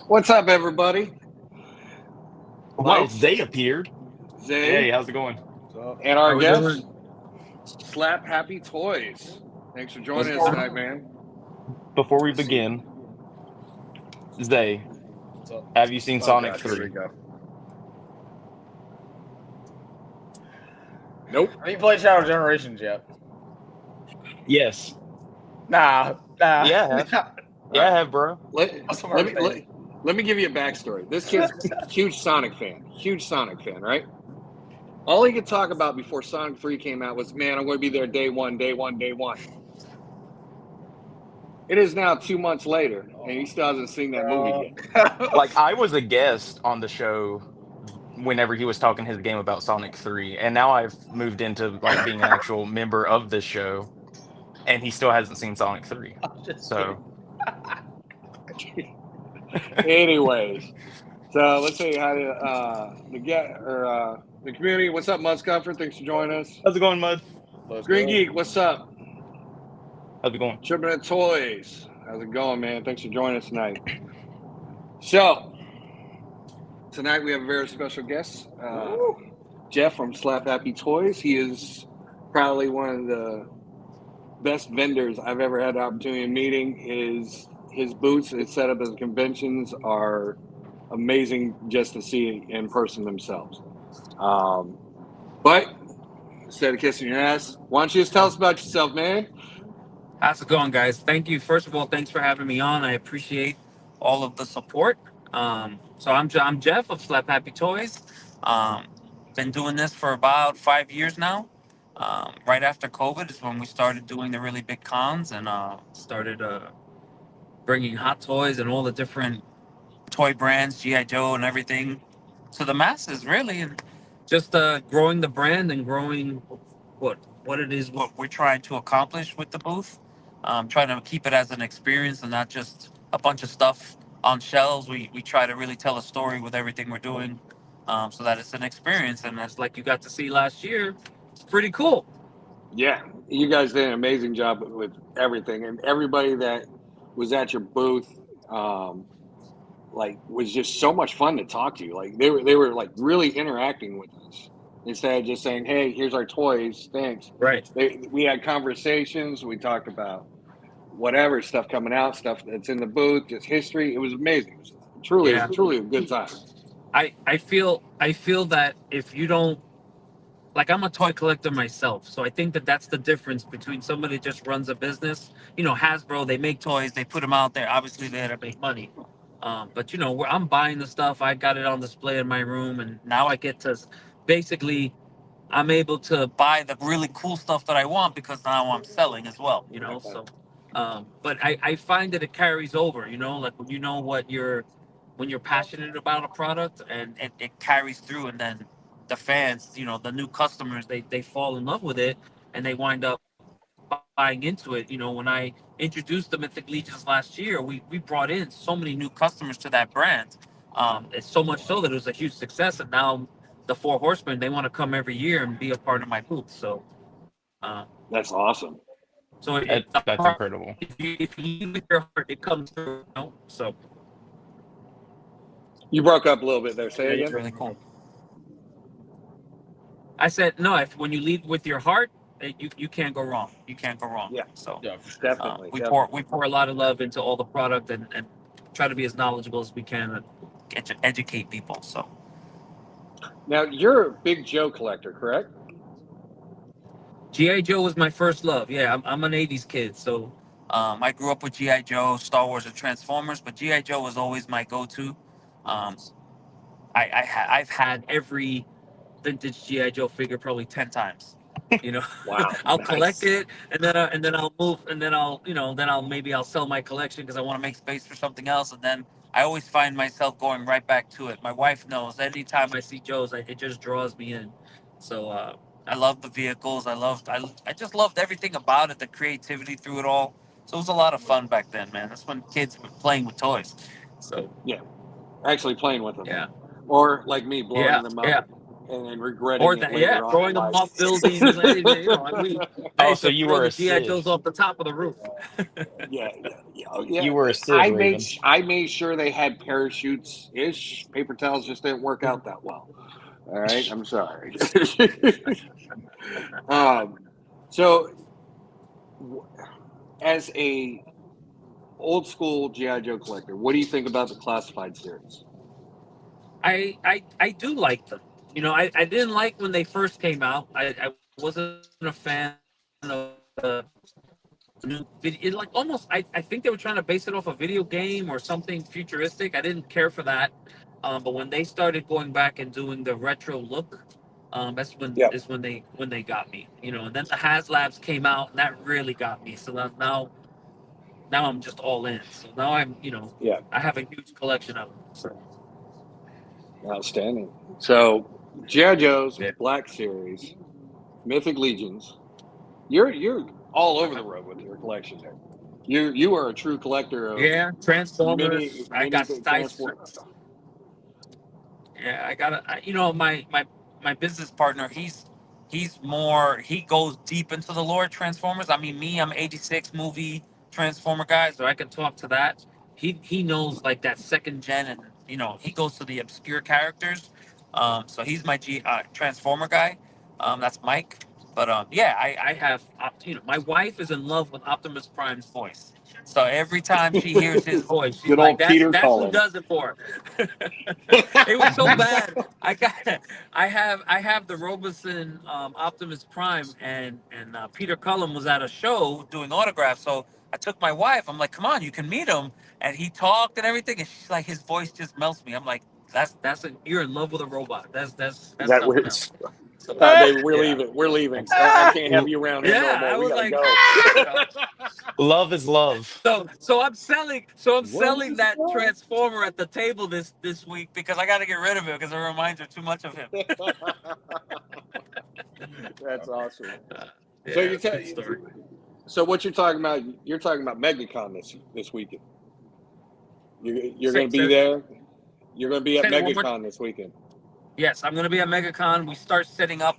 What's up, everybody? Well, Lights, Zay appeared. Hey, Zay, how's it going? So, and how our we guest, doing? Slap Happy Toys. Thanks for What's joining us going tonight, on? man. Before we Let's see. begin, Zay, What's up? have you seen Oh Sonic God, here we 3? go. Nope. Have you played Shadow Generations yet? Yes. Nah. Yeah, I have. Nah. Yeah, I All right. have, bro. Let What's the let first me thing? let me give you a backstory. This kid's huge Sonic fan. Huge Sonic fan, right? All he could talk about before Sonic 3 came out was, man, I'm going to be there day one, day one, day one. It is now 2 months later, and he still hasn't seen that movie Bro. yet. Like, I was a guest on the show whenever he was talking his game about Sonic 3, and now I've moved into like being an actual member of this show, and he still hasn't seen Sonic 3. I'm just So, Anyways, so let's say hi to the community. What's up, Muzz Comfort? Thanks for joining us. how's it going, Mud? Let's Green go. Geek, what's up? How's it going? Tripping at Toys. How's it going, man? Thanks for joining us tonight. So, tonight we have a very special guest, Jeff from Slap Happy Toys. He is probably one of the best vendors I've ever had the opportunity of meeting. His booths, his setup as conventions are amazing just to see in person themselves. But instead of kissing your ass, why don't you just tell us about yourself, man? How's it going, guys? Thank you. First of all, thanks for having me on. I appreciate all of the support. I'm Jeff of Slap Happy Toys. Um, been doing this for about 5 years now. Right after COVID is when we started doing the really big cons and started bringing hot toys and all the different toy brands, GI Joe and everything, to the masses, really, and just growing the brand and growing what it is, what we're trying to accomplish with the booth. Trying to keep it as an experience and not just a bunch of stuff on shelves. We try to really tell a story with everything we're doing, so that it's an experience. And that's like you got to see last year. It's pretty cool. Yeah, you guys did an amazing job with everything, and everybody that was at your booth, um, like, was just so much fun to talk to. Like, they were like really interacting with us instead of just saying, "Hey, here's our toys, thanks." Right. We had conversations. We talked about whatever stuff coming out, stuff that's in the booth, just history. It was amazing. It was Yeah. truly a good time. I feel that if you don't, like, I'm a toy collector myself, so I think that that's the difference between somebody that just runs a business. Hasbro, they make toys, they put them out there. Obviously, they had to make money. But where I'm buying the stuff, I got it on display in my room, and now I get to basically, I'm able to buy the really cool stuff that I want because now I'm selling as well. But I find that it carries over. Like when when you're passionate about a product and it carries through, and then the fans, the new customers, they fall in love with it and they wind up buying into it. When I introduced the Mythic Legions last year, we brought in so many new customers to that brand. It's so much so that it was a huge success, and now the Four Horsemen, they want to come every year and be a part of my booth. That's awesome. The That's heart, incredible. if you lead with your heart, it comes through. You broke up a little bit there. Say It's again. really cool. I said no. If when you lead with your heart, you can't go wrong. You can't go wrong. Yeah, Yeah, for sure. definitely, We definitely. pour a lot of love into all the product and try to be as knowledgeable as we can and educate people. So Now you're a big Joe collector, correct? GI Joe was my first love. Yeah, I'm an '80s kid, so I grew up with GI Joe, Star Wars, and Transformers. But GI Joe was always my go-to. Um, I've had every vintage GI Joe figure probably 10 times. You know, Wow, I'll collect nice. it, and then I'll move, and then I'll sell my collection because I want to make space for something else, and then I always find myself going right back to it. My wife knows. Anytime I see Joe's, it just draws me in. So I love the vehicles. I just loved everything about it, the creativity through it all. So it was a lot of fun back then, man. That's when kids were playing with toys. So Yeah, actually playing with them, yeah, or like me, blowing yeah, them up. yeah. and then regretting Or it that, later yeah, on throwing in them life. off buildings. And, you know, I Oh, used so to you throw were the a GI Joes Sid. off the top of the roof. Yeah. You were a Sid, Raven. I made sure they had parachutes ish. Paper towels just didn't work out that well. All right, I'm sorry. So, as a old school GI Joe collector, what do you think about the classified series? I do like them. You know, I didn't like when they first came out. I wasn't a fan of the new video. It, like almost, I think they were trying to base it off a video game or something futuristic. I didn't care for that. But when they started going back and doing the retro look, that's when Yeah. is when they got me. You know, and then the HasLabs came out, and that really got me. So now I'm just all in. So now I'm, you know, Yeah. I have a huge collection of them. So. Outstanding. So, GI Joe's Yeah. Black Series, Mythic Legions. You're all over the road with your collection there. You are a true collector of Yeah, Transformers. I many got big Dice. transport. Yeah, I got you know, my business partner. He's more. He goes deep into the lore of Transformers. I mean, I'm 86 movie Transformer guy, so I can talk to that. He knows like that second gen, and you know, he goes to the obscure characters. So he's my Transformer guy. That's Mike. But yeah, I have you know, my wife is in love with Optimus Prime's voice. So every time she hears his voice, she's Good like, old Peter that's who Cullen. does it for her." It was so bad. I have the Robeson Optimus Prime, and Peter Cullen was at a show doing autographs. So I took my wife. I'm like, come on, you can meet him. And he talked and everything. And she's like, his voice just melts me. I'm like, you're in love with a robot. That's That something weird. else. So Baby, we're yeah, leaving. We're leaving. I can't have you around here no yeah. more. I We was gotta like, go. you know. Love is love. So I'm selling What selling is that that? transformer at the table this week because I got to get rid of it because it reminds her too much of him. That's awesome. So Yeah, it's a good story. So what you're talking about? You're talking about MegaCon this weekend. You're going to be there. You're going to be at Say it one more. MegaCon this weekend. Yes, I'm going to be at MegaCon. We start setting up.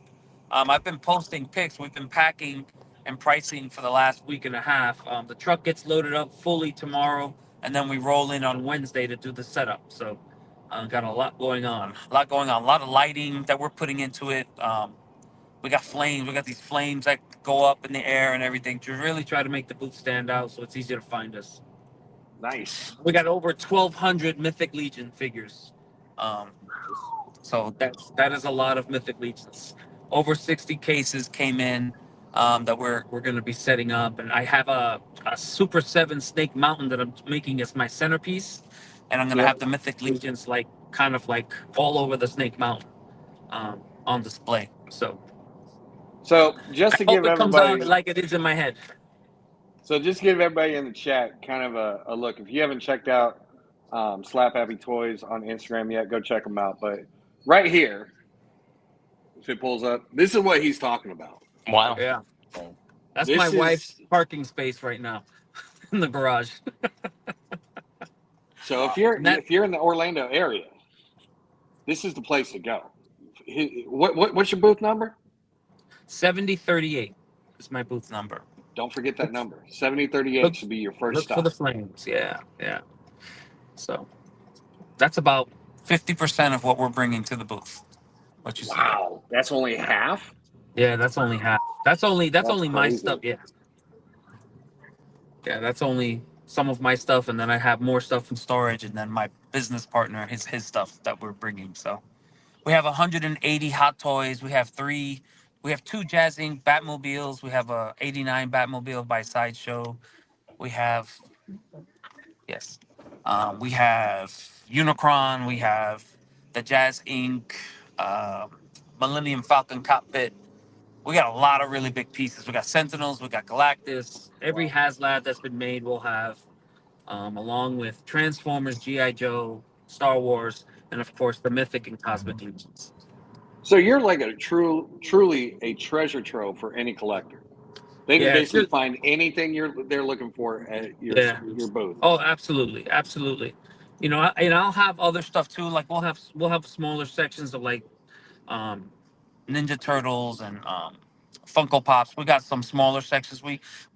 I've been posting pics. We've been packing and pricing for the last week and a half. The truck gets loaded up fully tomorrow, and then we roll in on Wednesday to do the setup. So, got a lot going on. A lot going on. A lot of lighting that we're putting into it. We got flames. We got these flames that go up in the air and everything to really try to make the booth stand out so it's easier to find us. Nice. We got over 1,200 Mythic Legion figures. So that is a lot of Mythic Legions. Over 60 cases came in that we're going to be setting up, and I have a Super 7 Snake Mountain that I'm making as my centerpiece, and I'm going to have the Mythic Legions like kind of like all over the Snake Mountain on display. So just I to hope give it comes out everybody, like it is in my head. so just give everybody in the chat kind of a look. If you haven't checked out Slap Happy Toys on Instagram yet, go check them out. But right here, if it pulls up, this is what he's talking about. Wow. Yeah, that's This my is wife's parking space right now in the garage. so if That you're in the Orlando area, this is the place to go. What's your booth number? 7038 is my booth number. Don't forget that number. 7038 should be your first Look for the stop. flames. Yeah. So that's about 50% of what we're bringing to the booth. What you see there. Wow, that's only half. Yeah, that's only half. That's only my crazy. stuff. Yeah. Yeah, that's only some of my stuff, and then I have more stuff in storage, and then my business partner his stuff that we're bringing. So we have 180 hot toys. We have two Jazz Inc. Batmobiles. We have a '89 Batmobile by Sideshow. We have Yes. We have Unicron. We have the Jazz Inc. Millennium Falcon cockpit. We got a lot of really big pieces. We got Sentinels. We got Galactus. Every HasLab that's been made will have, along with Transformers, GI Joe, Star Wars, and of course the Mythic and Cosmic Legions. So you're like truly a treasure trove for any collector. They can basically find anything they're looking for at your booth. Oh, absolutely. You know, and I'll have other stuff too. Like we'll have smaller sections of like Ninja Turtles and Funko Pops. We got some smaller sections.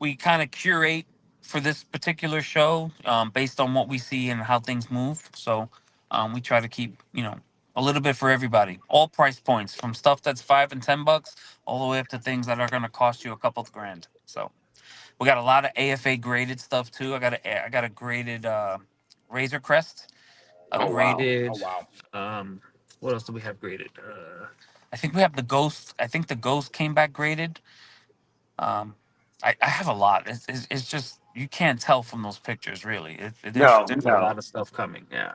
We kind of curate for this particular show based on what we see and how things move. So we try to keep a little bit for everybody. All price points from stuff that's $5 and $10 all the way up to things that are going to cost you a couple of grand. So we got a lot of AFA graded stuff too. I got a graded Razor Crest, a Oh wow. graded. Oh wow. What else do we have graded? I think we have the Ghost. I think the Ghost came back graded. I have a lot. It's just you can't tell from those pictures really. There's a lot of stuff coming. Yeah.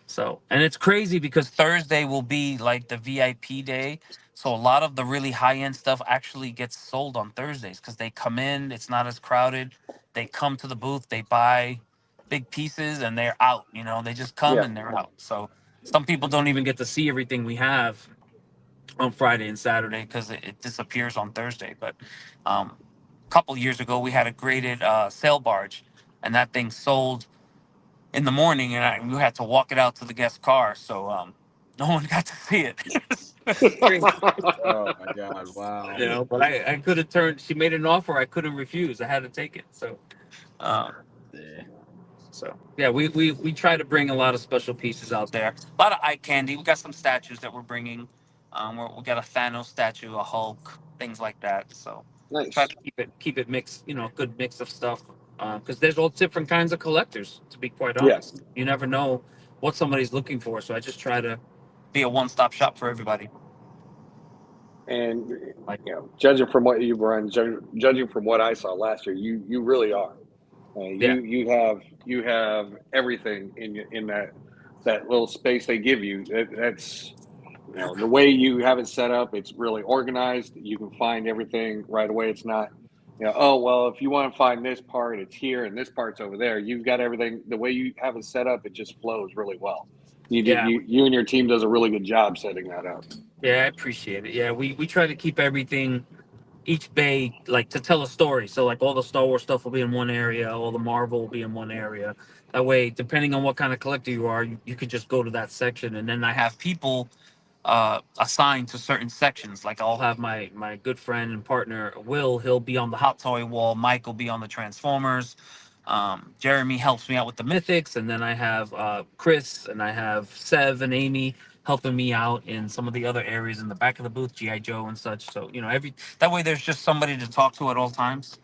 So and it's crazy because Thursday will be like the VIP day. So a lot of the really high end stuff actually gets sold on Thursdays because they come in. It's not as crowded. They come to the booth. They buy big pieces and they're out. They just come Yeah. and they're out. So some people don't even get to see everything we have on Friday and Saturday because it disappears on Thursday. But a couple years ago, we had a graded sail barge, and that thing sold in the morning, and we had to walk it out to the guest car, so no one got to see it. It's crazy. Oh my God. Wow. But I could have turned. She made an offer I couldn't refuse. I had to take it. So. Um, Yeah. So yeah, we try to bring a lot of special pieces out there. A lot of eye candy. We got some statues that we're bringing. We got a Thanos statue, a Hulk, things like that. So try Nice. to keep it mixed. A good mix of stuff. Because there's all different kinds of collectors. To be quite Yeah. honest, you never know what somebody's looking for. So I just try to be a one-stop shop for everybody. And Like judging from what you run, judging from what I saw last year, you really are. yeah, You have everything in that little space they give you. That's the way you have it set up. It's really organized. You can find everything right away. It's not oh well, if you want to find this part, it's here and this part's over there. You've got everything. The way you have it set up, it just flows really well. yeah. You and your team does a really good job setting that up. Yeah, I appreciate it. Yeah, we try to keep everything, each bay, like to tell a story. So like all the Star Wars stuff will be in one area, all the Marvel will be in one area. That way, depending on what kind of collector you are, you could just go to that section. And then I have people assigned to certain sections. Like I'll have my good friend and partner Will. He'll be on the Hot Toy wall. Mike will be on the Transformers. Jeremy helps me out with the Mythics, and then I have Chris and I have Sev and Amy helping me out in some of the other areas in the back of the booth, GI Joe and such. So every that way there's just somebody to talk to at all times.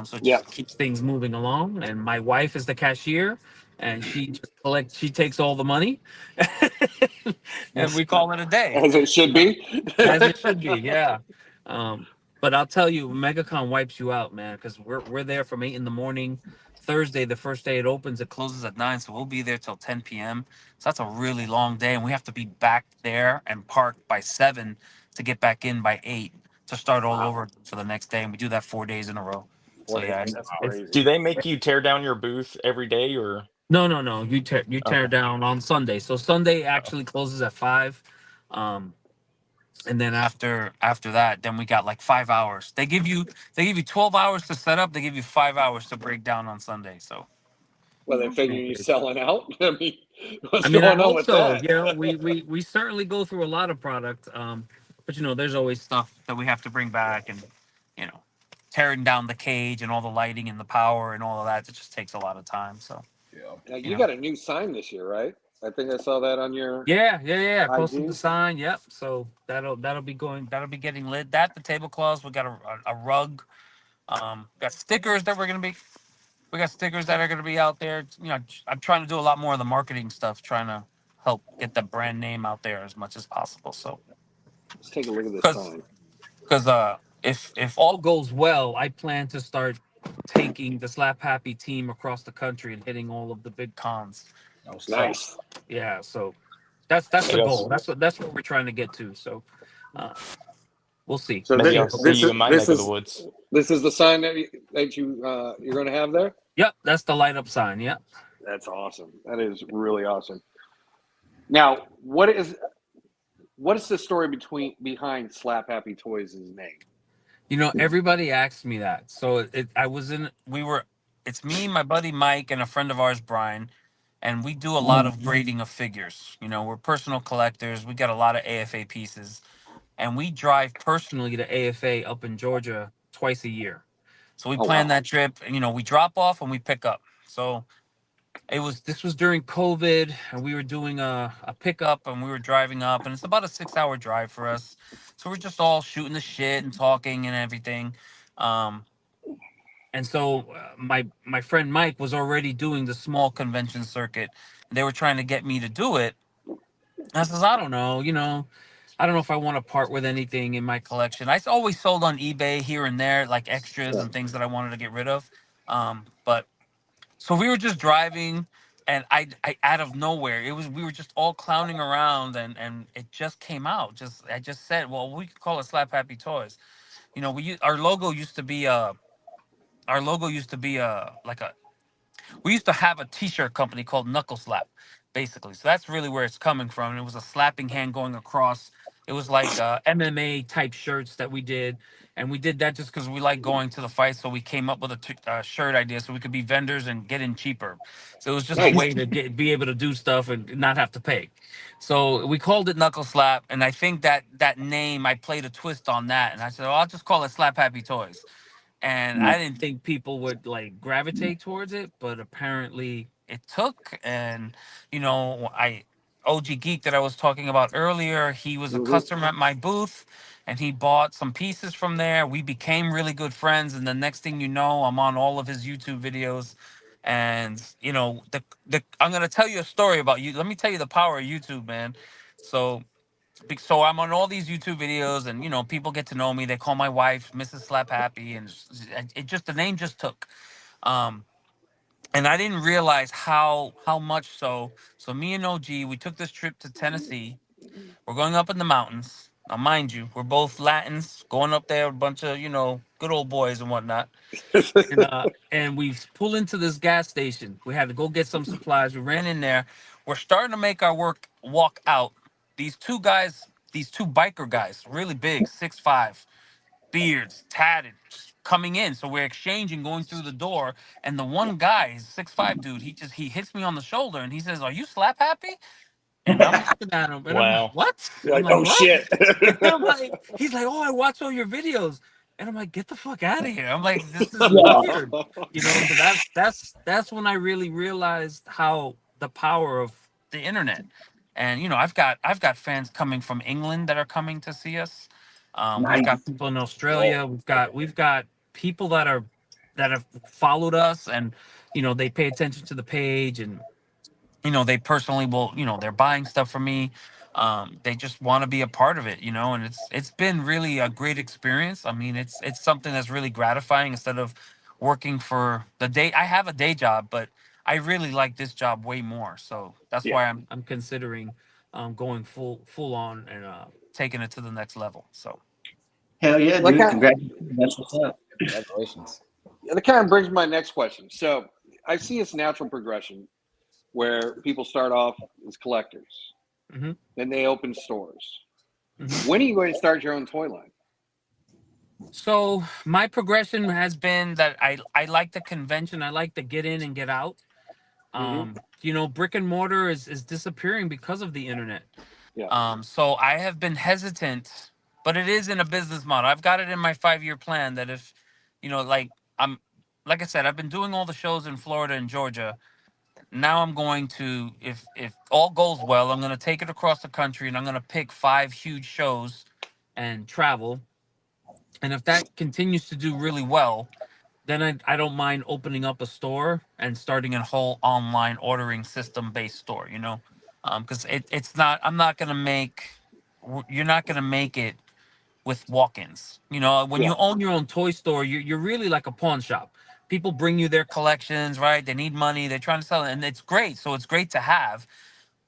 So it Yeah. just keeps things moving along. And my wife is the cashier, and she just collects. She takes all the money, and we call it a day. As it should be. As it should be, yeah. But I'll tell you, MegaCon wipes you out, man, because we're there from 8 in the morning. Thursday, the first day it opens, it closes at 9, so we'll be there till 10 p.m. So that's a really long day, and we have to be back there and parked by 7 to get back in by 8 to start all over for the next day, and we do that 4 days in a row. So yeah, That's crazy. Do they make you tear down your booth every day, or? no. You tear Okay. down on Sunday. So Sunday actually closes at 5. And then after that, then we got like 5 hours. They give you 12 hours to set up. They give you 5 hours to break down on Sunday. So Well, they figure you selling out. I mean, what's I going on hope with so. that? We certainly go through a lot of product. But there's always stuff that we have to bring back, and you know, tearing down the cage and all the lighting and the power and all of that. It just takes a lot of time. So Yeah. Now, you got a new sign this year, right? I think I saw that on your yeah. Posted the IG. sign. Yep. So that'll be going. That'll be getting lit. The tablecloths. We got a rug. Got stickers that we got stickers that are gonna be out there. I'm trying to do a lot more of the marketing stuff, trying to help get the brand name out there as much as possible. So, Let's take a look at this because sign. if all goes well, I plan to start taking the Slap Happy team across the country and hitting all of the big cons. No, Nice. Yeah, so that's the Maybe I'll, goal. That's what we're trying to get to. So, we'll see. So maybe I'll see this you is in my this neck of the is woods. this is the sign that you're going to have there. Yep, that's the light up sign. Yep. That's awesome. That is really awesome. Now, what is the story behind Slap Happy Toys' name? Everybody asked me that. So it's me, my buddy Mike, and a friend of ours, Brian, and we do a lot of grading of figures. You know, we're personal collectors. We got a lot of AFA pieces, and we drive personally to AFA up in Georgia twice a year. So we plan that trip. You know, we drop off and we pick up. So this was during COVID, and we were doing a pickup, and we were driving up, and it's about a 6 hour drive for us. So we're just all shooting the shit and talking and everything. Um, and so my friend Mike was already doing the small convention circuit. They were trying to get me to do it. I says, I don't know, I don't know if I want to part with anything in my collection. I always sold on eBay here and there, like extras and things that I wanted to get rid of. But so we were just driving, and I out of nowhere, we were just all clowning around, and it just came out. I just said, well, we could call it Slap Happy Toys. You know, our logo used to be like a we used to have a t-shirt company called Knuckle Slap, basically. So that's really where it's coming from. And it was a slapping hand going across. It was like MMA type shirts that we did. And we did that just because we like going to the fight. So we came up with a shirt idea so we could be vendors and get in cheaper. So it was just a way to be able to do stuff and not have to pay. So we called it Knuckle Slap. And I think that name, I played a twist on that. And I said, oh, I'll just call it Slap Happy Toys. And I didn't think people would like gravitate towards it, but apparently it took. And I OG Geek that I was talking about earlier, he was a customer at my booth, and he bought some pieces from there. We became really good friends, and the next thing you know, I'm on all of his YouTube videos. And I'm gonna tell you a story about you. Let me tell you the power of YouTube, man. So I'm on all these YouTube videos, and people get to know me. They call my wife Mrs. Slap Happy, and the name just took. Um, and I didn't realize how much so. So me and OG, we took this trip to Tennessee. We're going up in the mountains. Now, mind you, we're both Latins, going up there, a bunch of good old boys and whatnot. And we pull into this gas station. We had to go get some supplies. We ran in there. We're starting to make our walk out. These two guys, these two biker guys, really big, 6'5", beards, tatted, just coming in. So we're exchanging, going through the door, and the one guy, he's 6'5" dude, he hits me on the shoulder and he says, "Are you Slap Happy?" And I'm looking at him, and I'm Wow. like, "What?" You're I'm like, like, oh "What?" shit. And I'm like, he's like, "Oh, I watch all your videos," and I'm like, "Get the fuck out of here!" I'm like, "This is weird," So that's when I really realized how the power of the internet. And I've got fans coming from England that are coming to see us. We've got people in Australia. We've got people that have followed us, and they pay attention to the page, and they personally will, they're buying stuff from me. They just want to be a part of it, and it's been really a great experience. I mean, it's something that's really gratifying instead of working for the day. I have a day job, but I really like this job way more. So that's why I'm considering going full on and taking it to the next level. So Hell yeah, Like dude! I- Congratulations. That's what's up. Congratulations. that kind of brings my next question. So I see its natural progression where people start off as collectors, Mhm. then they open stores. Mhm. When are you going to start your own toy line? So my progression has been that I like the convention. I like to get in and get out. Brick and mortar is disappearing because of the internet. Yeah. So I have been hesitant, but it is in a business model. I've got it in my 5-year plan that if, I'm, like I said, I've been doing all the shows in Florida and Georgia. Now I'm going to, if all goes well, I'm going to take it across the country, and I'm going to pick 5 huge shows and travel. And if that continues to do really well, then I don't mind opening up a store and starting a whole online ordering system based store, because it's not, you're not gonna make it with walk-ins. When Yeah. you own your own toy store, you're really like a pawn shop. People bring you their collections, right? They need money, they're trying to sell it, and it's great. So it's great to have.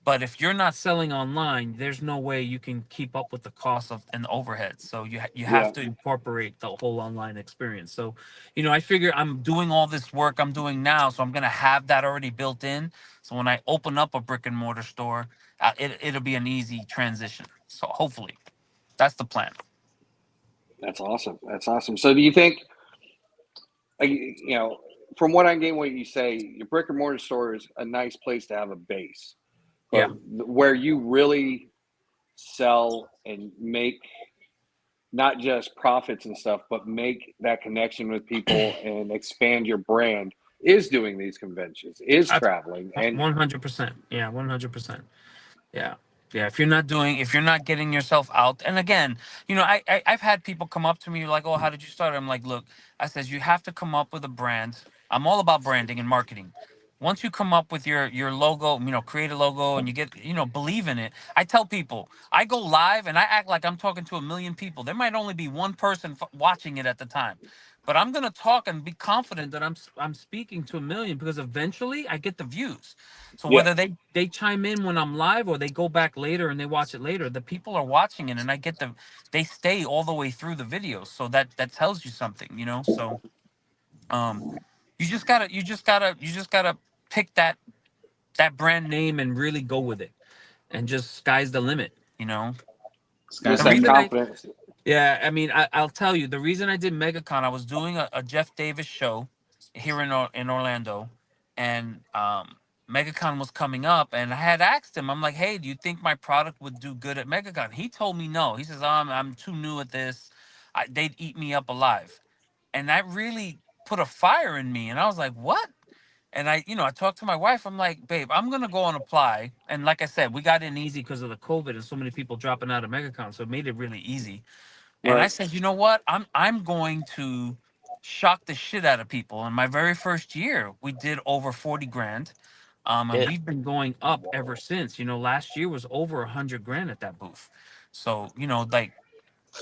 But if you're not selling online, there's no way you can keep up with the cost of and overhead. So you have to incorporate the whole online experience. So, I figure I'm doing all this work I'm doing now, so I'm gonna have that already built in. So when I open up a brick and mortar store, it'll be an easy transition. So hopefully, that's the plan. That's awesome. That's awesome. So do you think, from what I'm getting, what you say, your brick and mortar store is a nice place to have a base, but Yeah. where you really sell and make not just profits and stuff, but make that connection with people and expand your brand is doing these conventions, is traveling, and 100%. Yeah, 100%. Yeah. Yeah. If you're not getting yourself out, and again, I've had people come up to me like, oh, how did you start? I'm like, look, I says, you have to come up with a brand. I'm all about branding and marketing. Once you come up with your logo, create a logo and you get, believe in it. I tell people, I go live and I act like I'm talking to a million people. There might only be one person watching it at the time, but I'm going to talk and be confident that I'm speaking to a million, because eventually I get the views. So yeah, whether they chime in when I'm live or they go back later and they watch it later, the people are watching it, and I get they stay all the way through the videos. So that tells you something. So um you just gotta pick that brand name and really go with it, and just sky's the limit. just The that reason confidence. I mean, I'll tell you the reason I did MegaCon. I was doing a Jeff Davis show here in Orlando, and MegaCon was coming up, and I had asked him, I'm like, hey, do you think my product would do good at MegaCon? He told me no. He says, I'm too new at this. They'd eat me up alive, and that really put a fire in me, and I was like, what? And I talked to my wife. I'm like, babe, I'm gonna go and apply. And like I said, we got in easy because of the COVID and so many people dropping out of MegaCon, so it made it really easy. And I Right. said, you know what? I'm going to shock the shit out of people. In my very first year, we did over 40 grand. And Yeah. we've been going up ever since. Last year was over 100 grand at that booth. So, like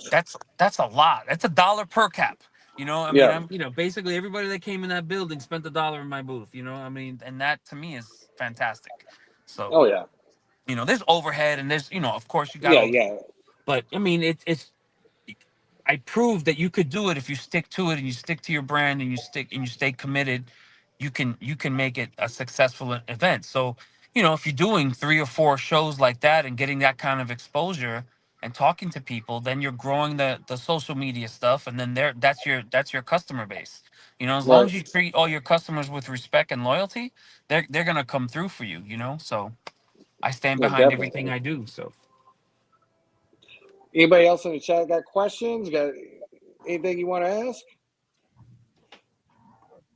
that's a lot. That's $1 per cap. I mean, Yeah. basically everybody that came in that building spent $1 in my booth. I mean, and that to me is fantastic. So, Oh yeah. there's overhead and there's, of course you got Yeah. all the, Yeah. but I mean, it's I proved that you could do it if you stick to it and you stick to your brand and you stay committed. You can make it a successful event. So, if you're doing 3 or 4 shows like that and getting that kind of exposure and talking to people, then you're growing the social media stuff, and then that's your customer base. As long Right. as you treat all your customers with respect and loyalty, they're gonna come through for you. So I stand No, behind everything definitely. I do. So Anybody else in the chat got questions? Got anything you want to ask?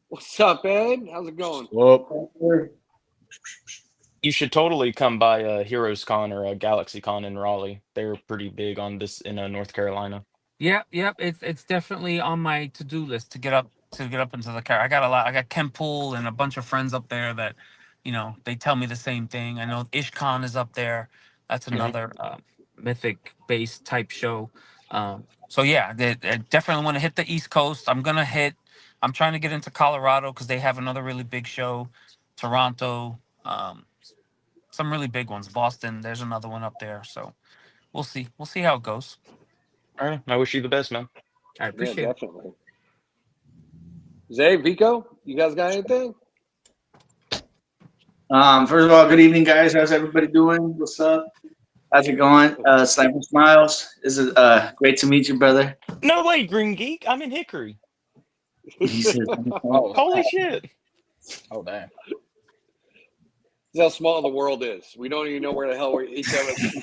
What's up, Ed? How's it going? Well, You should totally come by a Heroes Con or a Galaxy Con in Raleigh. They're pretty big on this in North Carolina. yep. It's definitely on my to-do list to get up into the car. I got a lot. I got Ken Pool and a bunch of friends up there that, they tell me the same thing. I know IshCon is up there. That's Mhm. another mythic based type show. So yeah, they definitely want to hit the East Coast. I'm trying to get into Colorado because they have another really big show. Toronto, some really big ones. Boston, there's another one up there. So we'll see. We'll see how it goes. All right. I wish you the best, man. I Yeah, appreciate it. definitely. Zay, Vico, you guys got anything? First of all, good evening, guys. How's everybody doing? What's up? How's it going? Sniper Smiles. This is great to meet you, brother. No way, Green Geek. I'm in Hickory. He says, oh, Holy shit. oh, damn. That's how small the world is. We don't even know where the hell each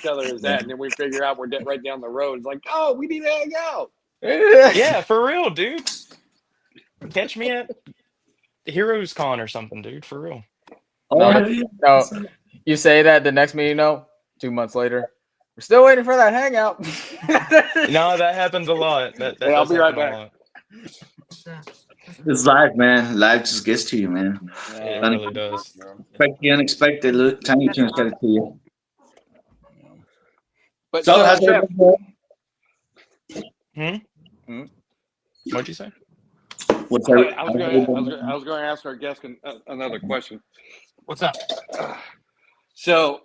other is at, and then we figure out we're right down the road. It's like, oh, we need to hang out. Yeah, for real, dude. Catch me at Heroes Con or something, dude. For real. oh, No, have you? no, you say that the next meeting, 2 months later, we're still waiting for that hangout. No, that happens a lot. That Hey, I'll does be right happen a back. lot. It's live, man. Live just gets to you, man. It really does. Expect the unexpected. Tiny Toons got it to you. But So, so, how's Jeff, everybody What'd you say? What's I was going to ask our guest another question. What's up? So,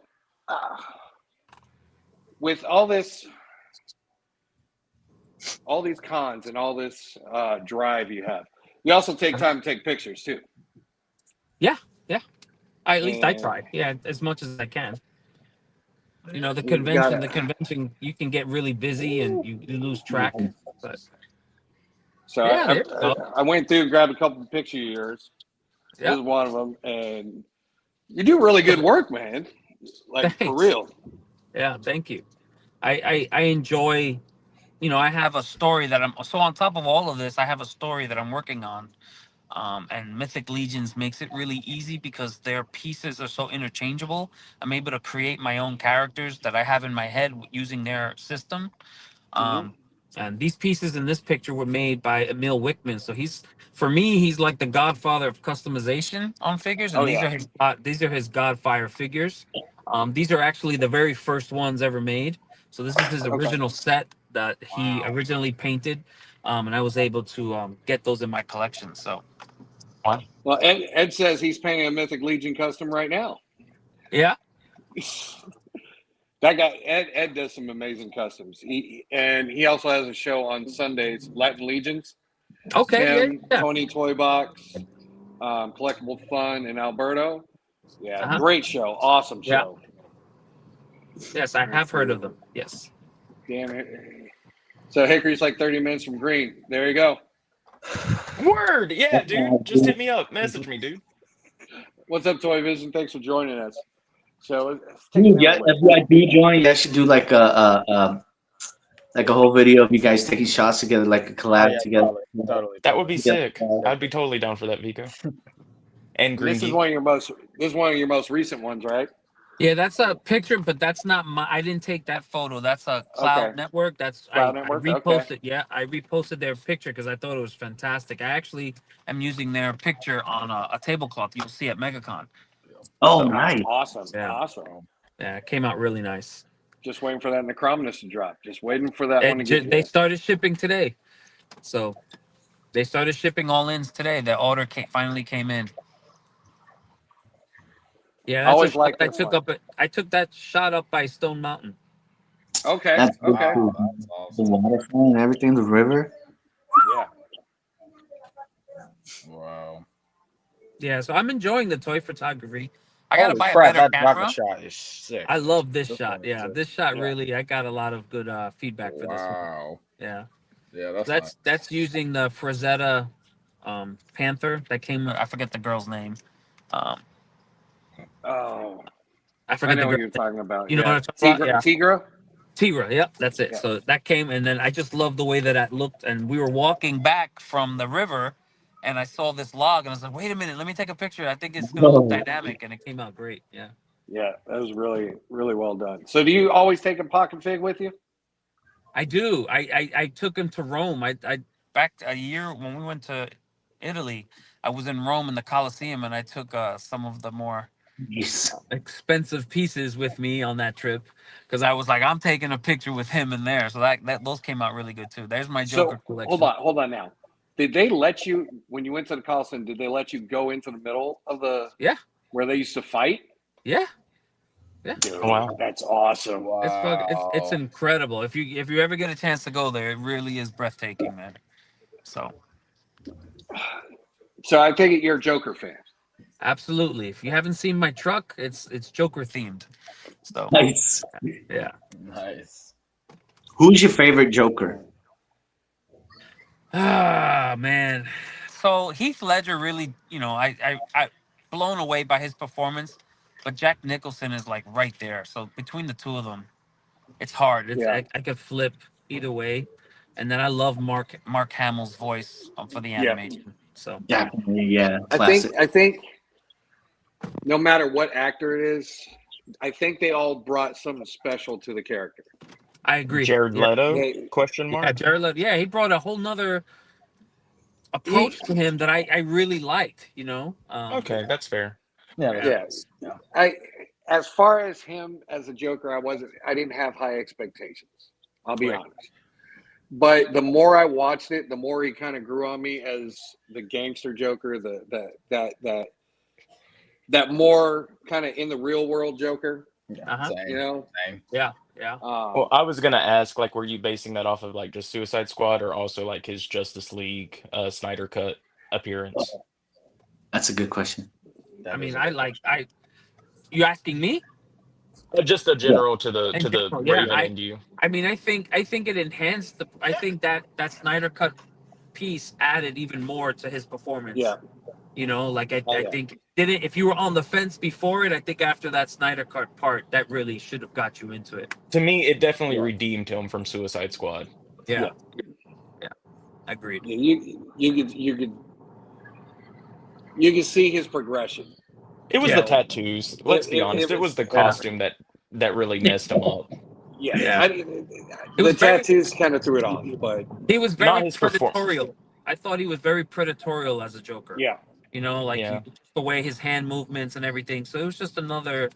with all these cons and all this drive you have, you also take time to take pictures too. Yeah. At least I And try. Yeah, as much as I can. The you convention, you can get really busy and you lose track. But so yeah, there you go. I went through and grabbed a couple of pictures of yours. This is one of them, and you do really good work, man. Like for Thanks. real. Yeah, thank you. I enjoy, I have a story that so on top of all of this, I have a story that I'm working on. And Mythic Legions makes it really easy because their pieces are so interchangeable. I'm able to create my own characters that I have in my head using their system. Um, and these pieces in this picture were made by Emil Wickman. So for me, he's like the godfather of customization on figures. And Oh, these yeah. are his Godfire figures. These are actually the very first ones ever made. So this is his original set that he originally painted. And I was able to get those in my collection. So, Well, Ed says he's painting a Mythic Legion custom right now. yeah. That guy Ed does some amazing customs. He also has a show on Sundays, Latin Legions. Okay. Tim, Tony Toy Box, Collectible Fun, and Alberto. Yeah, great show, awesome show. Yes, I have heard of them. Yes. Damn it. So Hickory's like 30 minutes from Green. There you go. Word, yeah, dude. Just hit me up, message me, dude. What's up, Toy Vision? Thanks for joining us. So, If I do join, you should do like a whole video of you guys taking shots together, like a collab together. Totally. That would be sick. I'd be totally down for that, Vico. And Green this is Geek. one of your most recent ones, right? Yeah, that's a picture, but that's not I didn't take that photo. That's a Cloud Network. That's Cloud I Network? reposted. Okay. Yeah, I reposted their picture because I thought it was fantastic. I actually am using their picture on a tablecloth you'll see at MegaCon. Oh, nice. Awesome. Yeah. Awesome. Yeah, it came out really nice. Just waiting for that Necrominus to drop. Just waiting for that one to get They started shipping today. So they started shipping all-ins today. The order finally came in. Yeah, that's always a shot like I this took one. I took that shot up by Stone Mountain. Okay. That's okay. cool. The waterfall and everything, the river. Yeah. Wow. Yeah, so I'm enjoying the toy photography. I gotta Holy buy crap, a better that camera. rocket shot is sick. I love this shot. one is Yeah, sick. this shot Yeah. really. I got a lot of good feedback for this one. Wow. Yeah, Yeah, that's using the Frazetta Panther that came. I forget the girl's name. Oh, I I forget know the what girl. you're talking about. You know what I'm talking about? Yeah. Tigra? Tigra. Yep, that's it. Yeah. So that came, and then I just love the way that looked. And we were walking back from the river, and I saw this log, and I was like, "Wait a minute, let me take a picture. I think it's gonna look dynamic," and it came out great. Yeah. Yeah, that was really, really well done. So do you always take a pocket fig with you? I do. I took him to Rome. I back a year when we went to Italy. I was in Rome in the Colosseum, and I took some of the more expensive pieces with me on that trip because I was like, I'm taking a picture with him in there. So that those came out really good too. There's my Joker collection. Hold on now. Did they let you, when you went to the Coliseum, did they let you go into the middle of the where they used to fight? Yeah. Dude, Wow. that's awesome. Wow. It's incredible. If you ever get a chance to go there, it really is breathtaking, man. So I take it you're a Joker fan. absolutely. If you haven't seen my truck, it's Joker themed. So Nice. yeah. Nice. Who's your favorite Joker? Ah, man. So Heath Ledger really, I blown away by his performance, but Jack Nicholson is like right there. So between the two of them, it's hard. I could flip either way. And then I love Mark Hamill's voice for the animation. So Definitely, yeah. I think no matter what actor it is, I think they all brought something special to the character. I agree. Jared Leto? Question mark? Yeah, Jared Leto. Yeah, he brought a whole nother approach to him that I really liked, Okay, that's fair. Yeah. As far as him as a Joker, I didn't have high expectations. I'll be honest. But the more I watched it, the more he kind of grew on me as the gangster Joker, that more kind of in the real world Joker. Same. Same. Yeah. Well, I was gonna ask, like, were you basing that off of like just Suicide Squad or also like his Justice League Snyder Cut appearance? That's a good question. I mean, you asking me? Just a general to the where you into you. I mean, I think it enhanced I think that Snyder Cut piece added even more to his performance. Yeah. You know, like I yeah. think didn't if you were on the fence before it, I think after that Snyder Cut part, that really should have got you into it. To me, it definitely Yeah. redeemed him from Suicide Squad. Yeah, Yeah. yeah, agreed. Yeah, you could see his progression. It was Yeah. the tattoos. Let's be honest. It was the costume that really messed him up. Yeah, Yeah. the was very- tattoos kind of threw it off, but He was Not very his perform- predatorial. I thought he was very predatorial as a Joker. yeah, You know, like Yeah. the way his hand movements and everything. So it was just another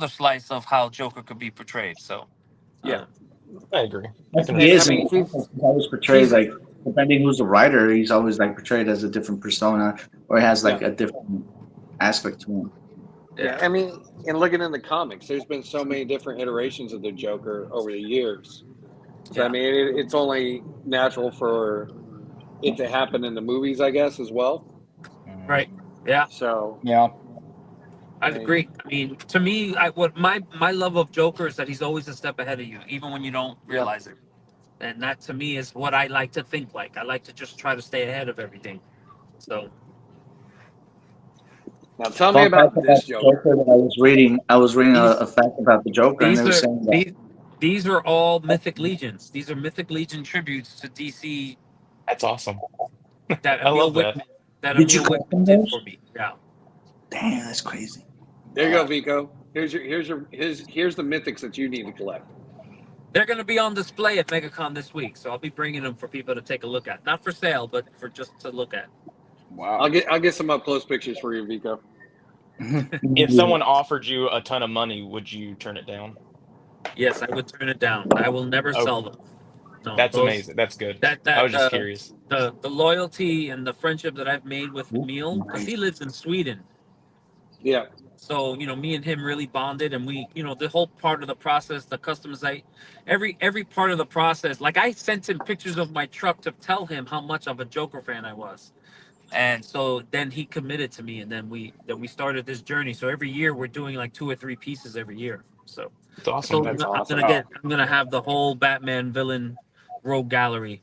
slice of how Joker could be portrayed. So Yeah. I agree. I That's can what he I is. mean, He's always portrayed he's- like, depending who's the writer, he's always like portrayed as a different persona, or has like a different aspect to him. yeah. I mean, and looking in the comics, there's been so many different iterations of the Joker over the years. So I Yeah. mean, it's only natural for it to happen in the movies, I guess, as well. Right. Yeah, So Yeah. I agree. I mean, to me, what my love of Joker is that he's always a step ahead of you, even when you don't realize it. And that to me is what I like to think like. I like to just try to stay ahead of everything. So now, tell me about this Joker. That I was reading a fact about the Joker, and they were saying that these are all Mythic Legions. These are Mythic Legion tributes to DC That's awesome. that I Emil love that. Whitman that Did you Emil collect Whitman them did those? for me. Yeah. damn, that's crazy. There you go, Vico. Here's the mythics that you need to collect. They're going to be on display at MegaCon this week, so I'll be bringing them for people to take a look at. Not for sale, but for just to look at. Wow. I'll get some up close pictures for you, Vico. If someone offered you a ton of money, would you turn it down? Yes, I would turn it down. I will never Oh, sell them. No, That's those- amazing. That's good. That I was just uh, curious. the loyalty and the friendship that I've made with Emil, because he lives in Sweden. Yeah, So, you know, me and him really bonded, and we, you know, the whole part of the process, the customization, every part of the process. Like I sent him pictures of my truck to tell him how much of a Joker fan I was, and so then he committed to me, and then we started this journey. So every year we're doing like 2 or 3 pieces every year. So It's awesome. That's awesome. I'm gonna have the whole Batman villain rogue gallery.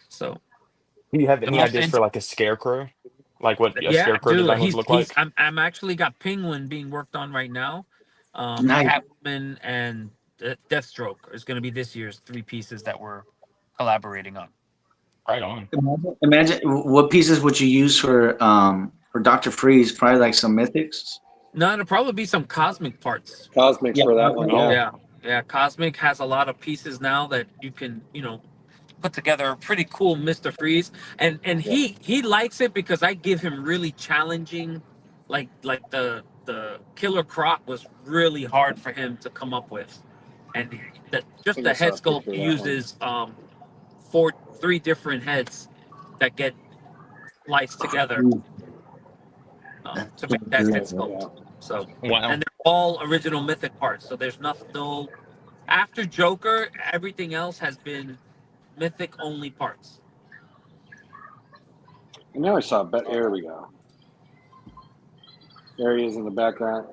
So Do you have the any most ideas for like a scarecrow? Like what a yeah, scarecrow dude, design would look like? I'm actually got Penguin being worked on right now. Nice. Catwoman and Deathstroke is going to be this year's 3 pieces that we're collaborating on. Right on. Imagine what pieces would you use for Dr. Freeze? Probably like some mythics. No, it'll probably be some cosmic parts. Cosmics for that one. Oh. Yeah. Yeah. Cosmic has a lot of pieces now that you can, you know, put together a pretty cool Mr. Freeze, and he likes it because I give him really challenging, like the Killer Croc was really hard for him to come up with, and just the head sculpt he uses 3 different heads that get sliced together to make that head sculpt. So Wow. and they're all original Mythic parts. So there's no after Joker, everything else has been Mythic only parts. And now I saw, but here we go. There he is in the background.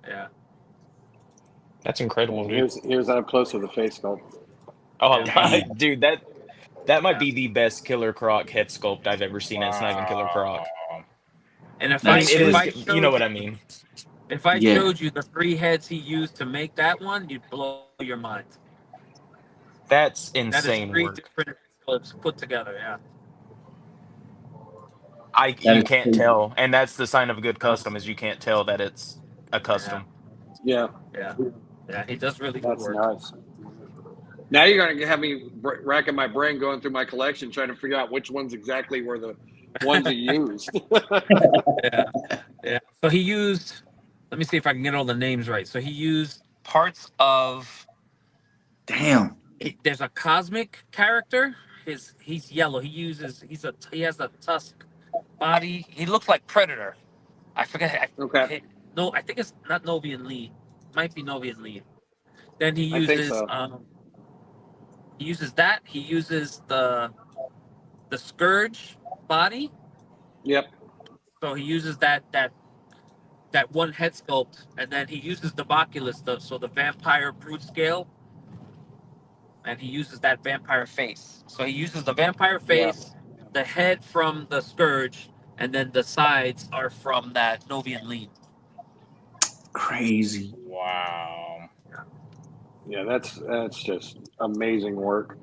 Yeah. That's incredible, dude. Here's up close with the face sculpt. Oh, Yeah. dude, that might be the best Killer Croc head sculpt I've ever seen. It's not even Killer Croc. And if I mean, you know what I showed mean. If I Yeah. showed you the 3 heads he used to make that one, you'd blow your mind. That's That is insane 3 work. different sculpts put together. Yeah. You is can't crazy. tell, and that's the sign of a good custom is you can't tell that it's a custom. Yeah, Yeah. Yeah. He does really good that's work. nice. Now you're gonna have me racking my brain going through my collection trying to figure out which ones exactly were the ones he used. Yeah. Yeah. So he used. Let me see if I can get all the names right. So he used parts of. Damn. There's a cosmic character. He's yellow. He has a tusk body. He looks like Predator. I forget. Okay. No, I think it's not Novian Lee. Might be Novian Lee. Then he I think uses so. he uses that. He uses the Scourge body. Yep. So he uses that one head sculpt, and then he uses the Boculus, so the vampire brute scale, and he uses that vampire face. So he uses the vampire face, the head from the Scourge, and then the sides are from that Novian lean. Crazy. Wow. Yeah, that's just amazing work.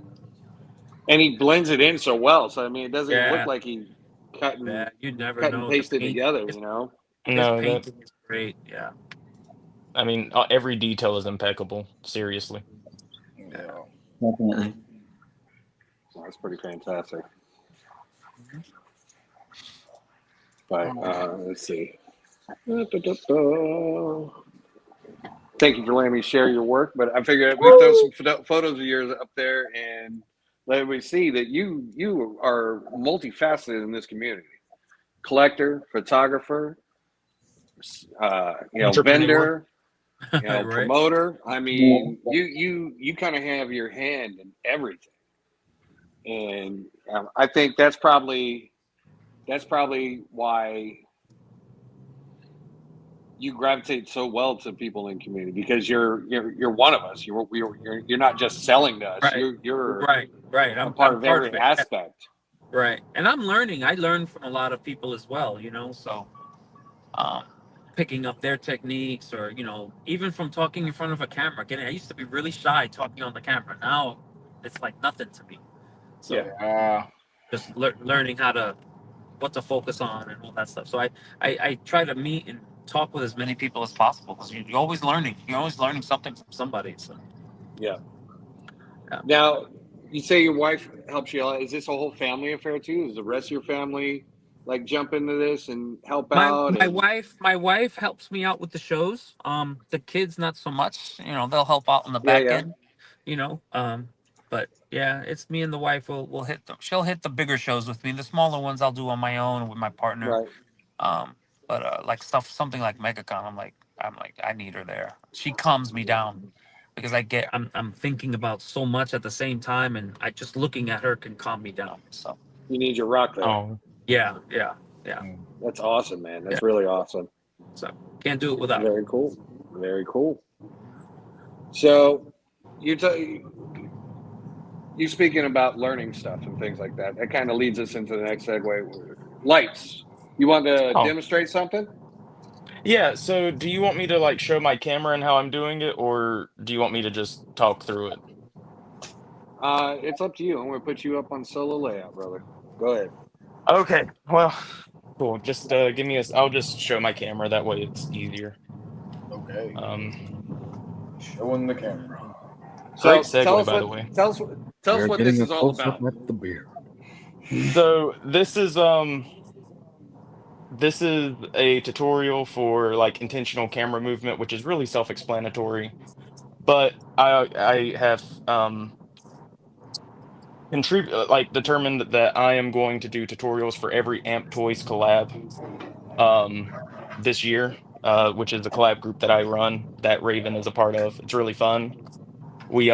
And he blends it in so well. So I mean, it doesn't even look Yeah, like he cut and yeah. You never cut and know. The pasted paint, together. his, You know, his No, that painting is great. Yeah. I mean, every detail is impeccable. Seriously. Yeah. Definitely. that's pretty fantastic. But let's see. Thank you for letting me share your work. But I figured we've done some photos of yours up there and let everybody see that you are multifaceted in this community. Collector, photographer, Entrepreneur. vendor, Right. promoter. I mean, you kind of have your hand in everything, and I think that's probably why you gravitate so well to people in community, because you're one of us. You're not just selling to us. Right. You're Right. a I'm part of part every of it. aspect. Right. And I'm learning. I learn from a lot of people as well, so picking up their techniques, or, even from talking in front of a camera. I used to be really shy talking on the camera. Now it's like nothing to me. So Yeah. just learning what to focus on and all that stuff. So I try to meet and talk with as many people as possible, because you're always learning. You're always learning something from somebody. So Yeah. Yeah. Now, you say your wife helps you out. Is this a whole family affair too? Does the rest of your family like jump into this and help my out? my And wife helps me out with the shows. The kids not so much. They'll help out on the back yeah, end. But yeah, it's me and the wife will hit them. She'll hit the bigger shows with me. The smaller ones I'll do on my own with my partner. right. But like something like MegaCon, I'm like I need her there. She calms me down, because I'm thinking about so much at the same time, and I just looking at her can calm me down. So You need your rock there. Oh, yeah. That's awesome, man. That's Yeah. really awesome. So can't do it without her. Very cool. Very cool. So you speaking about learning stuff and things like that. That kind of leads us into the next segue. Lights. You want to oh, demonstrate something? yeah. So, do you want me to like show my camera and how I'm doing it, or do you want me to just talk through it? It's up to you. I'm going to put you up on solo layout, brother. Go ahead. Okay. Well, cool. Just give me I'll just show my camera. That way, it's easier. Okay. Showing the camera. So Great tell segue, us by the what way. tell us what this is all about. At the beer. So this is a tutorial for like intentional camera movement, which is really self-explanatory. But I have determined that I am going to do tutorials for every Amp Toys collab um this year, which is the collab group that I run, that Raven is a part of. It's really fun. We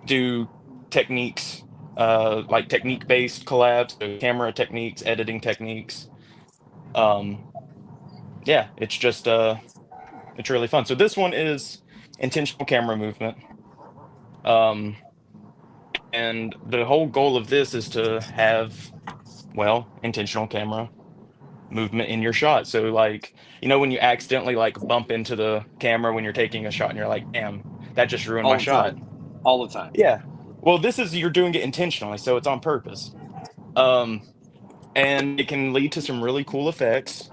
do techniques, like technique based collabs, so camera techniques, editing techniques. Um, yeah, it's really fun. So this one is intentional camera movement. Um, and the whole goal of this is to have, well, intentional camera movement in your shot. So like, when you accidentally like bump into the camera when you're taking a shot and you're like, damn, that just ruined my All the shot. time. All the time. Yeah. Well, you're doing it intentionally, so it's on purpose. Um, and it can lead to some really cool effects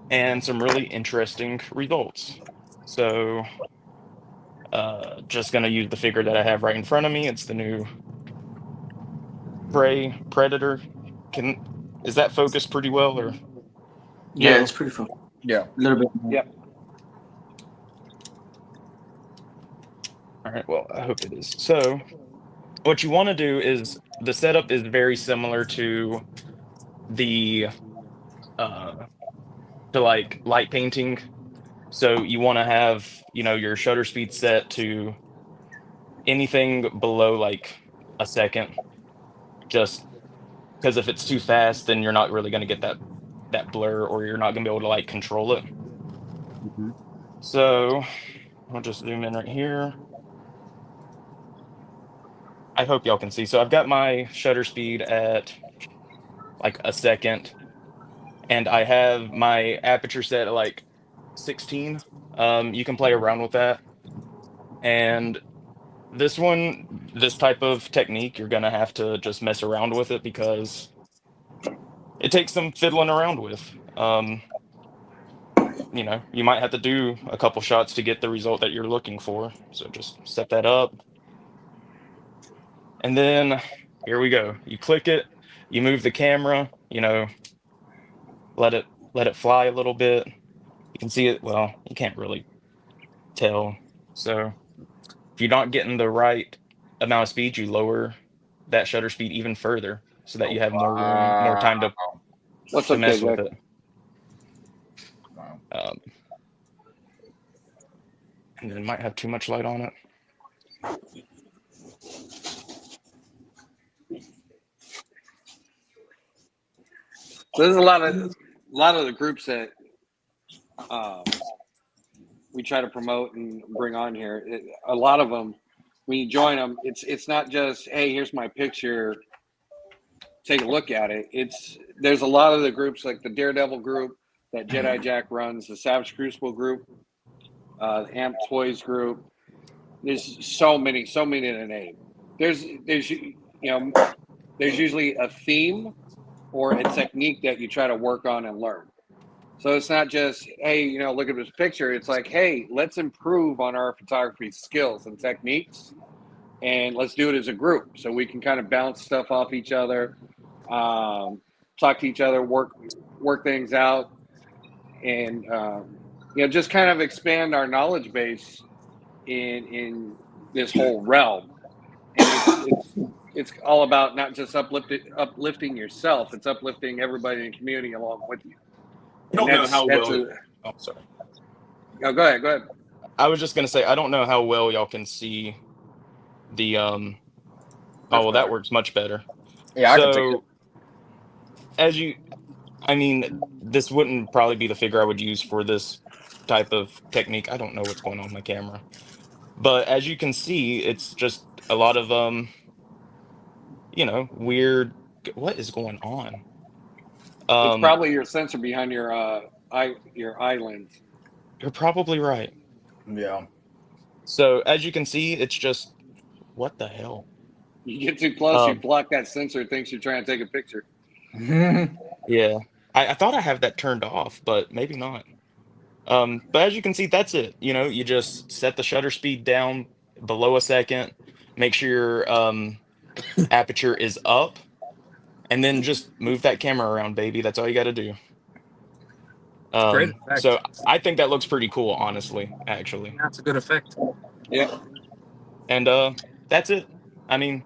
and some really interesting results. So, just gonna use the figure that I have right in front of me. It's the new Prey Predator. Is that focused pretty well, or? Yeah, No. it's pretty fun. Yeah. A little bit more. Yep. All right, well, I hope it is. So, what you want to do is the setup is very similar to the to like light painting. So you want to have, your shutter speed set to anything below like a second, just because if it's too fast, then you're not really going to get that blur, or you're not going to be able to like control it. Mhm. So I'll just zoom in right here. I hope y'all can see. So I've got my shutter speed at like a second, and I have my aperture set at like 16. You can play around with that. And this type of technique, you're gonna have to just mess around with it because it takes some fiddling around with. You might have to do a couple shots to get the result that you're looking for. So just set that up. And then here we go. You click it, you move the camera, let it fly a little bit. You can see it, well, you can't really tell. So if you're not getting the right amount of speed, you lower that shutter speed even further so that you have more room, more time to What's to up, mess KJ? with it. Wow. And then it might have too much light on it. So there's a lot of the groups that we try to promote and bring on here. A lot of them, when you join them, it's not just, hey, here's my picture, take a look at it. There's a lot of the groups like the Daredevil group that Jedi Jack runs, the Savage Crucible group, the Amp Toys group. There's so many to name. There's usually a theme or a technique that you try to work on and learn. So it's not just, hey, look at this picture. It's like, hey, let's improve on our photography skills and techniques, and let's do it as a group so we can kind of bounce stuff off each other, talk to each other, work things out, and just kind of expand our knowledge base in this whole realm. And it's all about not just uplifting yourself; it's uplifting everybody in the community along with you. I don't know how well. Oh, sorry. Oh, go ahead. I was just gonna say I don't know how well y'all can see the Oh, well, that works much better. Yeah, I can take it. This wouldn't probably be the figure I would use for this type of technique. I don't know what's going on with my camera, but as you can see, it's just a lot of weird. What is going on? It's probably your sensor behind your eye lens. You're probably right. Yeah. So as you can see, it's just what the hell? You get too close, you block that sensor. It thinks you're trying to take a picture. Yeah, I thought I have that turned off, but maybe not. But as you can see, that's it. You just set the shutter speed down below a second, make sure your aperture is up, and then just move that camera around, baby. That's all you got to do. Great effect. So I think that looks pretty cool, honestly, actually. That's a good effect. Yeah. And that's it. I mean,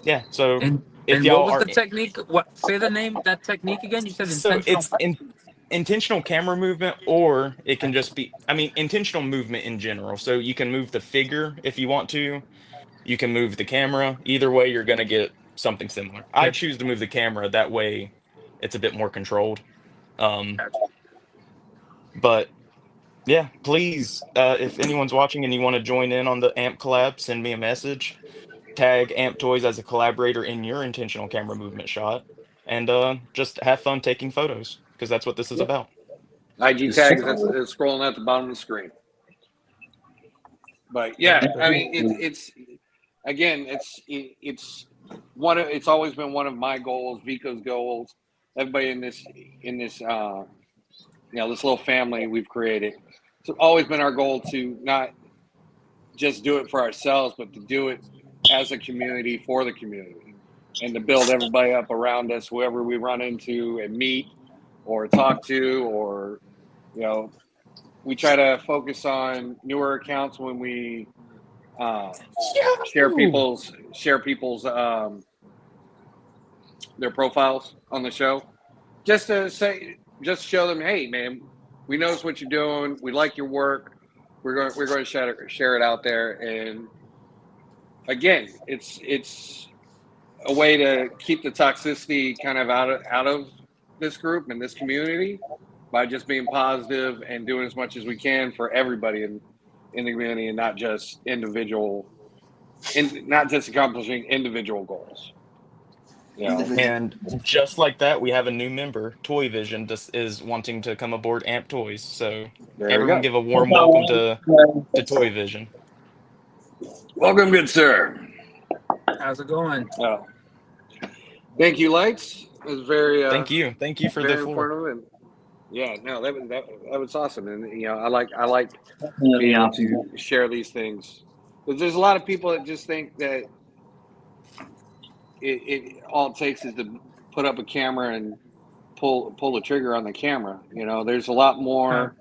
yeah. So And if what y'all was are the technique? What, say the name of that technique again? You said so intentional. intentional camera movement, or it can just be, intentional movement in general. So you can move the figure if you want to. You can move the camera. Either way, you're going to get something similar. I choose to move the camera. That way, it's a bit more controlled. But yeah, please, if anyone's watching and you want to join in on the AMP collab, send me a message. Tag AMP Toys as a collaborator in your intentional camera movement shot, and just have fun taking photos, because that's what this is about. IG tags that's scrolling at the bottom of the screen. But yeah, it's always been one of my goals, Vico's goals, everybody in this this little family we've created. It's always been our goal to not just do it for ourselves, but to do it as a community for the community, and to build everybody up around us, whoever we run into and meet or talk to, or we try to focus on newer accounts when we share people's their profiles on the show, just to show them, hey man, we notice what you're doing, we like your work, we're going to share it out there. And again, it's a way to keep the toxicity kind of out of this group and this community, by just being positive and doing as much as we can for everybody in the community, and not just accomplishing individual goals. individual. And just like that, we have a new member. Toy Vision is wanting to come aboard Amp Toys. So There we everyone go. give a warm welcome to Toy Vision. Welcome, good sir. How's it going? Oh, thank you, Lights. It was very Thank you for the very floor. informative. And yeah, no, that was awesome. And you know, I like Definitely being able awesome. to share these things. Because there's a lot of people that just think that it all it takes is to put up a camera and pull the trigger on the camera. You know, there's a lot You more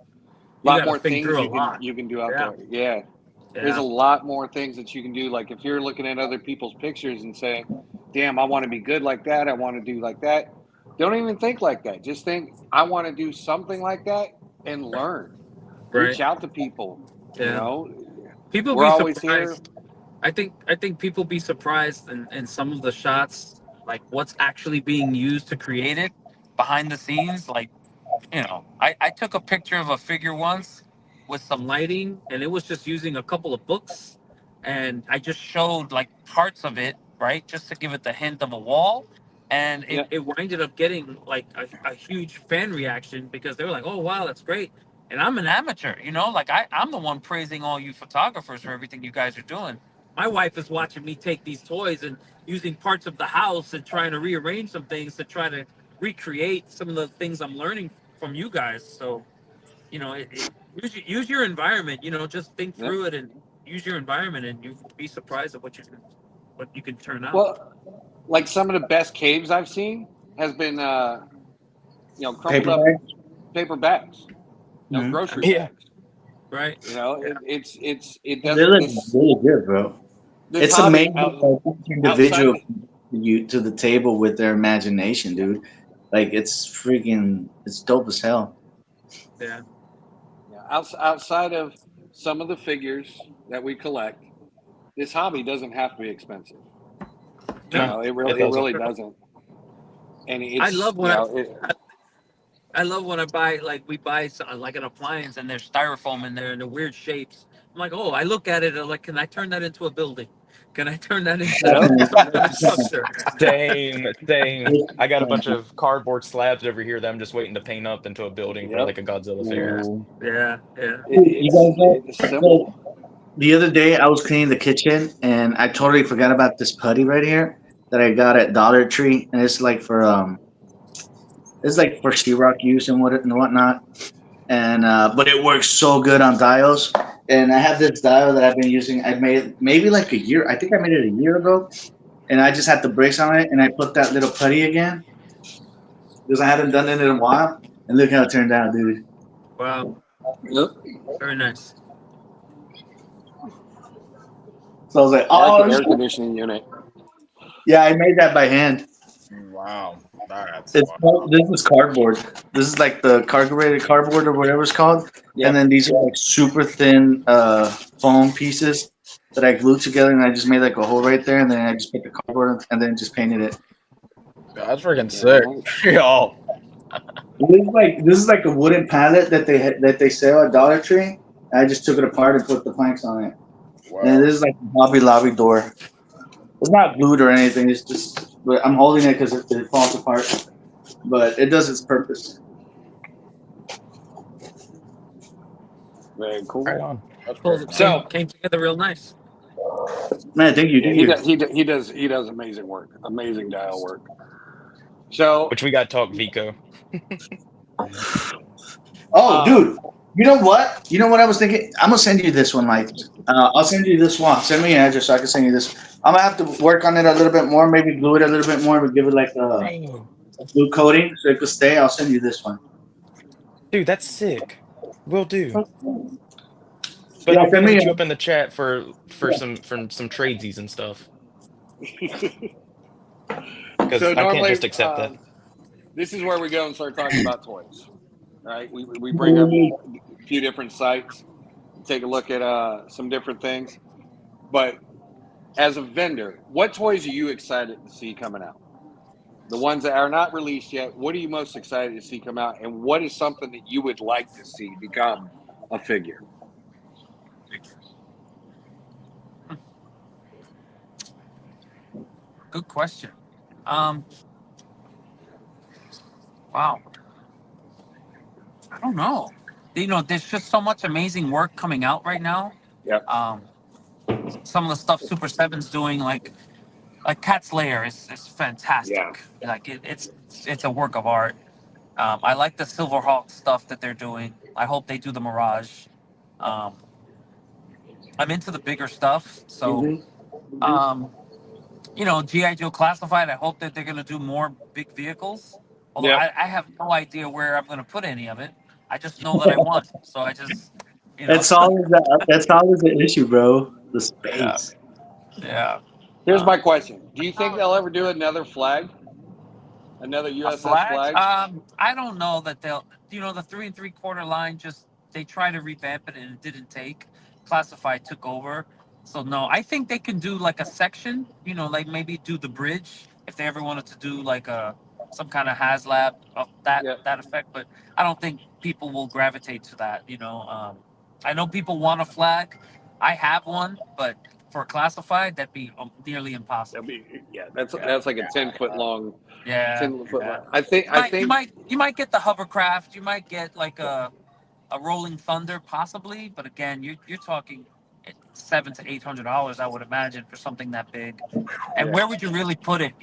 gotta think things through a lot. you can do out Yeah. there. Yeah. There's a Yeah. lot more things that you can do. Like if you're looking at other people's pictures and saying, damn, I want to be good like that. I want to do like that. Don't even think like that. Just think, I want to do something like that and learn. Right. Reach out to people. You Yeah. know, People we're be always here. surprised. I think people be surprised in some of the shots, like what's actually being used to create it behind the scenes. Like, you know, I took a picture of a figure once with some lighting, and it was just using a couple of books, and I just showed like parts of it, right, just to give it the hint of a wall, and Yeah. it ended up getting like a huge fan reaction because they were like, oh wow, that's great. And I'm an amateur, you know, like I'm the one praising all you photographers for everything you guys are doing. My wife is watching me take these toys and using parts of the house and trying to rearrange some things to try to recreate some of the things I'm learning from you guys. So, you know, use your environment. You know, just think Yeah. through it and use your environment, and you'd be surprised at what you can turn out. Well, like some of the best caves I've seen has been, crumpled Paper up bag? paper bags, Mhm. grocery Yeah. bags. Right? You know, Yeah. it They doesn't look this really good, bro. this It's hobby amazing how each outside individual you to the table with their imagination, dude. Like it's dope as hell. Yeah. outside of some of the figures that we collect, this hobby doesn't have to be expensive. You No, know, it it doesn't. really doesn't. And I it's love you when know it, I love when I buy like we buy like an appliance and there's styrofoam in there and the weird shapes. I'm like, oh, I look at it and like, can I turn that into a building? Can I turn that into Yep. some kind of structure? Same. I got a bunch of cardboard slabs over here that I'm just waiting to paint up into a building for Yep. like a Godzilla figure. Yeah, yeah. You guys know, it's simple. the other day I was cleaning the kitchen and I totally forgot about this putty right here that I got at Dollar Tree, and it's like for sheetrock use and whatnot. And but it works so good on dials. And I have this dial that I've been using. I made it maybe like a year. I think I made it a year ago, and I just had the brakes on it, and I put that little putty again because I haven't done it in a while. And look how it turned out, dude. Wow, Yep. very nice. So I was like, I like the oh, air conditioning unit. yeah, I made that by hand. Wow, that's This is cardboard. This is like the carbureted cardboard or whatever it's called. Yep. And then these are like super thin foam pieces that I glued together, and I just made like a hole right there, and then I just put the cardboard and then just painted it. that's freaking Yeah, sick. nice. Yo, This is like a wooden pallet that they sell at Dollar Tree. I just took it apart and put the planks on it. And wow. this is like a Hobby Lobby door. It's not glued or anything. It's just, but I'm holding it because it falls apart. But it does its purpose. Very cool. Right on. That's Cool. great. So Came together real nice. Man, thank you. yeah, Thank you. he does amazing work, amazing dial work. So Which we got to talk Vico. Oh, dude. You know what? You know what I was thinking? I'm gonna send you this one, Mike. I'll send you this one. Send me an address so I can send you this. I'm gonna have to work on it a little bit more, maybe glue it a little bit more, but give it like a glue coating so it could stay. I'll send you this one. Dude, that's sick. Will do. But Yeah, I'm send gonna me. hit you up in the chat for some tradesies and stuff. Because so I can't normally just accept that. this is where we go and start talking about toys. Right? We bring up a few different sites, take a look at some different things. But as a vendor, what toys are you excited to see coming out? The ones that are not released yet, what are you most excited to see come out? And what is something that you would like to see become a figure? Good question. Um, wow. I don't know. There's just so much amazing work coming out right now. Yep. Some of the stuff Super Seven's doing, like Cat's Lair, is Yeah. fantastic. Like it's a work of art. I like the Silverhawk stuff that they're doing. I hope they do the Mirage. Um, I'm into the bigger stuff, so um, GI Joe Classified. I hope that they're gonna do more big vehicles. Although Yep. I have no idea where I'm gonna put any of it. I just know that I want. So I just, That's always that's always the issue, bro. The yeah, space. yeah. Here's my Um, question: do you think they'll ever do another flag, another A USS flag? flag? I don't know that they'll. The 3 3/4 line, just they tried to revamp it and it didn't take. Classified took over, so no. I think they can do like a section. Like maybe do the bridge if they ever wanted to do like some kind of HasLab of that Yep. that effect. But I don't think people will gravitate to that. I know people want a flag. I have one, but for classified, that'd be nearly impossible. Yeah. That's like a 10-foot long. Yeah. 10-foot Yeah. long. I think. You might get the hovercraft. You might get like a rolling thunder, possibly. But again, you're talking $700 to $800, I would imagine, for something that big. And Yeah. where would you really put it?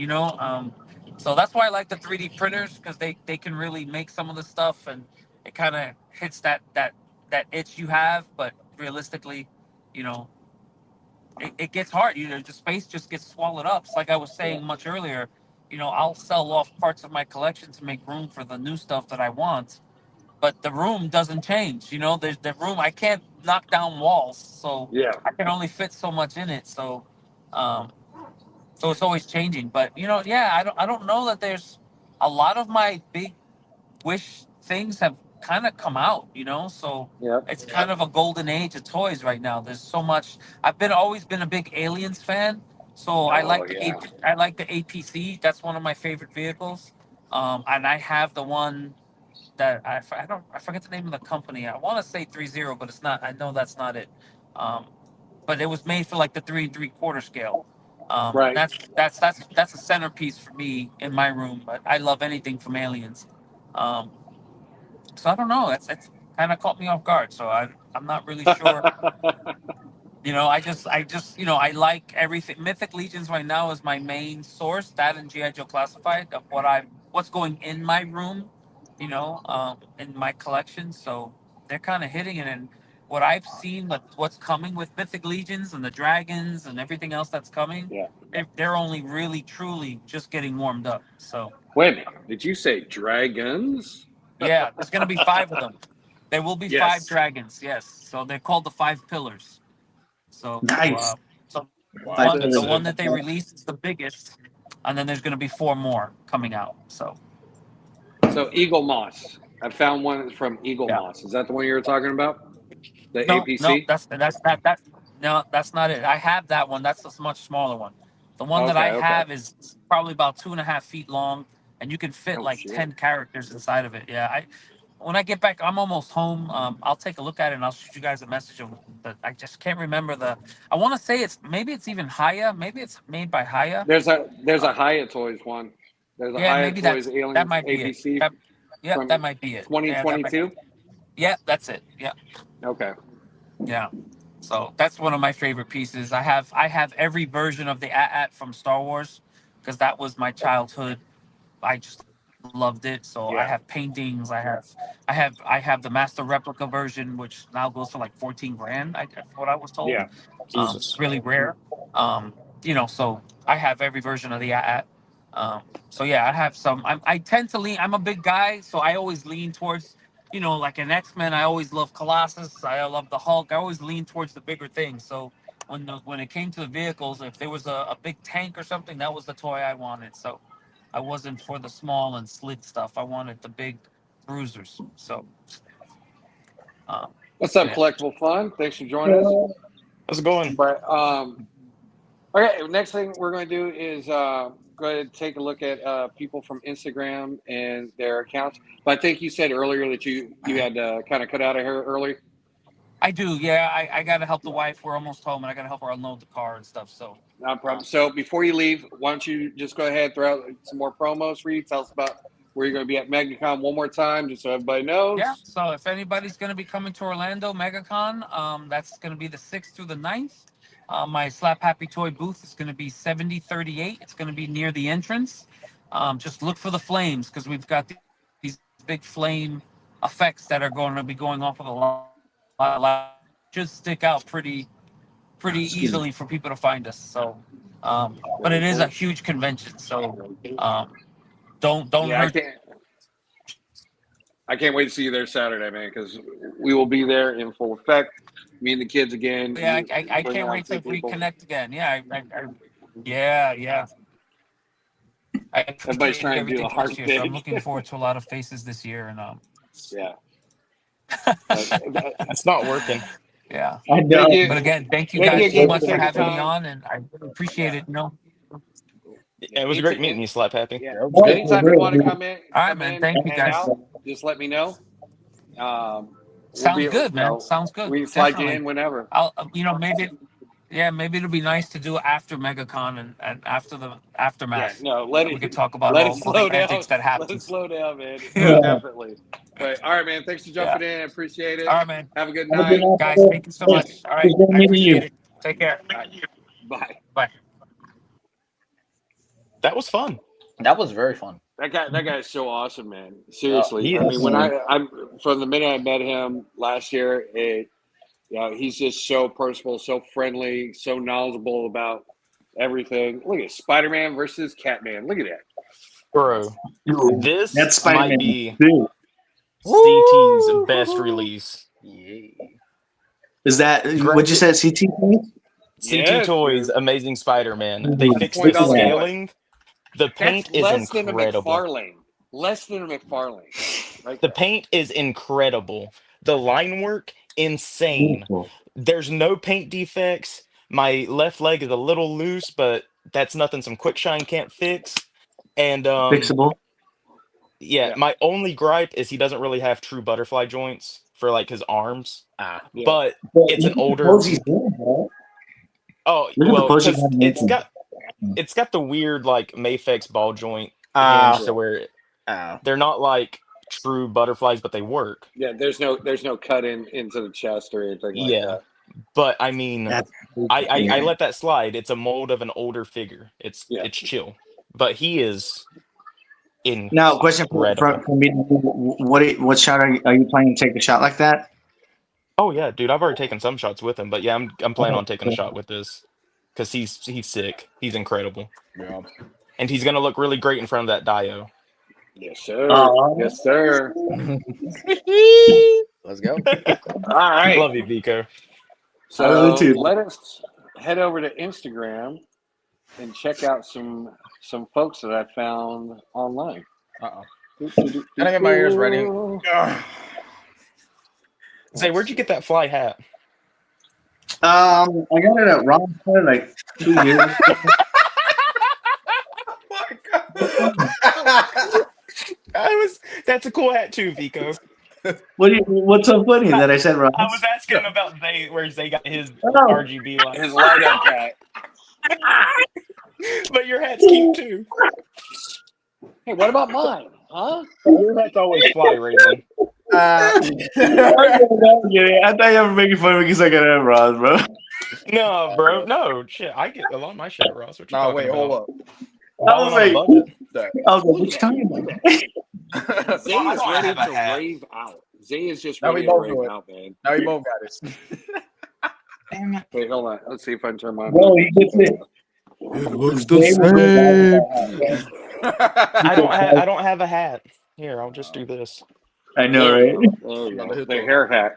So that's why I like the 3D printers, because they can really make some of the stuff, and it kind of hits that itch you have. But realistically, you know, it gets hard. The space just gets swallowed up. It's like I was saying much earlier. I'll sell off parts of my collection to make room for the new stuff that I want, but the room doesn't change. There's the room. I can't knock down walls, so Yeah. I can only fit so much in it. Um, so it's always changing. But yeah, I don't know that there's a lot of my big wish things have kind of come out. So Yep. it's kind of a golden age of toys right now. There's so much. I've always been a big Aliens fan, so I like I like the APC. That's one of my favorite vehicles. And I have the one that I forget the name of the company. I want to say 30, but it's not. I know that's not it. But it was made for like the 3 3/4 scale. And Right. that's a centerpiece for me in my room. But I love anything from Aliens. Um, so I don't know. That's kind of caught me off guard. So I'm not really sure. I like everything. Mythic Legions right now is my main source. That and GI Joe Classified of what's going in my room, in my collection. So they're kind of hitting it. And what I've seen, what's coming with Mythic Legions and the dragons and everything else that's coming, Yeah. they're only really truly just getting warmed up. So Wait a minute. Did you say dragons? yeah, there's gonna be 5 of them. There will be 5 Yes. dragons. Yes. So they're called the 5 pillars. So, Nice. so Five the pillars. one that they released is the biggest, and then there's going to be 4 more coming out. So Eagle Moss. I found one from Eagle yeah. Moss. Is that the one you were talking about? The No, APC? that's not it. I have that one. That's a much smaller one. The one that I Okay. have is probably about 2.5 feet long, and you can fit Oh, like shit. 10 characters inside of it. Yeah, when I get back, I'm almost home. I'll take a look at it and I'll shoot you guys a message of. But I just can't remember I want to say maybe it's even Haya. Maybe it's made by Haya. There's a Haya Toys one. There's a Yeah, Haya maybe Toys that Aliens might be it. APC That from might be it. 2022. Yeah, that's it. Yeah, Okay. yeah. So that's one of my favorite pieces. I have every version of the AT-AT from Star Wars, because that was my childhood. I just loved it. So I Yeah. have paintings. I have the master replica version, which now goes for like 14 grand. That's what I was told. Yeah. Jesus. Really rare. So I have every version of the AT-AT. So yeah, I have some. I tend to lean. I'm a big guy, so I always lean towards, like an X-Men. I always love Colossus. I love the Hulk. I always lean towards the bigger things. So when it came to the vehicles, if there was a big tank or something, that was the toy I wanted. So I wasn't for the small and slid stuff. I wanted the big bruisers. So, What's up, yeah. Collectible Fun? Thanks for joining us. How's it going? But okay, next thing we're going to do is go ahead and take a look at people from Instagram and their accounts. But I think you said earlier that you had to kind of cut out of here early. I do. Yeah, I got to help the wife. We're almost home, and I got to help her unload the car and stuff. So No problem. So before you leave, why don't you just go ahead and throw out some more promos for you? Tell us about where you're going to be at MegaCon one more time, just so everybody knows. yeah. So if anybody's going to be coming to Orlando MegaCon, that's going to be the 6th through the 9th. My Slap Happy Toy booth is going to be 7038. It's going to be near the entrance. Just look for the flames because we've got these big flame effects that are going to be going off of a lot. Just stick out pretty easily for people to find us. So, but it is a huge convention. So, don't Yeah, hurt. I can't wait to see you there Saturday, man, because we will be there in full effect. Me and the kids again. Yeah, I bring can't on wait to two people. reconnect again. Yeah, yeah. I Everybody's appreciate trying to do everything the hard this year, so I'm thing. looking forward to a lot of faces this year. And Yeah. It's not working. yeah. I know. Thank you. But again, thank you Thank guys you so again much for for taking having me time. on, and I really appreciate it. It was great meeting you, Slap Happy. Yeah. Yeah, it was good. Anytime you want to come in, All right, man. Thank you, hang guys. out, just let me know. Sounds good, man. Sounds good. We can slide you Definitely. in whenever. I'll, maybe it'll be nice to do after MegaCon and after the Yeah, aftermath. no, We could talk about let all it the slow down. antics that Let it happened. slow down, man. Yeah. Definitely. But all right, man. Thanks for jumping in. I appreciate it. All right, man. Have a good Have a good night. night. Guys, thank you so much. All right, It's good I meeting you. appreciate it. Take care. Bye. Bye. That was fun. That was very fun. That guy is so awesome, man. Seriously. he I is. mean, when I'm from the minute I met him last year, he's just so personable, so friendly, so knowledgeable about everything. Look at Spider-Man versus Catman. Look at that. Bro, this That's Spider-Man. might be Dude. CT's best release. Yeah. Is that what you said? CT? CT Yes, Toys dude. Amazing Spider-Man. They fixed the $20 scaling. The paint That's is less than a incredible. McFarlane. Less than a McFarlane. Right The there. paint is incredible. The line work, insane. There's no paint defects. My left leg is a little loose, but that's nothing some quick shine can't fix. And Fixable. yeah, my only gripe is he doesn't really have true butterfly joints for like his arms. Ah. Yeah. But it's an older. Pose he's doing, bro. Oh Look at the well, pose he's because making. it's got the weird like Mafex ball joint Ah. hinge to where Ah. they're not like true butterflies, but they work. Yeah, there's no cut into the chest or anything like Yeah. that. But I mean, That's I let that slide. It's a mold of an older figure. It's chill. But he is incredible. Now, question for me: what shot are you planning to take a shot like that? Oh yeah, dude, I've already taken some shots with him, but yeah, I'm planning on taking a shot with this because he's sick. He's incredible. Yeah. And he's gonna look really great in front of that Dio. Yes, sir. Yes, sir. Let's go. All right. Love you, Vico. So let us head over to Instagram and check out some folks that I found online. Uh-oh. Can I get my ears ready? Say, where'd you get that fly hat? I got it at Ron's for like 2 years. That's a cool hat too, Vico. What's so funny that I said Ron? I was asking him about where Zay got his RGB light. His light up hat. But your hat's cute too. Hey, what about mine? Huh? Your hat's always fly, Raven. I thought you were making fun because I got it at Ron, bro. No, bro. No, shit. I get a lot of my shit at Ross. What you talking about? Hold up. Balling on a budget. I was like, what you talking about? Zay is ready to rave out. Zay is just Now ready we to both rave do it. out, man. Now we both got it. Damn it. Wait, hold on. Let's see if I can turn my. Bro, he gets it. It looks the same. I don't have a hat. Here, I'll just do this. I know, right? There you go. The hair hat.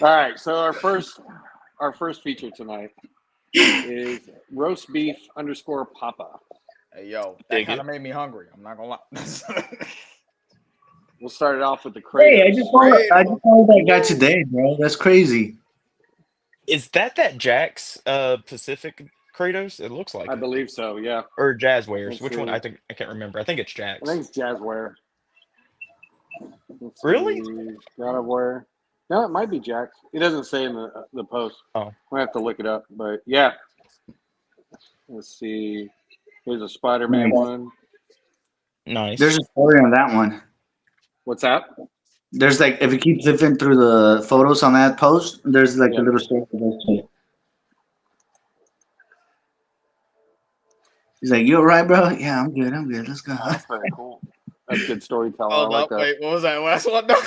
All right. So our first feature tonight is roast beef _ Papa. Hey, yo, that kind of made me hungry. I'm not gonna lie. We'll start it off with the crate. Hey, I just found that guy today, bro. That's crazy. Is that Jack's Pacific Kratos? It looks like I it. believe so. Yeah. Or Jazzwares. Which one? see. I can't remember. I think it's Jack's. I think it's Jazzware. Really? God of War. No, it might be Jack. It doesn't say in the post. Oh. I have to look it up. But yeah, let's see. Here's a Spider-Man one. Nice. There's a story on that one. What's that? There's like, if you keep flipping through the photos on that post, there's like Yeah. a little story for those two. He's like, "You all right, bro? Yeah, I'm good. I'm good. Let's go." Oh, that's very cool. That's good storytelling. Hold I like up, that. wait, what was that last one? No.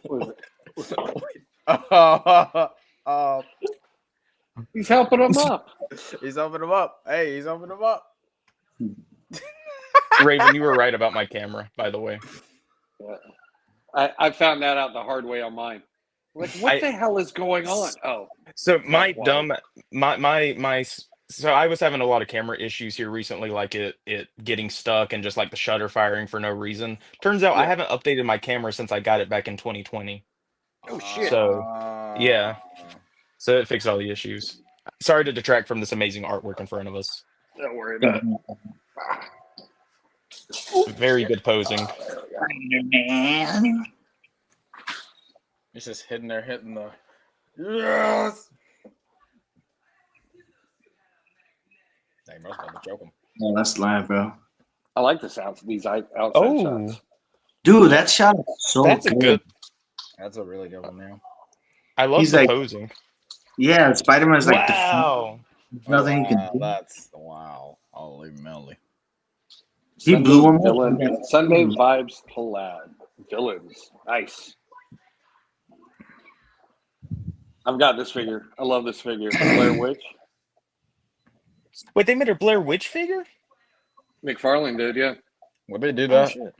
What is it? uh, He's helping him up. he's opening them up. Hey, he's opening them up. Raven, you were right about my camera, by the way. I found that out the hard way on mine. Like, what the hell is going on? Oh, So my Wow. dumb my so I was having a lot of camera issues here recently, like it getting stuck and just like the shutter firing for no reason. Turns out I Yeah. haven't updated my camera since I got it back in 2020. oh shit. So yeah. So it fixed all the issues. Sorry to detract from this amazing artwork in front of us. Don't worry about it. Very good posing. He's just hitting the. Yes. Dang, bro, I was about to choke him. Oh, that's live, bro. I like the sounds of these outside Oh. shots. Dude, that shot is so That's a good. That's a really good one, man. I love He's the like- posing. Yeah, Spider-Man's like Wow. nothing he can Wow, do. that's wow. Holy moly. He blew him up. Villain, Sunday Vibes collab. Villains. Nice. I've got this figure. I love this figure. Blair Witch. Wait, they made a Blair Witch figure? McFarlane did, yeah. Would they do Oh, that? shit.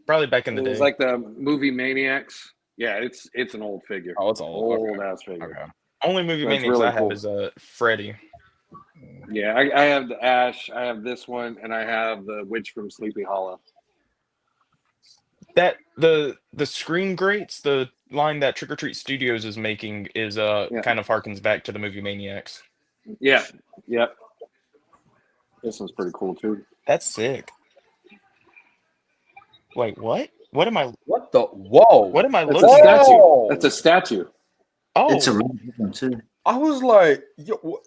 Probably back in the It day. was like the movie Maniacs. Yeah, it's an old figure. Oh, it's old. Old ass figure. Okay. Only movie That's maniacs really I have cool. is Freddy. Yeah, I have the Ash, I have this one, and I have the Witch from Sleepy Hollow. That the screen grates, the line that Trick or Treat Studios is making is kind of harkens back to the movie Maniacs. Yeah, yep. This one's pretty cool too. That's sick. Wait, what? What am I? What the? Whoa! What am I That's looking a at? statue. That's a statue. Oh, It's a really good one too. I was like, yo, what?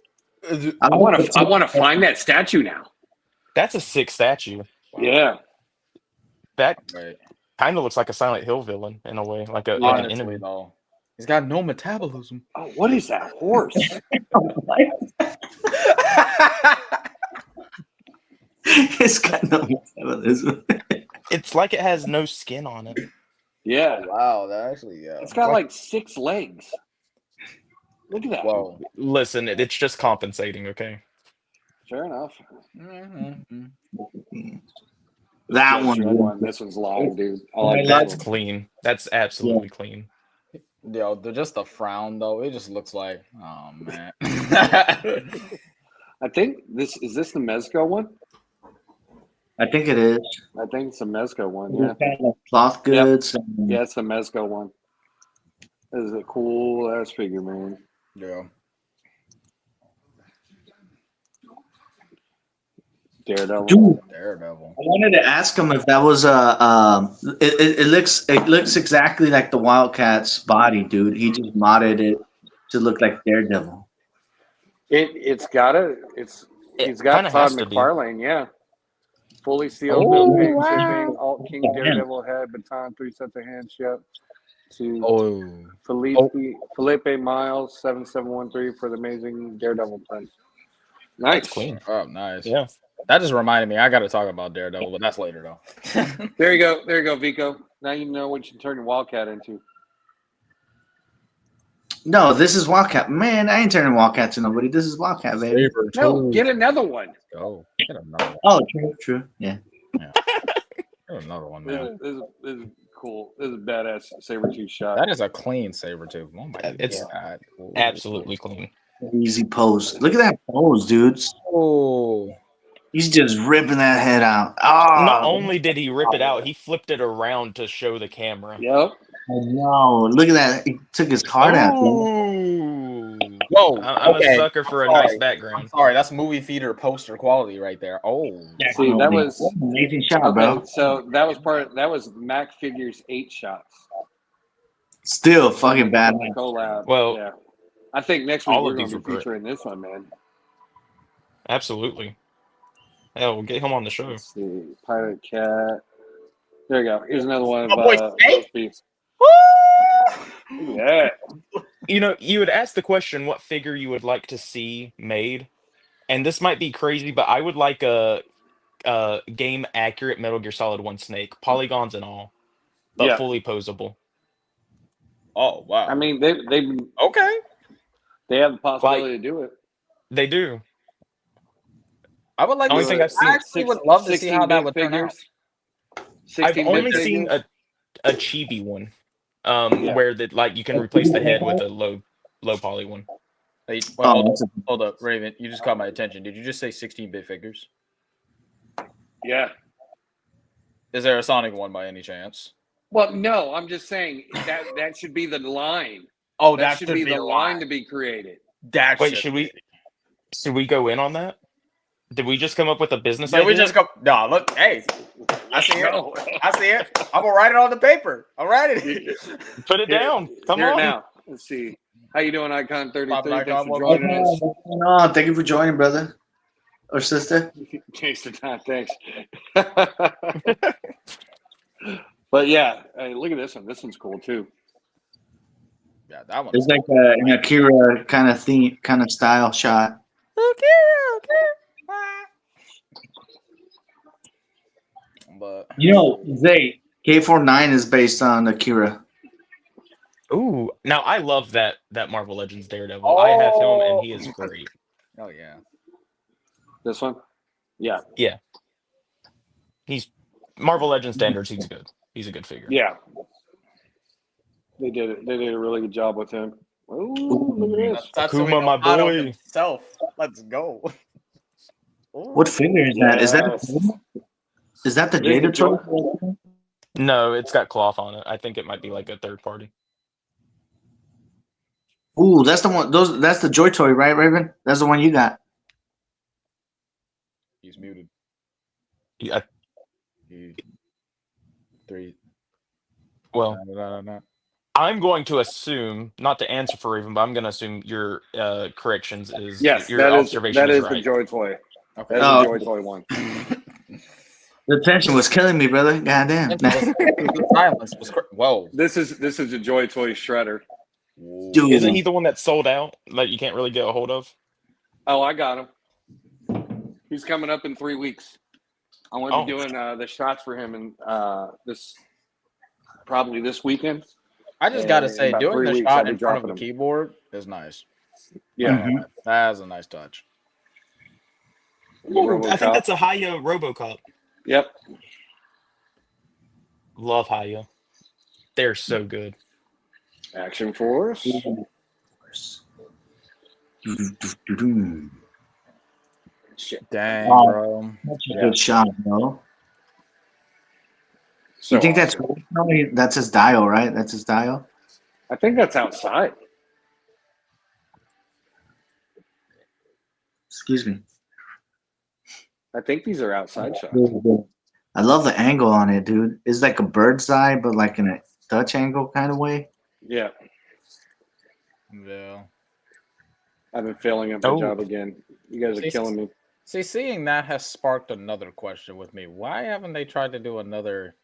I want to find that statue now. that's a sick statue. Yeah. That Wait, kind of looks like a Silent Hill villain in a way, like an enemy. honestly though, he's got no metabolism. Oh, what is that horse? It's got no metabolism. It's like it has no skin on it. Yeah. Wow, that actually, yeah. It's got like 6 legs. Look at that. Whoa. Listen, it's just compensating. Okay. Fair enough. Mm-hmm. That Yeah, one. shred one. This one's long, dude. I like That's that one. clean. That's absolutely clean. Yo, they're just the frown though. It just looks like, oh man. I think this the Mezco one. I think it is. I think it's the Mezco one. Yeah. It's kind of cloth goods. And Yeah, it's the Mezco one. This is a cool ass figure, man. Yeah. Daredevil. Dude, Daredevil. I wanted to ask him if that was it looks exactly like the Wildcat's body, dude. He just modded it to look like Daredevil. He's got kinda Todd has to be. McFarlane, yeah. Fully sealed, Oh, no paint, wow. shipping, Alt King Daredevil head, baton, 3 sets of hands, yep. To Oh. Felipe Miles, 7713 for the amazing Daredevil print. Nice. That's clean. Oh, nice. Yeah. That just reminded me. I got to talk about Daredevil, but that's later though. There you go, Vico. Now you know what you can turn your Wildcat into. No, this is Wildcat. Man, I ain't turning Wildcat to nobody. This is Wildcat, baby. No, get another one. Go. Get another one. Oh, true. Yeah. Get another one, man. This is cool. This is a badass saber-tooth shot. That is a clean saber tooth. Oh my It's god. Ooh. absolutely clean. Easy pose. Look at that pose, dude. Oh. He's just ripping that head out. Oh, Not only did he rip it out, he flipped it around to show the camera. Yep. no. Look at that. He took his heart out. man. Ooh. Whoa. I'm okay. a sucker for a Sorry. nice I'm background. sorry, that's movie theater poster quality right there. Oh. See, that was What an amazing shot, bro. okay. So that was Mac Figures 8 shots. Still fucking bad. Collab. Well, yeah. I think next week all we're of going these to were be great. featuring this one, man. Absolutely. Hell, we'll get him on the show. Let's see. Pirate Cat. There you go. Here's another one My boy of Snake? those beats. Yeah. You know, you would ask the question what figure you would like to see made, and this might be crazy, but I would like a game accurate Metal Gear Solid 1 Snake, polygons and all, but Yeah. fully posable. Oh wow. I mean, they Okay. have the possibility to do it. They do. I would like Only to thing see. I've seen- I actually would love to see how that 16-bit would turn out. figures. I've 16-bit only seen figures. a chibi one, Yeah. where you can replace the head with a low poly one. Hey, Oh, well, that's a- hold up, Raven. You just caught my attention. Did you just say 16-bit figures? Yeah. Is there a Sonic one by any chance? Well, no, I'm just saying that should be the line. Oh, That should be the line to be created. That Wait, should we go in on that? Did we just come up with a business idea? we just go? No, look. Hey, I see it. No. I see it. I'm gonna write it on the paper. I'll write it. Put it down. Come Here on. now. Let's see. How you doing, Icon 33? Poppin' Thanks Icon, for welcome. joining us. What's going on? Thank you for joining, brother or sister. Thanks the time. Thanks. But yeah, hey, look at this one. This one's cool too. Yeah, that one. It's like an Akira kind of theme, kind of style shot. But You know, Zay, K49 is based on Akira. Ooh, now I love that Marvel Legends Daredevil. I have him, and he is great. oh yeah. This one? Yeah. He's Marvel Legends standards. He's good. He's a good figure. Yeah. They did it. They did a really good job with him. Ooh, look at this. Akuma, my boy. Himself. Let's go. What figure is that? Is that the It is the Jada toy? No, it's got cloth on it. I think it might be like a third party. Ooh, that's the one. That's the Joy toy, right, Raven? That's the one you got. He's muted. Yeah. Three. Well, No. I'm going to assume, not to answer for Raven, but I'm going to assume your corrections is Yes, your that is observation the right. Joy toy. Okay. That is Oh. the Joy toy one. The tension was killing me, brother. Goddamn. Silence was whoa. This is a Joy toy shredder. Dude. Isn't he the one that's sold out? Like you can't really get a hold of? Oh, I got him. He's coming up in 3 weeks. I'm going to be doing the shots for him in probably this weekend. I just gotta say, about doing 3 the weeks, I'll shot be in front of dropping a them. keyboard is nice. Yeah. That is a nice touch. Ooh, I think RoboCop. that's a Haya RoboCop. Yep. Love Haya. They're so good. Action Force. Shit. Dang, Wow. bro. That's a good shot, bro. So You think that's awesome. that's his dial, right? That's his dial. I think that's outside. Excuse me. I think these are outside shots. I love the angle on it, dude. It's like a bird's eye, but like in a Dutch angle kind of way. Yeah. Yeah. I've been failing at my Oh. job again. You guys are killing me. See, seeing that has sparked another question with me. Why haven't they tried to do another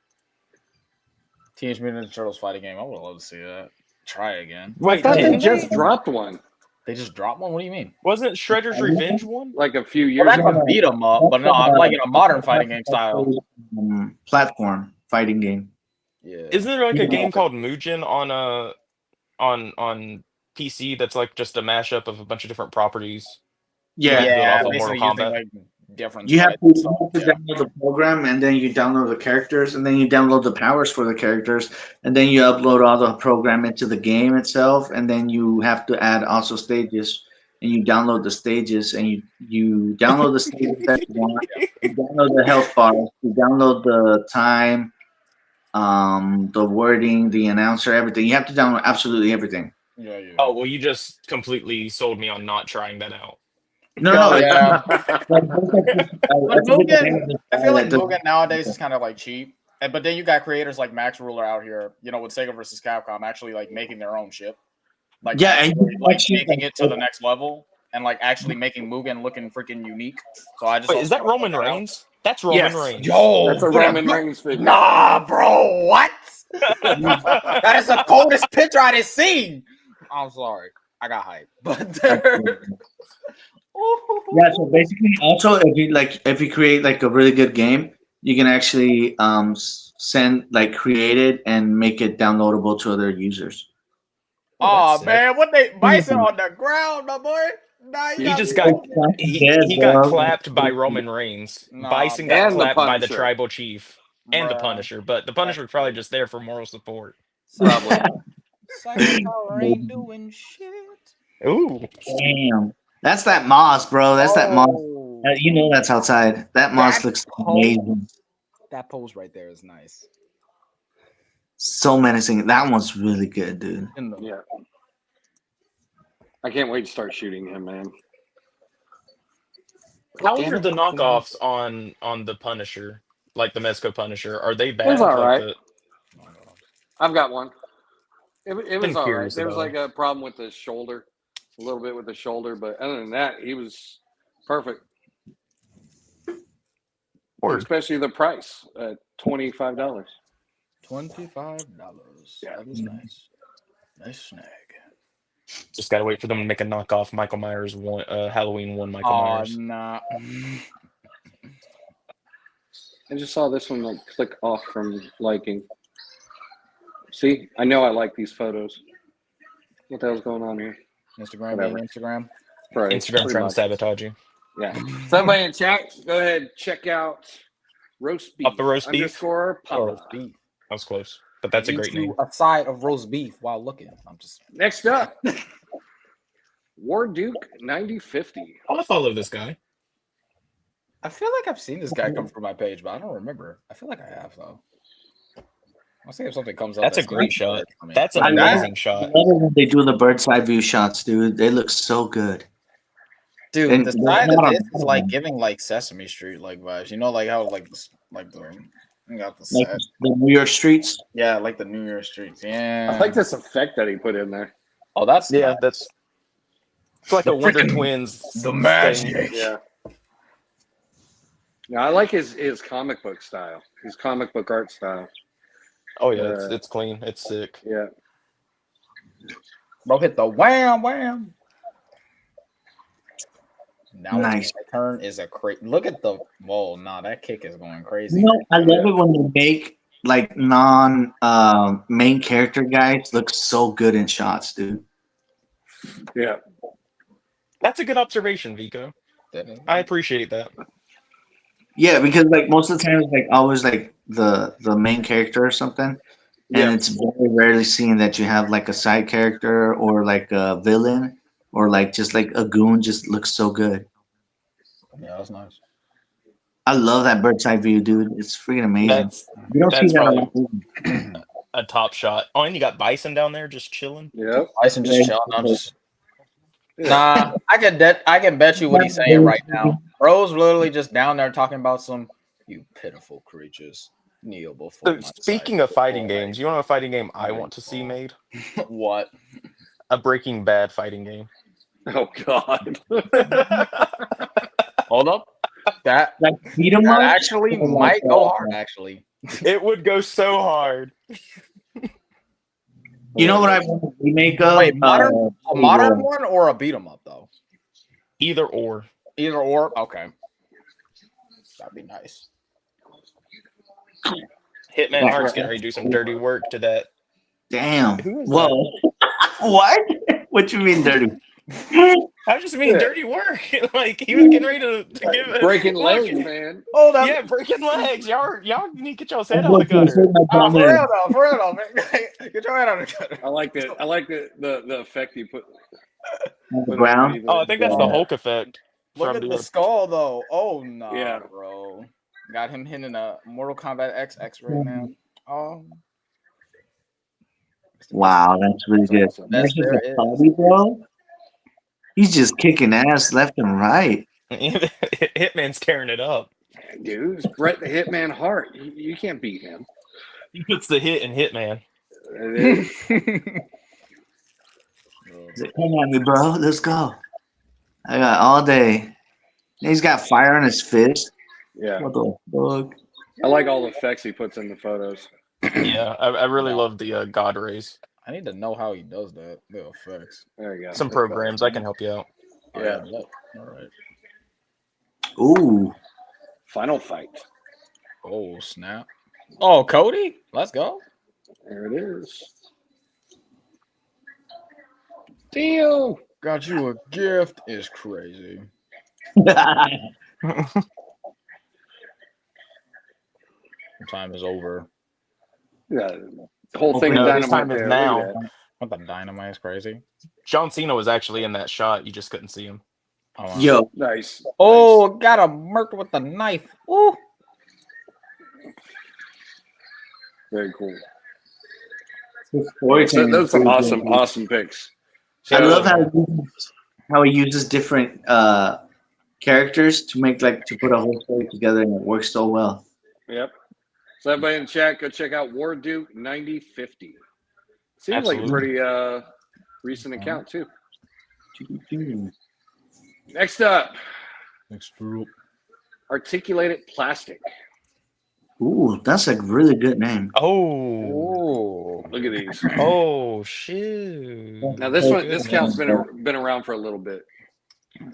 Teenage Mutant Ninja Turtles fighting game? I would love to see that. Try again. I thought they didn't just dropped one They just dropped one? What do you mean? Wasn't Shredder's Revenge one? like a few Well, years that's ago. a beat 'em up, but no, I'm like in a modern fighting game style. Platform fighting game. Yeah. Isn't there like a game called Mugen on PC that's like just a mashup of a bunch of different properties? Yeah, built off of basically Mortal using Kombat. like different. you have sprites to, and you have to stuff, download the program, and then you download the characters, and then you download the powers for the characters, and then you upload all the program into the game itself, and then you have to add also stages, and you download the stages, and you download the stages that you want, you download the health bars, you download the time, the wording, the announcer, everything. You have to download absolutely everything. yeah. Yeah. Oh well, you just completely sold me on not trying that out. No, yeah. But But Mugen, I feel like Mugen nowadays is kind of like cheap, but then you got creators like Max Ruler out here, you know, with Sega versus Capcom actually like making their own shit. Like Yeah, actually, and like taking it to the next level and like actually making Mugen looking freaking unique. So I just Wait, is that Roman Reigns? That's Roman Yes. Reigns. Yo, That's a Roman Reigns figure. Nah, bro, what? That is the coldest picture I done seen. I'm sorry, I got hyped, but Yeah, so basically, also if you create like a really good game, you can actually create it and make it downloadable to other users. oh That's man, what they Bison on the ground, my boy? Nah, you He got just me. got he got bro. clapped by Roman Reigns. Nah, Bison got And the clapped by the Punisher. tribal chief and the Bruh. Punisher, but the Punisher was probably just there for moral support. Probably. Cyber Power ain't doing shit. Ooh, Damn, that's that moss, bro. That's that moss. Oh, You know that's outside. That moss that looks pose, amazing. that pose right there is nice. So menacing. That one's really good, dude. Yeah. I can't wait to start shooting him, man. how Damn are it. the knockoffs on the Punisher, like the Mezco Punisher? Are they bad? It was all Like right. I've got one. It was Been all right. curious There was about like a problem with the shoulder, a little bit with the shoulder, but other than that, he was perfect. Word. Especially the price at $25. $25. Yeah. That is nice. Nice snag. Just gotta wait for them to make a knockoff Michael Myers one, Halloween one Michael Myers. Nah. I just saw this one like click off from liking. See, I know I like these photos. What the hell's going on here? Instagram Whatever. being Instagram. Right, Instagram pretty trying much. to sabotage you. Yeah. Somebody in chat, go ahead, check out roast beef. Up the roast beef? Underscore Papa. Roast beef. That was close, but that's a Eat great you name. a side of roast beef while looking. I'm just Next up, War Duke 9050. Oh, I follow this guy. I feel like I've seen this guy come from my page, but I don't remember. I feel like I have though. I'll see if something comes up. That's a great shot. I mean, That's an I love amazing I shot. love it when they do the bird's eye view shots, dude. They look so good. dude, And the there's side not of a this is lot like of giving like Sesame Street like vibes. You know, like how like the you got the Like set. the New York streets. Yeah, like the New Year's streets. Yeah. I like this effect that he put in there. Oh, that's Yeah, nice. that's it's like The a Wonder freaking- Twins. the thing. magic. Yeah. Yeah, I like his comic book style. His comic book art style. Oh yeah, it's clean. It's sick. Yeah. Bro, hit the wham. Now Nice. my turn is a crazy. Look at the whoa. Nah, that kick is going crazy. You know, I love it when they make like non main character guys look so good in shots, dude. Yeah. That's a good observation, Vico. I appreciate that. Yeah, because like most of the time it's like always like the main character or something. And Yeah. it's very rarely seen that you have like a side character or like a villain or like just like a goon just looks so good. Yeah, that's nice. I love that bird's eye view, dude. It's freaking amazing. That's You don't see that's that a probably lot. a top shot. Oh, and you got Bison down there just chilling. Yep. Bison just Yeah. chilling. I'm just Yeah. nah. I can bet you what he's saying right now. Bro's literally just down there talking about some you pitiful creatures. Kneel before So, my speaking sight. of fighting games, you want to know a fighting game I want to see made? What? A Breaking Bad fighting game. Oh God. Hold up. That Like beat 'em that up. actually or might like, go hard. Actually, It would go so hard. You know what I want to remake of? Wait, modern- a modern Roll. one or a beat 'em up though? Either or. Either or. Okay, that'd be nice. Hitman Hart's getting ready to do some dirty work to that. Damn. Who is Whoa. What? What you mean dirty? I just mean Yeah. dirty work. Like he was getting ready to give it Breaking look, legs, man. Hold up. Yeah, breaking legs. Y'all need to get y'all's head I'm out of the going to gutter. say my For dominant. real though, man. Get your head on the gutter. I like the effect you put On the ground. underneath Oh, I it. think that's the Hulk effect. Look from at the the- skull though. Oh no, Yeah. bro. Got him hitting a Mortal Kombat XX right now. Oh, Wow, that's really good. awesome. Yes, Versus there the is. Bobby, bro. He's just kicking ass left and right. Hitman's tearing it up. dude. It's Bret the Hitman Hart. You can't beat him. He puts the hit in Hitman. It is. He's like, come on, me, bro. Let's go. I got all day. He's got fire on his fist. Yeah. What the fuck? I like all the effects he puts in the photos. Yeah, I really love the God rays. I need to know how he does that. The effects. There you go. Some programs I can help you out. Yeah. All right. Ooh. Final fight. Oh snap! Oh Cody, let's go. There it is. Deal. Got you a gift is crazy. Time is over. Yeah. The whole thing No, of this time dynamite is there. now. Look at that. What the dynamite is crazy. John Cena was actually in that shot. You just couldn't see him. Oh, wow. Yo, Nice. Oh, got a murked with the knife. Ooh. Very cool. his storytelling Those is are pretty awesome, good. awesome picks. I So, love how he uses different characters to make to put a whole story together, and it works so well. Yep. So everybody in the chat, go check out War Duke 9050. Seems like a Absolutely. pretty recent account too. Next up, Next group. articulated plastic. Ooh, that's a really good name. Oh, Oh. Look at these. oh, shoot. Now this account's been around for a little bit,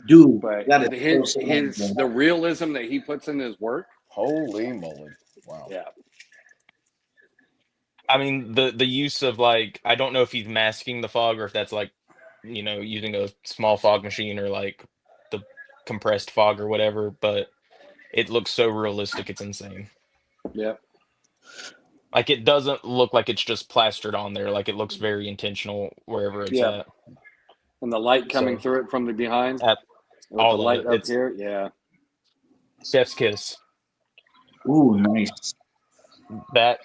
Dude, but that is the realism that he puts in his work. Holy moly. Wow. Yeah. I mean, the use of I don't know if he's masking the fog or if that's using a small fog machine or the compressed fog or whatever, but it looks so realistic, it's insane. Yep. It doesn't look like it's just plastered on there. It looks very intentional wherever it's Yeah. at. And the light coming So- through it from the behind. At With all the of light it. up It's here. Yeah. Chef's kiss. Ooh, nice. That's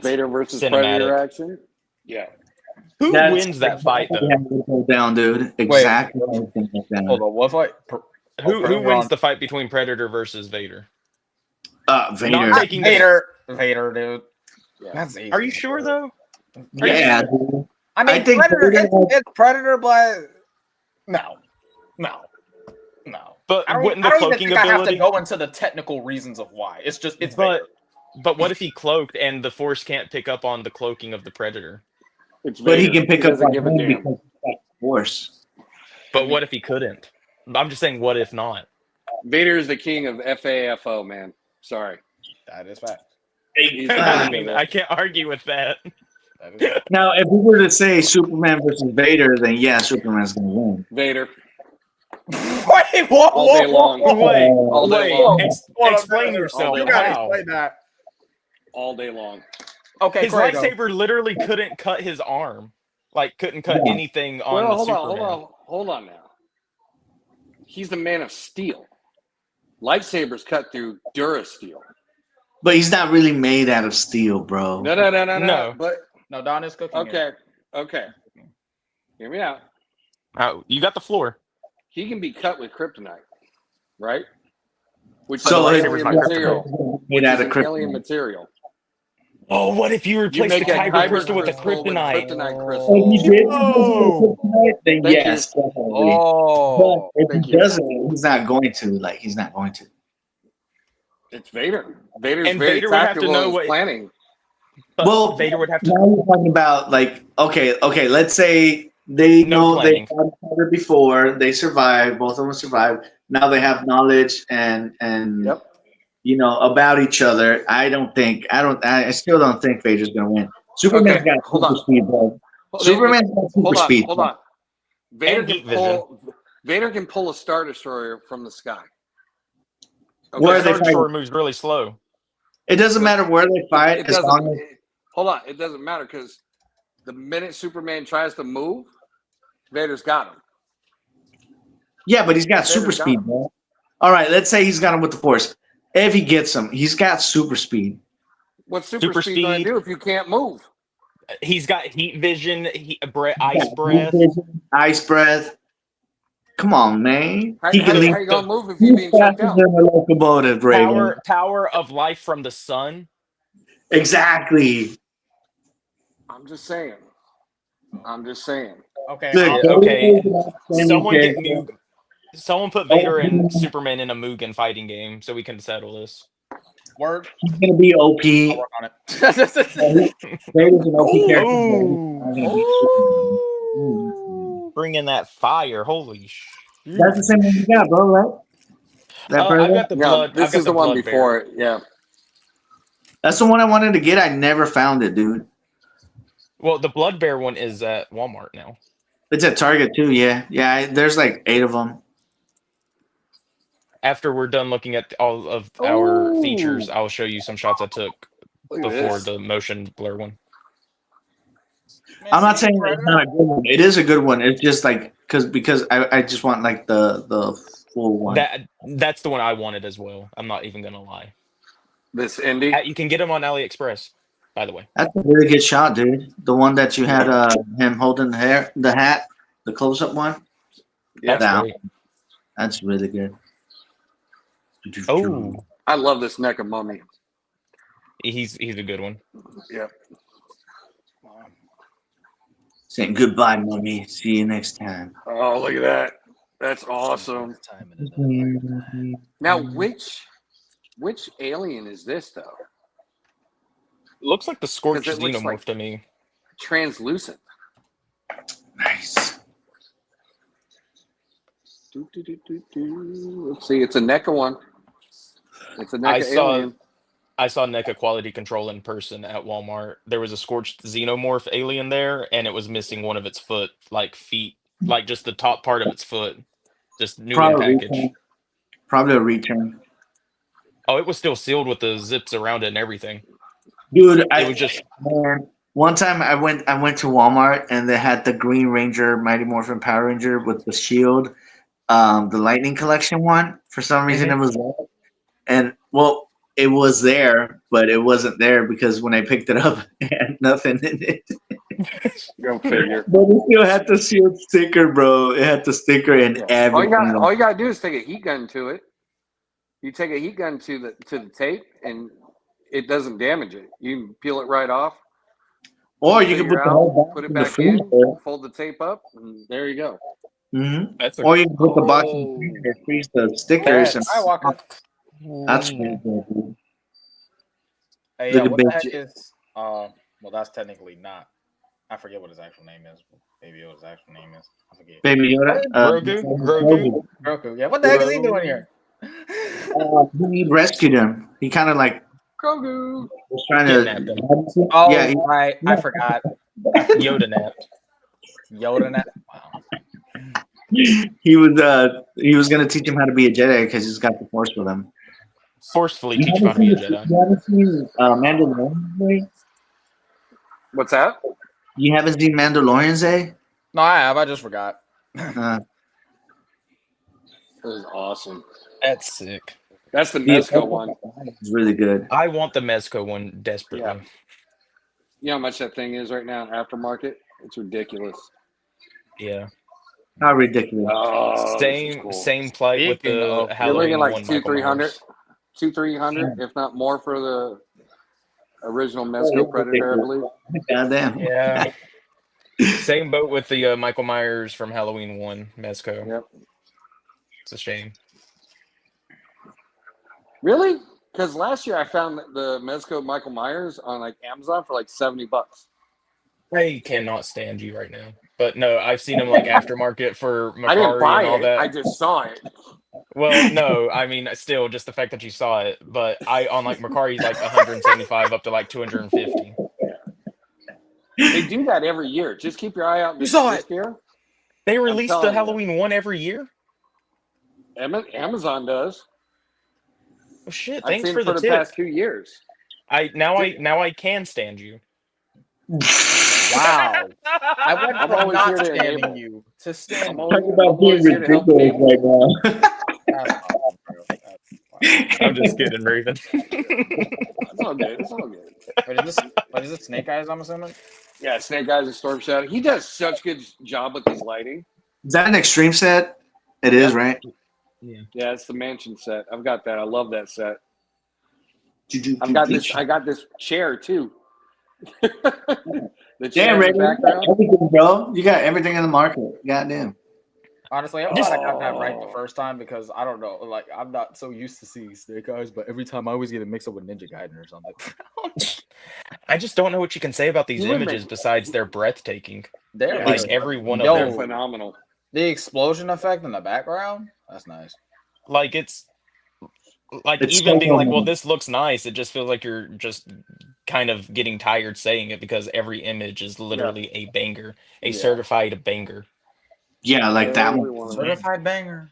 Vader versus cinematic. Predator action. Yeah. Who That's wins that fight exactly though? how it goes down, dude. Exactly how it goes down. Hold on, what fight? Who wins the fight between Predator versus Vader? Vader. Not taking Vader, dude. Yeah. That's easy. Are you sure though? Yeah, dude. I mean, I think Predator. Vader- It's Predator, but no. But I don't wouldn't even the cloaking think I have to ability? go into the technical reasons of why. It's But Vader. but what if he cloaked and the Force can't pick up on the cloaking of the Predator? It's But he Vader. can pick up doesn't on give a him damn. because he's got force. But what if he couldn't? I'm just saying, what if not? Vader is the king of FAFO, man. Sorry. That is fact. He's the I king mean, of I it. can't argue with that. That is fact. Now, if we were to say Superman versus Vader, then yeah, Superman's gonna win. Vader. Wait, whoa, All day long. Wait, All day wait. long. Explain yourself. You gotta How? explain that. All day long. Okay, His Kratos. lightsaber literally couldn't cut his arm. Couldn't cut Yeah. anything on Well, the hold Superman. hold on now. He's the man of steel. Lightsabers cut through Durasteel. But he's not really made out of steel, bro. No. But No, Don is cooking. okay. Hear me out. You got the floor. He can be cut with kryptonite, right? Which So is it's alien not material. made out of Which is an alien kryptonite. material. Oh, what if you replace the make a Kyber Kyber crystal with a crystal with kryptonite? kryptonite crystal. If he did Whoa. kryptonite, then Thank yes, definitely. Oh, But if thank he you. doesn't, he's not going to. He's not going to. It's Vader. Vader's And very Vader would have to tactical know in his what- planning. But Well, Vader would have to. Now you're talking about okay. Let's say they No know they planning. fought each other before. They survived. Both of them survived. Now they have knowledge and Yep. about each other. I still don't think Vader's gonna win. Superman's Okay, got hold super on. speed, bro. Superman's got super speed. Hold on. Vader And can heat vision. pull a Star Destroyer from the sky. Okay. Where The they Star fight. Destroyer moves really slow. It doesn't matter where they fight It as long as doesn't. Hold on. It doesn't matter because the minute Superman tries to move, Vader's got him. yeah, but he's got Vader's super got speed, him. bro. All right, let's say he's got him with the Force. If he gets him, he's got super speed. What's super Super speed going to speed. do if you can't move? He's got heat vision, ice Yeah, breath. Ice breath, Come on, man. How, He how, can leave how you gonna move if you're being choked faster out? than a locomotive, Raven. Power of life from the sun. Exactly. I'm just saying. Okay. Look, Yeah, Vader okay. is an outstanding Someone get character. Someone put Vader and Superman in a Mugen fighting game so we can settle this. Word. He's gonna be OP. I'll work on it. Vader's an OP character. Bringing that fire. Holy sh. That's the same one you got, bro, right? That I've person? got the Yeah, blood. this I've got is the one blood before bear. it. Yeah. That's the one I wanted to get. I never found it, dude. Well, the blood bear one is at Walmart now. It's at Target too, yeah. Yeah, there's like 8 of them. After we're done looking at all of our features, I'll show you some shots I took Look at before this. the motion blur one. I'm not saying it's not a good one. It is a good one. It's just like because I just want like the full one. That's the one I wanted as well. I'm not even gonna lie. This Indy. You can get them on AliExpress, by the way. That's a really good shot, dude. The one that you had him holding the hat, the close up one. Yeah. That's great. That's really good. Oh, I love this NECA mummy. he's a good one. Yeah. Saying goodbye, mommy. See you next time. Oh, look at that. That's awesome. Now, which alien is this though? Looks like the Scorched 'Cause it looks Xenomorph like- to me. Translucent. Nice. Let's see. It's a NECA one. It's a NECA alien. I saw NECA quality control in person at Walmart. There was a Scorched Xenomorph alien there, and it was missing one of its feet, like just the top part of its foot. Just new in package. Probably a return. Oh, it was still sealed with the zips around it and everything. Dude, one time I went to Walmart and they had the Green Ranger Mighty Morphin Power Ranger with the shield, the Lightning Collection one. For some reason it was there. And well, it was there, but it wasn't there because when I picked it up, it had nothing in it. Go figure. But it still had the shield sticker, bro. It had the sticker and everything. All you gotta do is take a heat gun to it. You take a heat gun to the tape, and it doesn't damage it. You can peel it right off. Or you can put the whole put it in the back in, freezer. fold the tape up, and there you go. Mm-hmm. Or you can put the box in the freezer, freeze the stickers. That's really good, dude. Hey, Look at what the Big heck J. is? Well, that's technically not. I forget what his actual name is. Maybe what his actual name is. I forget. Baby Yoda. Grogu. Grogu. Yeah. What the heck is he doing here? He rescued him. He kind of like Grogu was trying Kidnapped to. him. Oh, Yeah, right. I forgot. Yoda napped. Yoda nap. Wow. He was gonna teach him how to be a Jedi because he's got the Force with him. Forcefully teach him how to be a Jedi. You haven't seen Mandalorian? What's that? You haven't seen Mandalorian, eh? No, I have. I just forgot. That is awesome. That's sick. That's the Mezco one. It's really good. I want the Mezco one desperately. Yeah. You know how much that thing is right now, aftermarket? It's ridiculous. Yeah. How ridiculous. Oh, Same plight with Speaking the of- You're Halloween looking like one. 200-300, 200-300, if not more, for the original Mezco Predator, I believe. Goddamn. Yeah. Same boat with the Michael Myers from Halloween 1 Mezco. Yep. It's a shame. Really? Because last year I found the Mezco Michael Myers on like Amazon for like $70. I cannot stand you right now. But no, I've seen him like aftermarket for I didn't Macari buy and all it. that. I just saw it. Well, no, I mean still just the fact that you saw it. But I on like Macari's like 175 up to like 250. They do that every year. Just keep your eye out this year. They release telling the you. Halloween 1 every year? Amazon does. Oh shit, I've thanks seen for the the tip. past 2 years. Now I can stand you. Wow. I went I'm from always not here to standing enable. you to standing. Talk about being here to help ridiculous people. right now. That's awesome, bro. That's I'm just kidding, Raven. It's all good. It's all good. Wait, is this Snake Eyes, I'm assuming? Yeah, Snake Eyes and Storm Shadow. He does such good job with his lighting. Is that an extreme set? It is, right? Yeah, it's the mansion set. I've got that. I love that set. I I got this chair too. The chair Damn, in Ray, the you got background. everything, bro. You got everything in the market. Goddamn. Honestly, I'm glad I got that right the first time because I don't know, like I'm not so used to seeing Snake Eyes, but every time I always get it mixed up with Ninja Gaiden or something. I just don't know what you can say about these You would images make- besides they're breathtaking. They're Like like every one They're of them. phenomenal. the explosion effect in the background. That's nice. Like it's like It's even so being like, well, normal. this looks nice. It just feels like you're just kind of getting tired saying it because every image is literally a banger, a Yeah. certified banger. Yeah, like that Every one. one of them. Certified banger.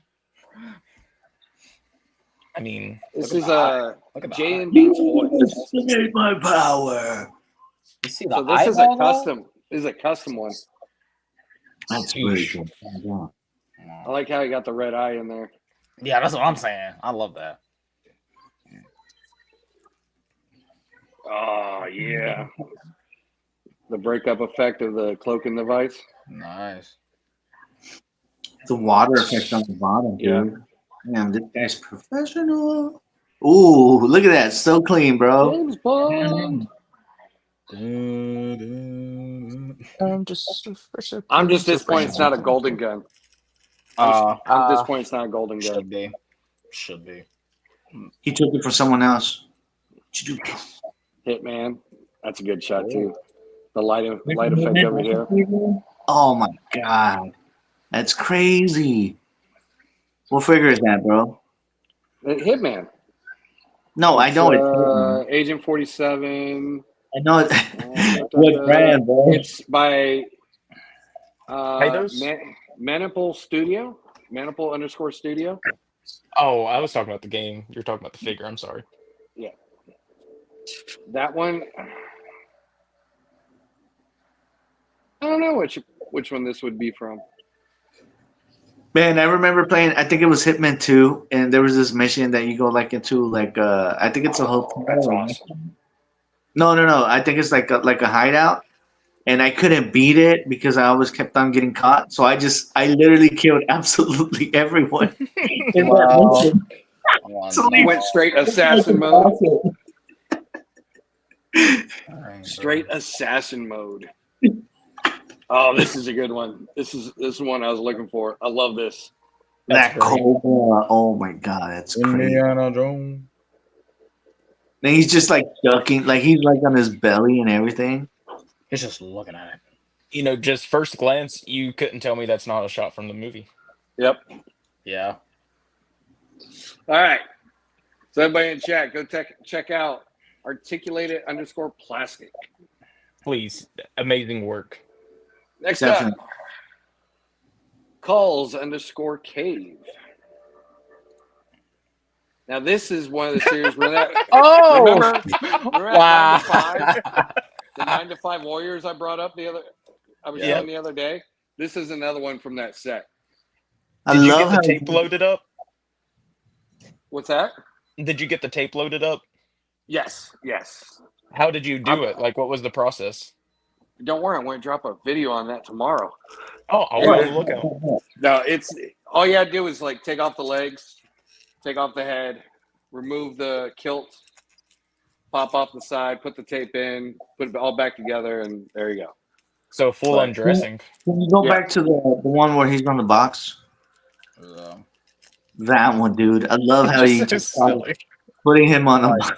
I mean, This Look is at a Look at the J&B Toys. Estimate my power. You see the So this is a eyeball, though? custom. This is a custom one. That's really Sheesh. good. Yeah. I like how you got the red eye in there. Yeah, that's what I'm saying. I love that. Oh yeah. The breakup effect of the cloaking device. Nice. The water effect on the bottom, Yeah. dude. Damn, this guy's professional. Ooh, look at that. So clean, bro. James Bond. I'm just disappointed it's not a golden gun. I'm disappointed it's not a golden gun. Should be. Should be. He took it for someone else. Hitman. That's a good shot too. The light effect over here. Oh my god. That's crazy. What figure is that, bro? Hitman. No, I It's, know it's Hitman. Agent 47. I know it. What brand, bro? It's by Eidos? Maniple Studio. Maniple_Studio. Oh, I was talking about the game. You're talking about the figure. I'm sorry. That one. I don't know which one this would be from. Man, I remember playing. I think it was Hitman 2, and there was this mission that you go like into like I think it's a hotel. That's awesome. No. I think it's like a hideout, and I couldn't beat it because I always kept on getting caught. So I literally killed absolutely everyone. in that Wow. mission. So You went straight assassin mode. Dang, Straight assassin mode. Oh, this is a good one. This is one I was looking for. I love this. That That's great. cobra. Oh my god, that's crazy. Indiana Jones. And he's just like ducking, like he's like on his belly and everything. He's just looking at it. You know, just first glance, you couldn't tell me that's not a shot from the movie. Yep. Yeah. All right. So everybody in chat, go check out articulated_plastic. Please, amazing work. Next Definitely. up, calls_cave. Now this is one of the series where that remember Wow. 9 to 5 Warriors I brought up showing the other day. This is another one from that set. I Did you love get the how tape loaded up? What's that? Did you get the tape loaded up? Yes. How did you do it? Like, what was the process? Don't worry, I'm going to drop a video on that tomorrow. Oh, I'll be on the lookout. No, it's all you gotta do is like take off the legs, take off the head, remove the kilt, pop off the side, put the tape in, put it all back together, and there you go. So full undressing. Can you go Yeah. back to the one where he's on the box? That one, dude. I love how he just silly. putting him on the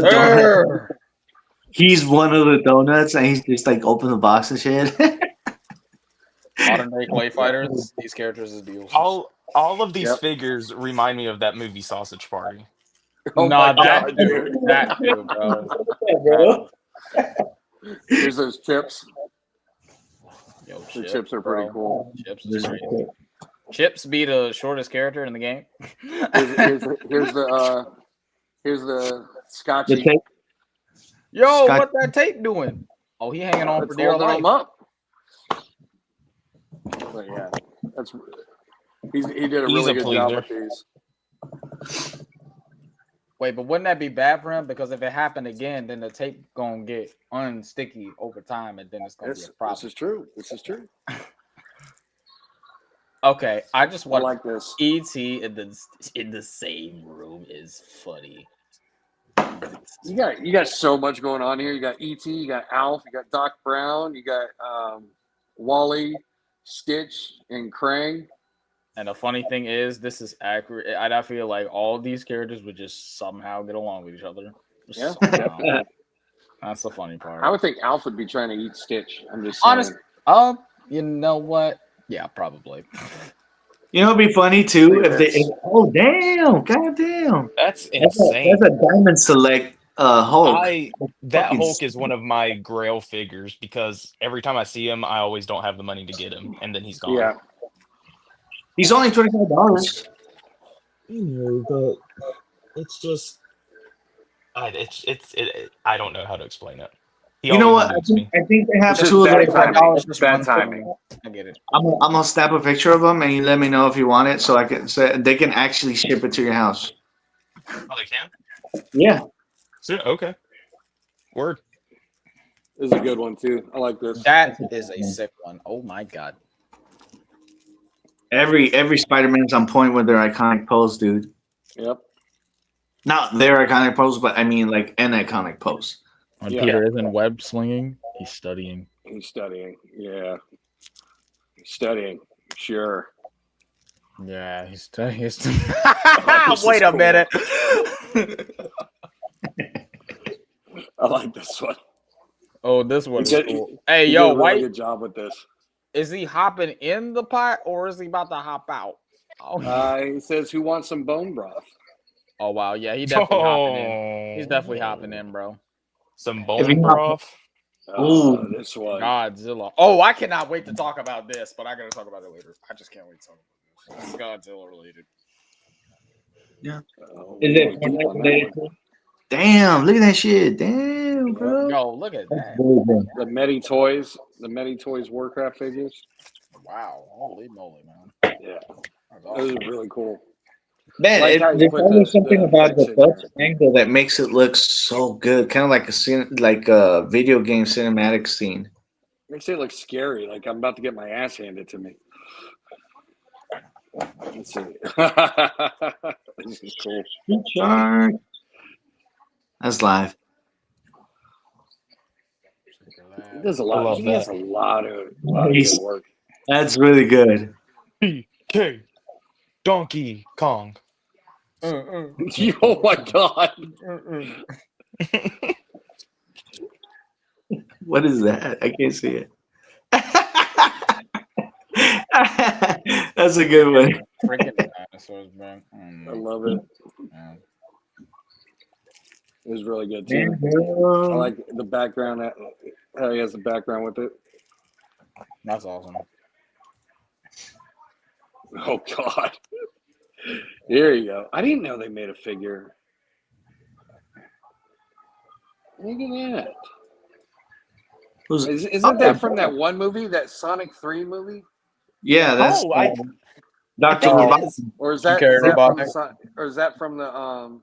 donut. He's one of the donuts, and he's just like open the box and shit. Modern day clay fighters, these characters is deals. All of these Yep. figures remind me of that movie Sausage Party. Oh Nah, my that God, dude, dude. that dude, bro. Bro. Here's those chips. Yo, The chips are pretty cool. Chips is great. Chips be the shortest character in the game. Here's the Scotchy. The tape. Yo, Scott- what that tape doing? Oh, he hanging on for It's dear holding life. them up. But yeah, he did a He's really a good job pleaser. with these. Wait, but wouldn't that be bad for him? Because if it happened again, then the tape gonna get unsticky over time, and then it's gonna be a problem. This is true. This is true. Okay, I just I want like this. E.T. in the same room is funny. You got so much going on here. You got E.T., you got Alf, you got Doc Brown, you got Wally, Stitch, and Krang. And the funny thing is, this is accurate. I feel like all these characters would just somehow get along with each other. Yeah, Somehow. That's the funny part. I would think Alf would be trying to eat Stitch. I'm just saying. Honest, you know what? Yeah, probably. You know, it'd be funny too if they. Oh damn! Goddamn! That's That's insane. a Diamond Select Hulk. That Fucking Hulk is one of my Grail figures because every time I see him, I always don't have the money to get him, and then he's gone. Yeah. He's only $25. You know, but it's just, I don't know how to explain it. He You know always what? eludes me. I think they have It's just two of bad those. timing. It's just Bad one timing. thing. I get it. I'm gonna snap a picture of them and you let me know if you want it, so I can say they can actually ship it to your house. Oh, they can? Yeah. Okay. Word. This is a good one too. I like this. That is a sick one. Oh my god. Every Spider-Man's on point with their iconic pose, dude. Yep. Not their iconic pose, but I mean like an iconic pose. When Yeah. Peter isn't web slinging, he's studying. He's studying. Yeah. He's studying. Sure. Yeah, he's studying. This Wait is a cool. minute. I like this one. Oh, this one is He did- cool. Hey, He yo, did a really why good job with this. is he hopping in the pot or is he about to hop out? Oh, He says, "Who wants some bone broth?" oh wow, yeah, he definitely hopping in. He's definitely hopping in, bro. Some If he bone not- broth. Ooh. This one. Godzilla. Oh, I cannot wait to talk about this, but I gotta talk about it later. I just can't wait to talk about this. It's Godzilla related. Oh, Is we're it going deep on that one. Damn, look at that shit. Damn, bro. Yo, look at that. The Medi Toys Warcraft figures. Wow, holy moly, man. Yeah, That's those awesome. are really cool. Man, Like how you there's put always the something about the fence in Dutch there. angle that makes it look so good, kind of like a video game cinematic scene. Makes it look scary, like I'm about to get my ass handed to me. Let's see. This is cool. Shark. That's live. He does a I lot. love He has that. a lot of Nice. good work. That's really good. PK Donkey Kong. Oh my god! What is that? I can't see it. That's a good one. Freaking dinosaurs, man. I love it. Man. It was really good too. I like the background. How he has the background with it. That's awesome. Oh god! Here you go. I didn't know they made a figure. Look at that. Isn't that from that one movie, that Sonic 3 movie? Yeah, that's Oh, I Dr. think it Robotnik. is. Or is that, Okay, is that from Robotnik. the or is that from the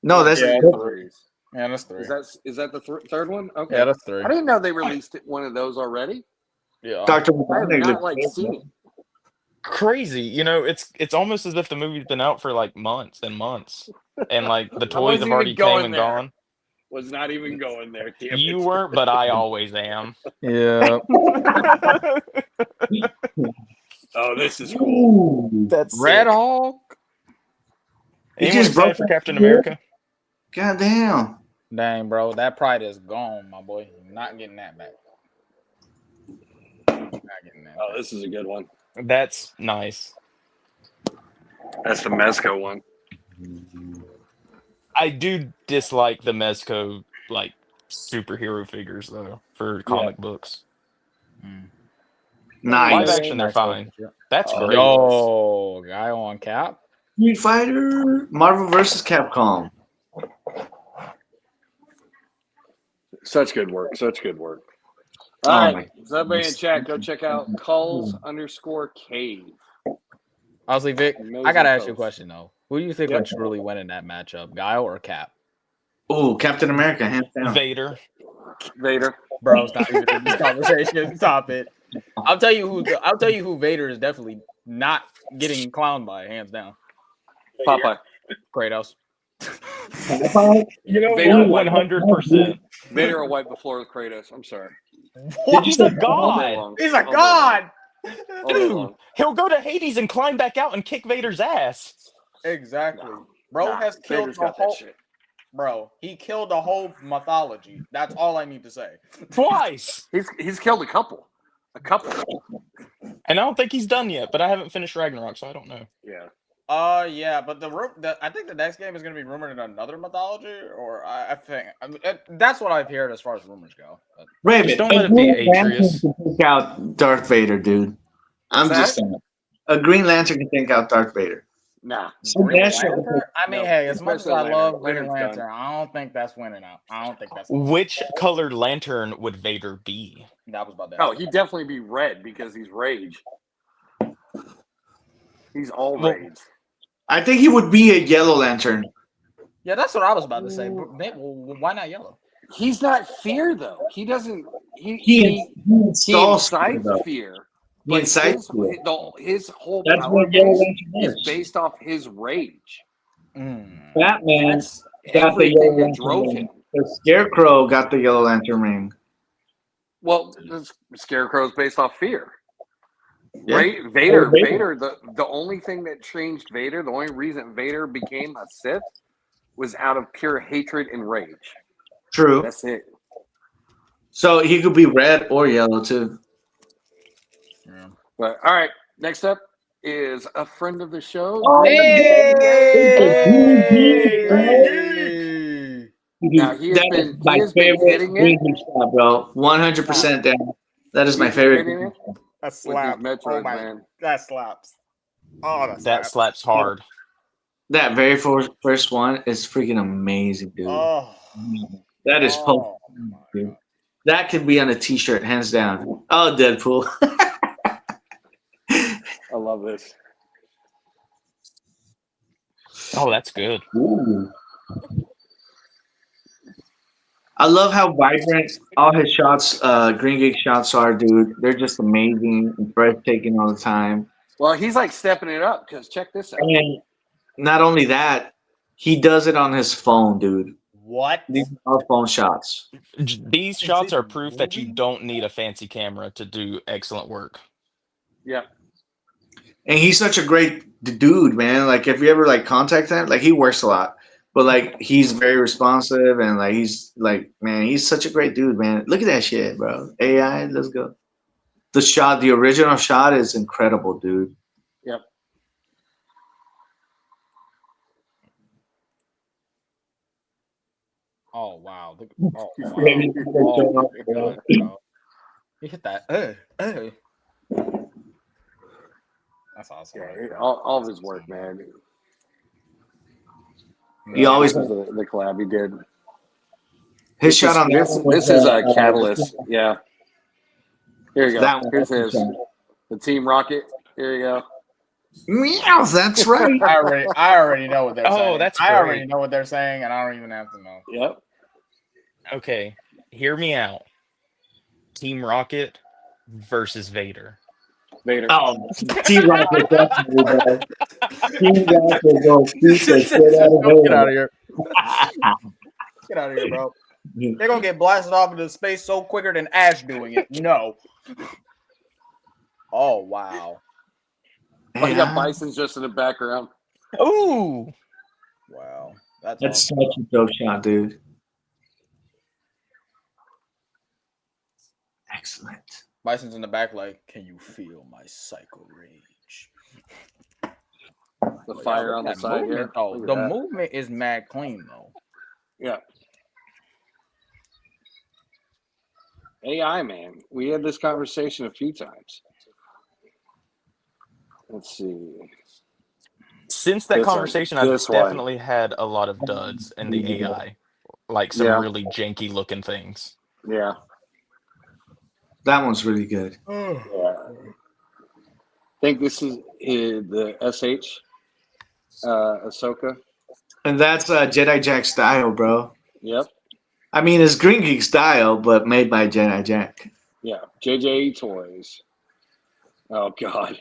No, that's Yeah, series? Yeah, that's three. Is that the third one? Okay. Yeah, that's three. I didn't know they released one of those already. Yeah. Dr. I have Robotnik. not like seen it. Crazy. You know, it's almost as if the movie's been out for like months and months, and like the I toys wasn't have even already going came and there. gone. Was not even going there. Damn You it. weren't, but I always am. Yeah. Oh, this is cool. Ooh, That's Red sick. Hawk. He Anyone just broke excited for that Captain figure? America? goddamn. Dang, bro, that pride is gone, my boy. You're not getting that back. Not getting that. Oh, this is a good one. That's nice. That's the Mezco one. I do dislike the Mezco like superhero figures though for comic books. Nice. Live action, they're fine. That's great. Yo, guy on Cap. Street Fighter, Marvel vs. Capcom. Such good work. Such good work. Oh All my right. So everybody in chat, go check out Culls_Cave. Honestly, Vic, Amazing I gotta ask you a post. question though. Who do you think Yep. would truly win in that matchup, Guile or Cap? Oh, Captain America, hands down. Vader. Vader. Bro, it's not even in this conversation. Stop it. I'll tell you who Vader is definitely not getting clowned by, hands down. Popeye. Kratos. You know Vader what? 100%. Vader will wipe the floor with Kratos. I'm sorry. He's a All day god. long. He's a All day god. long. All day Dude, long. he'll go to Hades and climb back out and kick Vader's ass. Exactly. No. Bro Nah, has killed Vader's the got that whole. shit. Bro, he killed the whole mythology. That's all I need to say. Twice. He's killed a couple. And I don't think he's done yet, but I haven't finished Ragnarok, so I don't know. Yeah. Yeah, but I think the next game is going to be rumored in another mythology, or I think that's what I've heard as far as rumors go. But Raven, Just don't let it be Green Lantern Atreus. can take out Darth Vader, dude. I'm What's just that? saying. A Green Lantern can take out Darth Vader. Nah. So Green that's Lantern? I mean, No, hey, as much as especially I love Lantern. Green Lantern's Lantern, I don't think that's winning out. I don't think that's Which colored lantern would Vader be? that was about that. Oh, he'd definitely be red because he's rage. He's all Well, rage. I think he would be a Yellow Lantern. Yeah, that's what I was about to say. But why not yellow? He's not fear though. He doesn't. He He installs incites though. fear. He But incites his, fear. his whole That's power what Yellow base Lantern is is. based off his rage. Batman That's got the Yellow everything that Lantern drove ring. him. The Scarecrow got the Yellow Lantern ring. Well, the Scarecrow's based off fear. Yeah. Vader, Vader. the only thing that changed Vader, the only reason Vader became a Sith was out of pure hatred and rage. True. That's it. So he could be red or yellow too. Yeah. But all right, next up is a friend of the show. Oh, Now he has been hitting it. Green shot, bro. 100% down. That is my He's been favorite. hitting it That with these slaps. Metroid, man. That slaps. Oh, That slaps hard. That very first one is freaking amazing, dude. Oh, That is oh my dude. God. That could be on a T-shirt, hands down. Oh, Deadpool. I love this. Oh, that's good. Ooh. I love how vibrant all his shots, Green Geek shots are, dude. They're just amazing and breathtaking all the time. Well, he's like stepping it up because check this out. And not only that, he does it on his phone, dude. What? These are phone shots. These shots are proof that you don't need a fancy camera to do excellent work. Yeah. And he's such a great dude, man. Like, if you ever like contact him, like he works a lot, but like he's very responsive and like he's like, man, he's such a great dude, man. Look at that shit, bro. AI, let's go. The original shot is incredible, dude. Yep. Oh wow! Look, oh wow! Oh, my God, bro. He hit that. That's awesome. Yeah, all of his work, man. He always This is the collab he did. his shot on that one was, This is a catalyst. Yeah. Here you go. That one. Here's his. The Team Rocket. Here you go. Meow, that's right. I already know what they're saying. Oh, that's I already great. know what they're saying, and I don't even have to know. Yep. Okay, hear me out. Team Rocket versus Vader. Vader. Oh, T-Rocket definitely, bro. T-Rocket will go beat the shit out of Get Vader. out of here! Get out of here, bro! They're gonna get blasted off into space so quicker than Ash doing it. No. Oh wow! Oh, you got Bison's just in the background. Ooh, Wow, that's That's awesome. such a dope shot, dude. Excellent. Bison's in the back, like, can you feel my psycho rage? The fire on the That side movement, here. though, Look at the that. movement is mad clean though. Yeah. AI, man. We had this conversation a few times. Let's see. since that This one. conversation, I've This one. definitely had a lot of duds in the AI, like some Yeah. really janky looking things. Yeah. That one's really good. Yeah. I think this is the SH Ahsoka. And that's Jedi Jack style, bro. Yep. I mean, it's Green Geek style, but made by Jedi Jack. Yeah. JJ Toys. Oh God.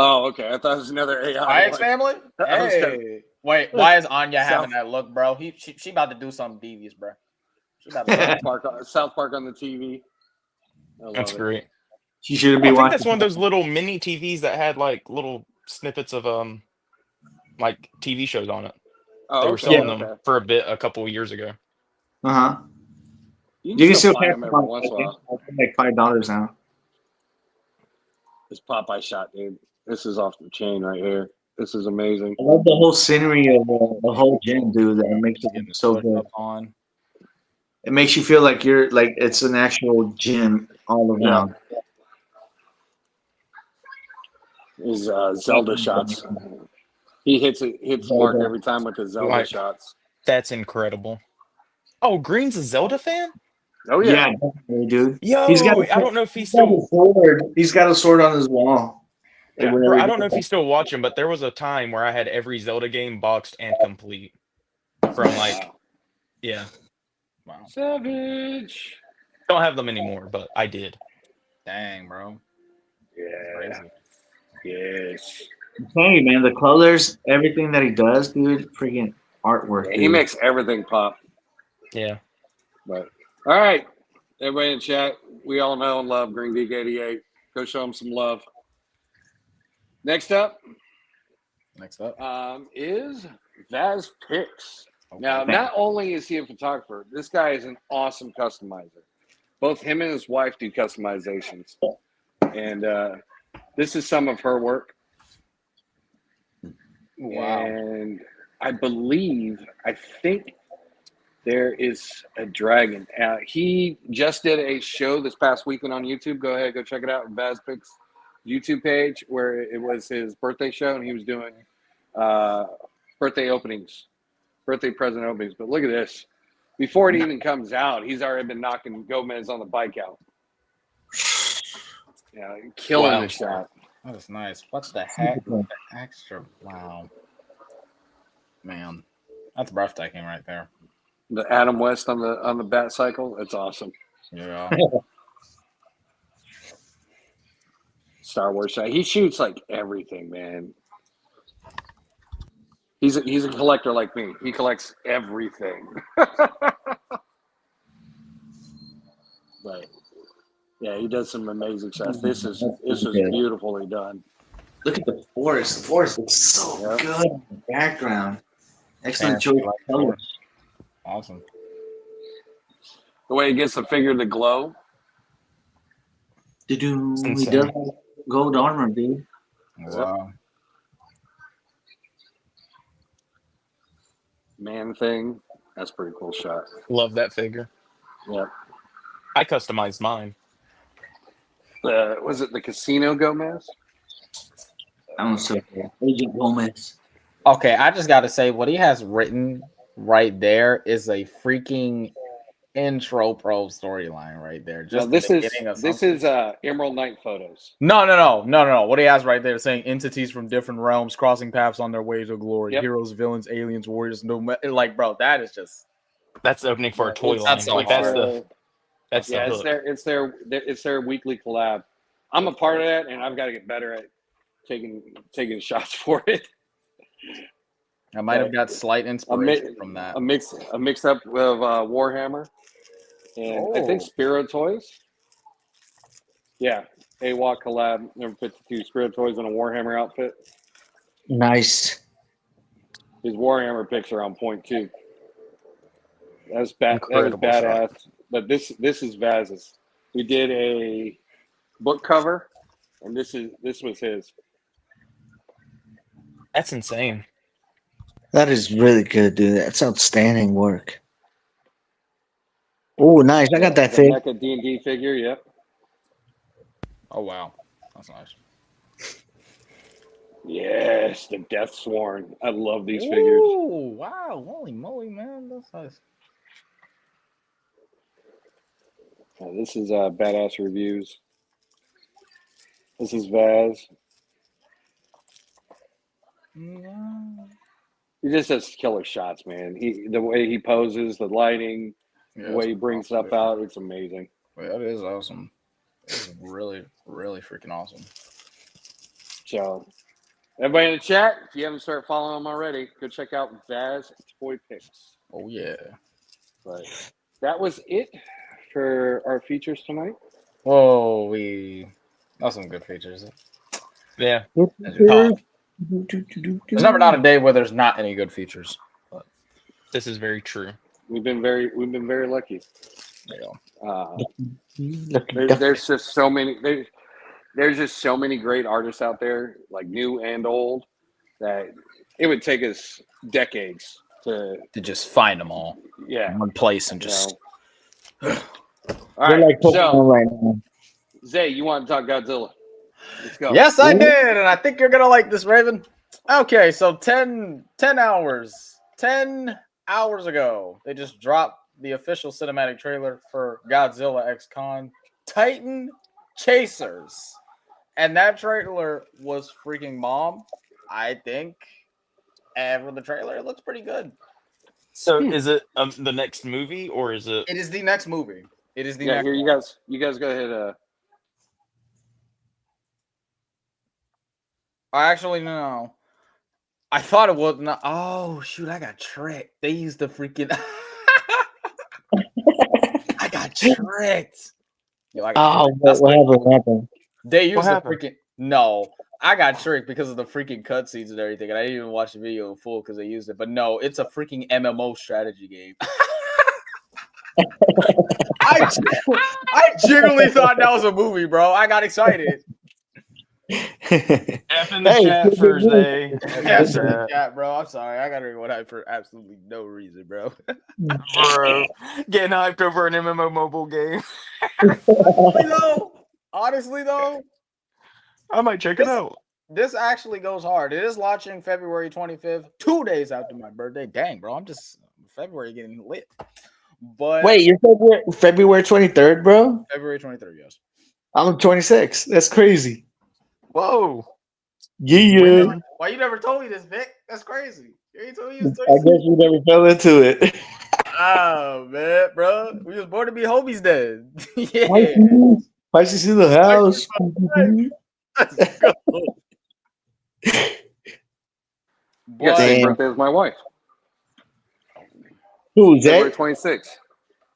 Oh, okay. I thought it was another AI. My ex one. family? I was kinda- Hey. Wait, why is Anya having South- that look, bro? She about to do something devious, bro. She about to South Park on the TV. I love That's it. great. She shouldn't I be think watching. that's one of those little mini TVs that had like little snippets of like TV shows on it. Oh, They were okay, selling okay. them for a couple of years ago. Uh-huh. You You can still find catch them them every on once in a while. like $5 now. This Popeye shot, dude. This is off the chain right here. This is amazing. I love the whole scenery of the whole gym, dude. That makes it getting so push good. up on. It makes you feel like you're like it's an actual gym all around. His Zelda shots. He hits the mark every time with his Zelda Like- shots. That's incredible. Oh, Green's a Zelda fan? Oh Yeah, yeah. definitely, dude. Yo, He's got I don't know if he's got a still sword. He's got a sword on his wall. Like, Yeah, whenever bro, he I don't know if does he's still watching, but there was a time where I had every Zelda game boxed and complete. From like, Wow. yeah. Wow. Savage. Don't have them anymore, but I did. Dang, bro. Yeah. Crazy. Yes. I'm telling you, man, the colors, everything that he does, dude, freaking artwork. Yeah, Dude. he makes everything pop. Yeah. But all right, everybody in chat, we all know and love Green Geek 88. Go show him some love. Next up Next up. is Vaz Picks. Okay. Now, not only is he a photographer, this guy is an awesome customizer. Both him and his wife do customizations. And this is some of her work. Wow. And I think there is a dragon. He just did a show this past weekend on YouTube. Go ahead, go check it out. Vaz Picks YouTube page, where it was his birthday show, and he was doing birthday present openings. But look at this. Before it even comes out, he's already been knocking Gomez on the bike out. Yeah, killing Wow. the shot. That is nice. What the heck? The extra. Wow. Man. That's breathtaking right there. The Adam West on the bat cycle. It's awesome. Yeah. Star Wars shot. He shoots like everything, man. He's a collector like me. He collects everything. But yeah, he does some amazing shots. This is beautifully done. Look at the forest. The forest looks so Yep. good in the background. Excellent Yeah, choice of colors. Awesome. The way he gets the figure to glow. He insane. does have gold armor, dude. Wow. Man thing. That's a pretty cool shot. Love that figure. Yeah. I customized mine. Was it the Casino Gomez? That one's so cool. Agent Gomez. Okay, I just got to say, what he has written right there is a freaking intro pro storyline right there. Just No, this the is beginning of something. Emerald Knight photos. No. What he has right there saying entities from different realms crossing paths on their way to glory. Yep. Heroes, villains, aliens, warriors. Like, bro, that is just That's the opening for a toy line. That's so Like that's hard. the hook. It's their weekly collab. I'm a part of that, and I've got to get better at taking shots for it. I might have got slight inspiration from that. A mix up with Warhammer, and I think Oh. Spiro Toys. Yeah, AWOC collab number 52. Spiro Toys in a Warhammer outfit. Nice. His Warhammer picks are on point too. That was Incredible badass. But this is Vaz's. We did a book cover, and this was his. That's insane. That is really good, dude. That's outstanding work. Oh, nice. I got that The fig. NECA D&D figure. Yep. Oh wow, that's nice. Yes, the Death Sworn. I love these figures. Oh wow, holy moly, man, that's nice. This is badass reviews. This is Vaz. He just has killer shots, man. The way he poses, the lighting, the way he brings stuff out, it's amazing. That is awesome. It's really, really freaking awesome. So, everybody in the chat, if you haven't started following them already, go check out Vaz Toy Picks. Oh yeah. But that was it for our features tonight. Whoa, that's some good features. Yeah. There's never not a day where there's not any good features. But This is very true. We've been very lucky. yeah. There's just so many. There's just so many great artists out there, like new and old, that it would take us decades to just find them all yeah in one place and just. All right, like Pokemon so right now. Zay, you want to talk Godzilla? Let's go. Yes, I did, and I think you're gonna like this, Raven. Okay, so 10 hours ago, they just dropped the official cinematic trailer for Godzilla X Kong Titan Chasers, and that trailer was freaking bomb. I think, and for the trailer, it looks pretty good. So is it the next movie or is it? It is the next movie. It is the Yeah, next. here one. you guys go ahead. Actually, no. I thought it was not. Oh shoot! I got tricked. They used the freaking. I got tricked. Yo, I got tricked. What happened? They used the happened? freaking. No, I got tricked because of the freaking cutscenes and everything, and I didn't even watch the video in full because they used it. But no, it's a freaking MMO strategy game. I genuinely thought that was a movie, bro. I got excited. F in the chat for Zay. Yes, chat, bro. I'm sorry. I got everyone hyped for absolutely no reason, bro. Bro, getting hyped over an MMO mobile game. Honestly, though, I might check it out. this actually goes hard. It is launching February 25th, 2 days after my birthday. Dang, bro. I'm just February getting lit. But Wait, you're February 23rd, bro? February 23rd, yes. I'm 26. That's crazy. Whoa. Yeah. Why you never told me this, Vic? That's crazy. You ain't told me you was I guess you never fell into it. Oh, man, bro. We was born to be homies then. Yeah. Pisces in the house. Yeah, same Damn. birthday as my wife. Who's February that? 26th.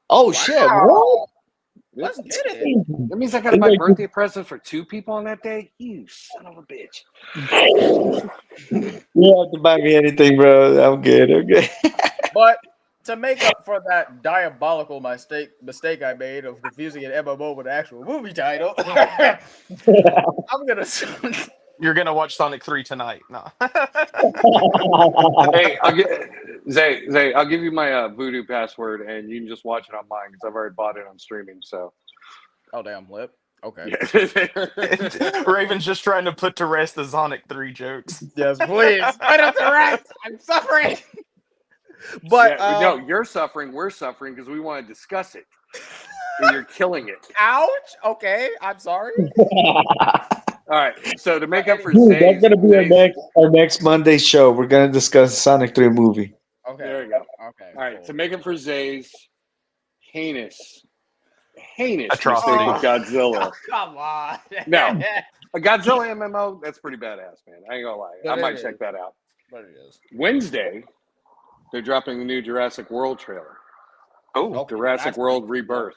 Oh, shit. What? Let's get it. That means I got to buy birthday presents for 2 people on that day? You son of a bitch. You don't have to buy me anything, bro. I'm good. Okay. But to make up for that diabolical mistake I made of confusing an MMO with an actual movie title, I'm gonna. You're gonna watch Sonic 3 tonight. No. Hey, Zay, I'll give you my Voodoo password, and you can just watch it on mine because I've already bought it on streaming. So. Oh damn, lip. Okay. Raven's just trying to put to rest the Sonic 3 jokes. Yes, please. Put it to rest. I'm suffering. But no, you're suffering. We're suffering because we want to discuss it. And you're killing it. Ouch. Okay, I'm sorry. All right. So to make up for Dude, Zay's, that's gonna be our next Monday show. We're gonna discuss Sonic 3 movie. Okay. There you go. Okay. All right. Cool. To make up for Zay's heinous Atrocity. mistake with Godzilla. Oh, come on. No. A Godzilla MMO, that's pretty badass, man. I ain't gonna lie. But I it might is. check that out. But it is. Wednesday, they're dropping the new Jurassic World trailer. Oh, Okay, Jurassic that's World pretty cool. Rebirth.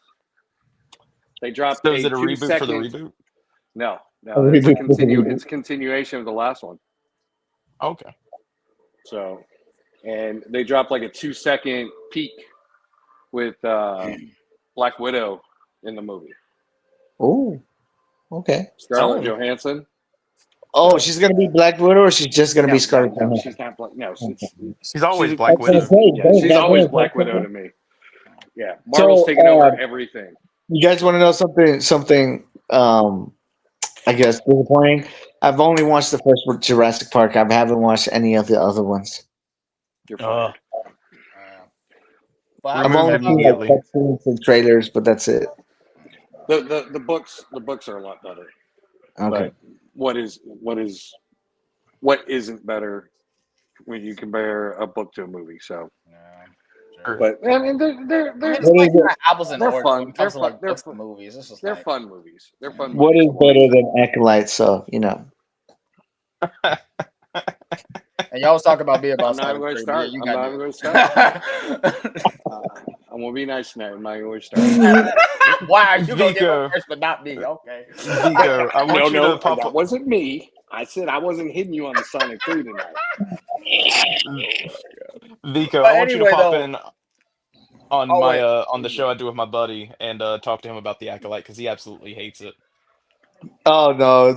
They dropped so is it a 2 reboot for the second- reboot? No, A it's a reboot for the reboot. It's a continuation of the last one. Okay. So, and they dropped like a 2-second peek with Black Widow in the movie. Oh, okay. Scarlett Oh. Johansson. Oh, she's gonna be Black Widow, or she's just gonna be Scarlet No, Johansson? she's not Black. No, She's always she's- Black Widow. she's always Black Widow to me. Yeah, Marvel's taking over everything. You guys want to know something? I guess disappointing. I've only watched the first Jurassic Park. I haven't watched any of the other ones. You're fine. But I've Remove only it seen like immediately. cutscenes and trailers, but that's it. The books are a lot better. Okay. But what isn't better when you compare a book to a movie? So, but I mean, they're It's like apples and they're oranges fun. when it comes to They're like fun. books and movies. It's just they're like, fun movies. They're fun. What movies is to watch. better than Acolyte? So you know. And y'all was talking about me about I'm not even going to start. You I'm got not it. even going to start. I'm going to be nice tonight. I'm not going to start. Wow, you gonna get Vico. up first, but not me. Okay. Vico, I want you to pop that up. wasn't me. I said I wasn't hitting you on the Sonic 3 tonight. Vico, But I want you to anyway, pop though- in on Oh, my wait. on the show I do with my buddy and talk to him about the Acolyte because he absolutely hates it. Oh no,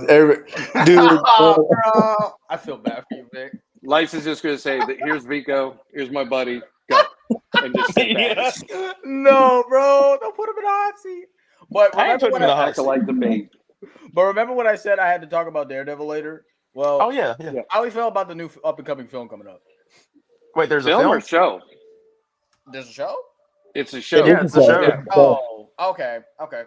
dude. Oh, bro. I feel bad for you, Vic. Lice is just going to say that here's Vico, here's my buddy, go. And just sit back. Yeah. No, bro. Don't put him in the hot seat. But I ain't remember putting when him in the hot seat. Acolyte debate. But remember when I said I had to talk about Daredevil later? Well, Oh yeah. how we feel about the new up and coming film coming up? Wait, there's a Film film? or show? There's a show? It's a show. Yeah, it's a show. Yeah. Oh, okay.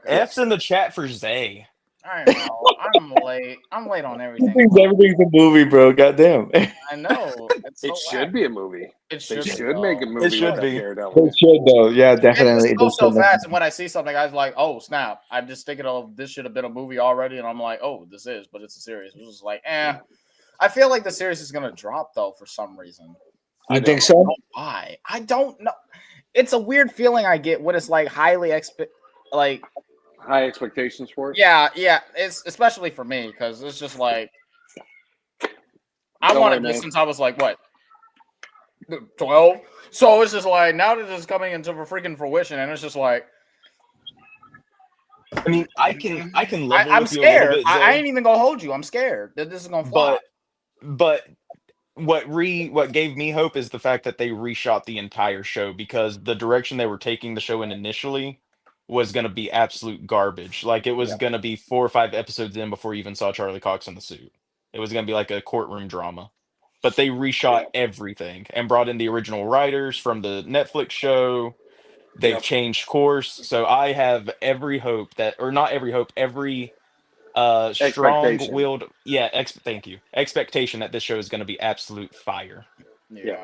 F's in the chat for Zay. I know. I'm late. I'm late on everything. Everything's a movie, bro. Goddamn. I know. It's so It should be a movie. It They should, should make a movie should with be. that Daredevil. They should though. Yeah, It definitely. just goes They so should. fast, and when I see something, I was like, "Oh snap!" I'm just thinking, "Oh, this should have been a movie already," and I'm like, "Oh, this is," but it's a series. It was just like, eh. I feel like the series is gonna drop though for some reason. You think so? Why? I don't know. It's a weird feeling I get when it's like like High expectations for it. yeah. It's especially for me because it's just like I Don't wanted worry, this man. since I was like what 12. So it's just like now that it's coming into freaking fruition, and it's just like I mean, I can level I'm with you a little scared. bit, I Zay, ain't even gonna hold you. I'm scared that this is gonna flop. but what gave me hope is the fact that they reshot the entire show because the direction they were taking the show in initially was going to be absolute garbage. Like it was going to be 4 or 5 episodes in before you even saw Charlie Cox in the suit. It was going to be like a courtroom drama. But they reshot everything and brought in the original writers from the Netflix show. They've changed course. So I have every hope that, or not every hope, every strong-willed, thank you, expectation that this show is going to be absolute fire. Yeah.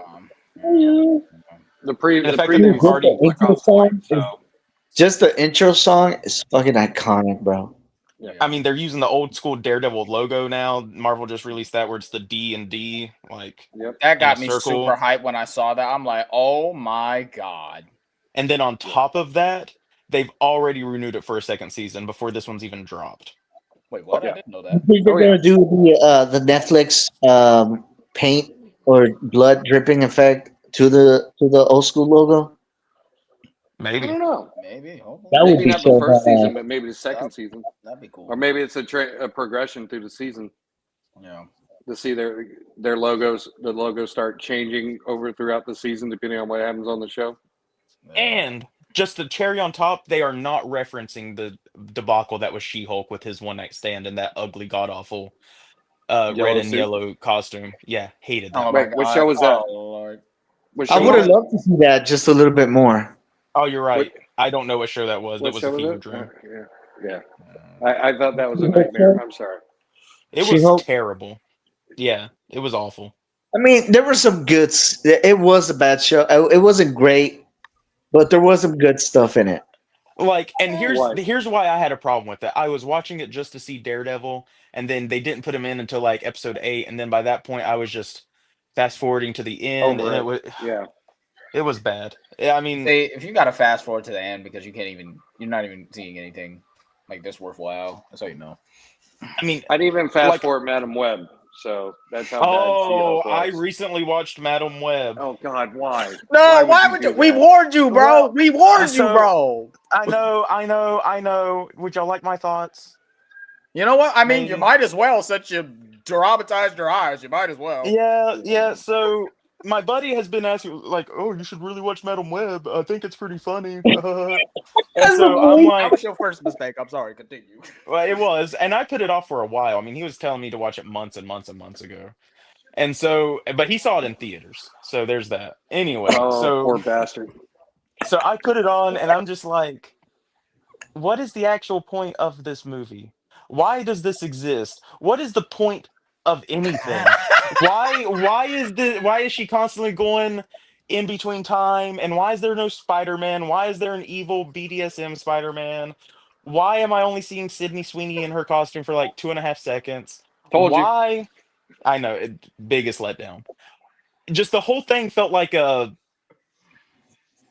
The fact that they've already Just the intro song is fucking iconic, bro. I mean, they're using the old school Daredevil logo now. Marvel just released that where it's the D and D, like that got me circle. super hyped when I saw that. I'm like, oh my god! And then on top of that, they've already renewed it for a second season before this one's even dropped. Wait, what? I didn't know that. You think they're gonna do the Netflix paint or blood dripping effect to the old school logo? I Maybe. don't know. Maybe. That would Maybe be not so the first bad. season, but maybe the second season. That'd be cool. Or maybe it's a progression through the season Yeah. to see their logos. The logos start changing over throughout the season depending on what happens on the show. And just the cherry on top, they are not referencing the debacle that was She-Hulk with his one night stand and that ugly, god awful red and suit? yellow costume. Yeah, hated that. Oh Wait, my what god. show was that? Oh, Lord. What I show would was have that? loved to see that just a little bit more. Oh, you're right. I don't know what show that was. That What was show a was fever that? dream. Yeah. I thought that was a nightmare. I'm sorry. It was She-Hulk? terrible. Yeah, it was awful. I mean, there were some good. It was a bad show. It wasn't great, but there was some good stuff in it. Like, and What? here's why I had a problem with it. I was watching it just to see Daredevil, and then they didn't put him in until like episode 8, and then by that point I was just fast forwarding to the end, Over and Yeah. it was bad. Yeah, I mean, See, if you got to fast forward to the end because you're not even seeing anything like this worthwhile. That's how you know. I mean, I'd even fast Like- forward Madam Web. So that's how bad oh, She-Hulk I was. recently watched Madam Web. Oh God, why? No, why would you? do We that? warned you, bro. Well, We warned you, so- bro. I know. Would y'all like my thoughts? You know what? I mean, you Maybe. might as well, since you dramatized your eyes. You might as well. Yeah. So my buddy has been asking, like, oh, you should really watch Madam Web. I think it's pretty funny. And so I'm That like, was your first mistake. I'm sorry. Continue. well, it was, and I put it off for a while. I mean, he was telling me to watch it months and months and months ago, and so, but he saw it in theaters, so there's that. Anyway, Oh, poor bastard. so I put it on, and I'm just like, what is the actual point of this movie? Why does this exist? What is the point of anything? Why is she constantly going in between time? And why is there no Spider-Man? Why is there an evil BDSM Spider-Man? Why am I only seeing Sydney Sweeney in her costume for like 2.5 seconds? Told you. Why? I know, biggest letdown. Just the whole thing felt like a,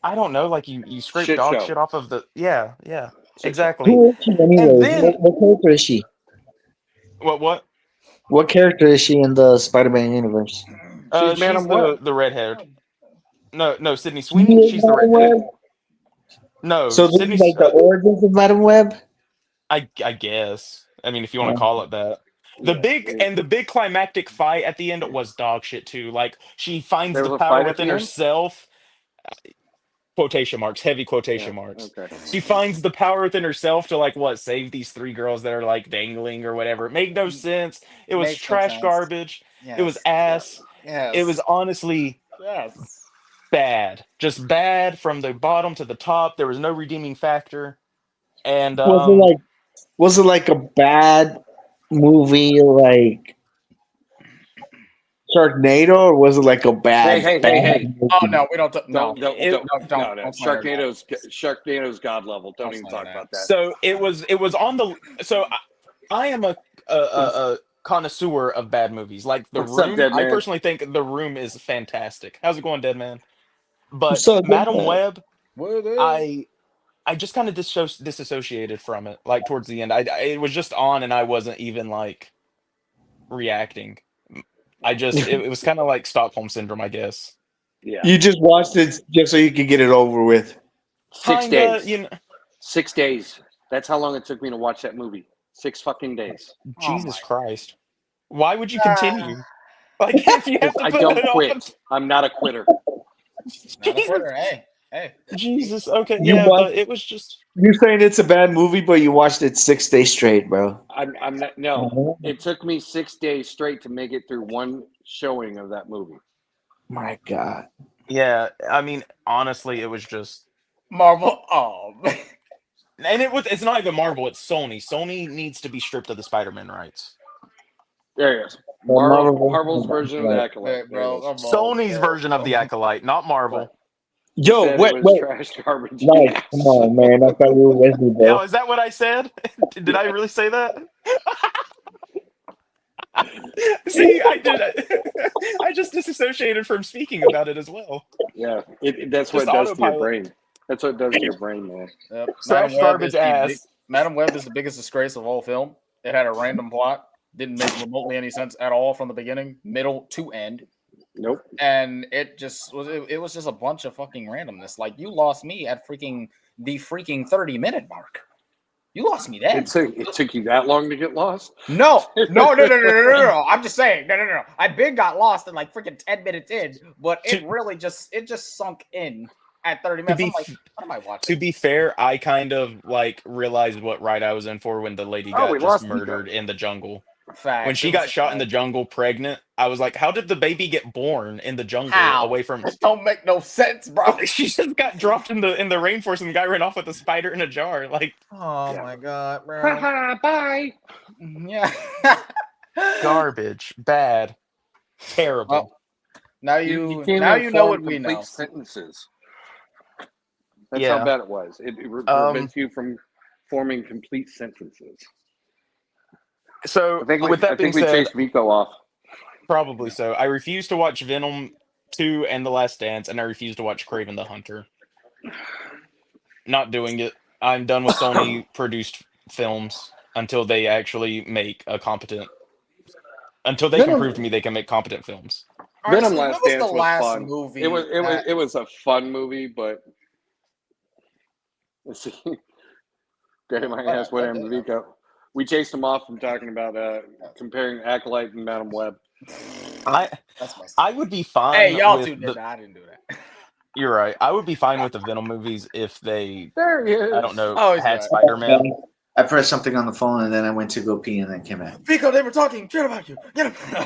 I don't know, like you scrape Shit dog show. shit off of the, yeah, Shit show. exactly. Who is she And anyways? then What character is she? what? What character is she in the Spider-Man universe? She's She's Madam Web. the redhead. No, Sydney She Sweeney. is She's the Madam redhead. Web? No, So this is Sydney's. like the origins of Madam Web? I guess. I mean, if you want to Oh. call it that. The Yeah. big climactic fight at the end was dog shit too. Like she finds There the was a power fight at the within end? herself. Quotation marks, heavy Yeah. quotation marks. Okay. She finds the power within herself to like what save these three girls that are like dangling or whatever. It made no sense. It was Makes no trash sense. garbage. It was Yes. ass. Yes. It was honestly Yes. bad. Just bad from the bottom to the top. There was no redeeming factor. And Was it like a bad movie like Sharknado, or was it like a bad Hey. movie? Oh no, we don't. No, Don't don't slander that. Sharknado's god level. Don't even talk slander about that. so it was on the so I am a connoisseur of bad movies. Like The What's up, Room, Dead I Man? personally think The Room is fantastic. How's it going, Dead Man? But So Madam Web, What is? I just kind of disassociated from it. Like towards the end, it was just on, and I wasn't even like reacting. It was kind of like Stockholm syndrome, I guess. Yeah. you just watched it just so you could get it over with. 6 Kinda, days. you know. 6 days. That's how long it took me to watch that movie. 6 fucking days. Jesus Christ! Why would you continue? Like if you have Because to I put don't it quit. on. I'm not a quitter. Not a Jesus. quitter. Hey. Jesus. Okay, You yeah, watched, but it was just. you're saying it's a bad movie, but you watched it 6 days straight, bro. I'm not. No, it took me 6 days straight to make it through one showing of that movie. My God. Yeah, I mean, honestly, it was just. Marvel. Oh. And it's not even Marvel, it's Sony. Sony needs to be stripped of the Spider-Man rights. There it is. Well, Marvel's version of the Acolyte. Hey, bro, There it is. come on, Sony's bro. version of the Acolyte, not Marvel. You Yo, said wait, it was wait. trash garbage. Nice. Yes. Come on, man. I thought you were with me, Yo, bro. is that what I said? Did I really say that? See, I did. I just disassociated from speaking about it as well. Yeah, that's Just what it does to your autopilot. brain. That's what it does to your brain, man. Yep. Trash garbage ass. Madam Web is the biggest disgrace of all film. It had a random plot, didn't make remotely any sense at all from the beginning, middle to end, Nope. and it just was. It was just a bunch of fucking randomness. Like you lost me at the freaking 30-minute mark. You lost me then. It took you that long to get lost? No. I'm just saying. No. I big got lost in like freaking 10 minutes in, but it really just sunk in at 30 minutes. I'm like, what am I watching? To be fair, I kind of like realized what ride I was in for when the lady got we just lost murdered in the jungle. Facts. When she got shot in the jungle pregnant, I was like, how did the baby get born in the jungle away from This don't make no sense, bro. She just got dropped in the rainforest and the guy ran off with a spider in a jar. Like, Oh my god, bro. Haha, bye. Yeah. garbage, bad, terrible. Well, now You now can't you know form what we complete know. sentences. That's Yeah. how bad it was. It prevents you from forming complete sentences. So I think with that being we said, chased Vico off. probably so. I refuse to watch Venom 2 and The Last Dance, and I refuse to watch Craven the Hunter. Not doing it. I'm done with Sony produced films until they actually make a competent. Until they can prove to me they can make competent films. Venom Honestly, Last what was Dance the was last fun. movie? It was a fun movie, but let's see. Daddy might ask what happened to Vico. We chased him off from talking about comparing Acolyte and Madam Web. I would be fine. Hey, y'all with two did that. I didn't do that. You're right. I would be fine with the Venom movies if they, There he is. I don't know, Oh, he's had right. Spider-Man. I pressed something on the phone and then I went to go pee and then came back. Vico, they were talking shit about you. Get him.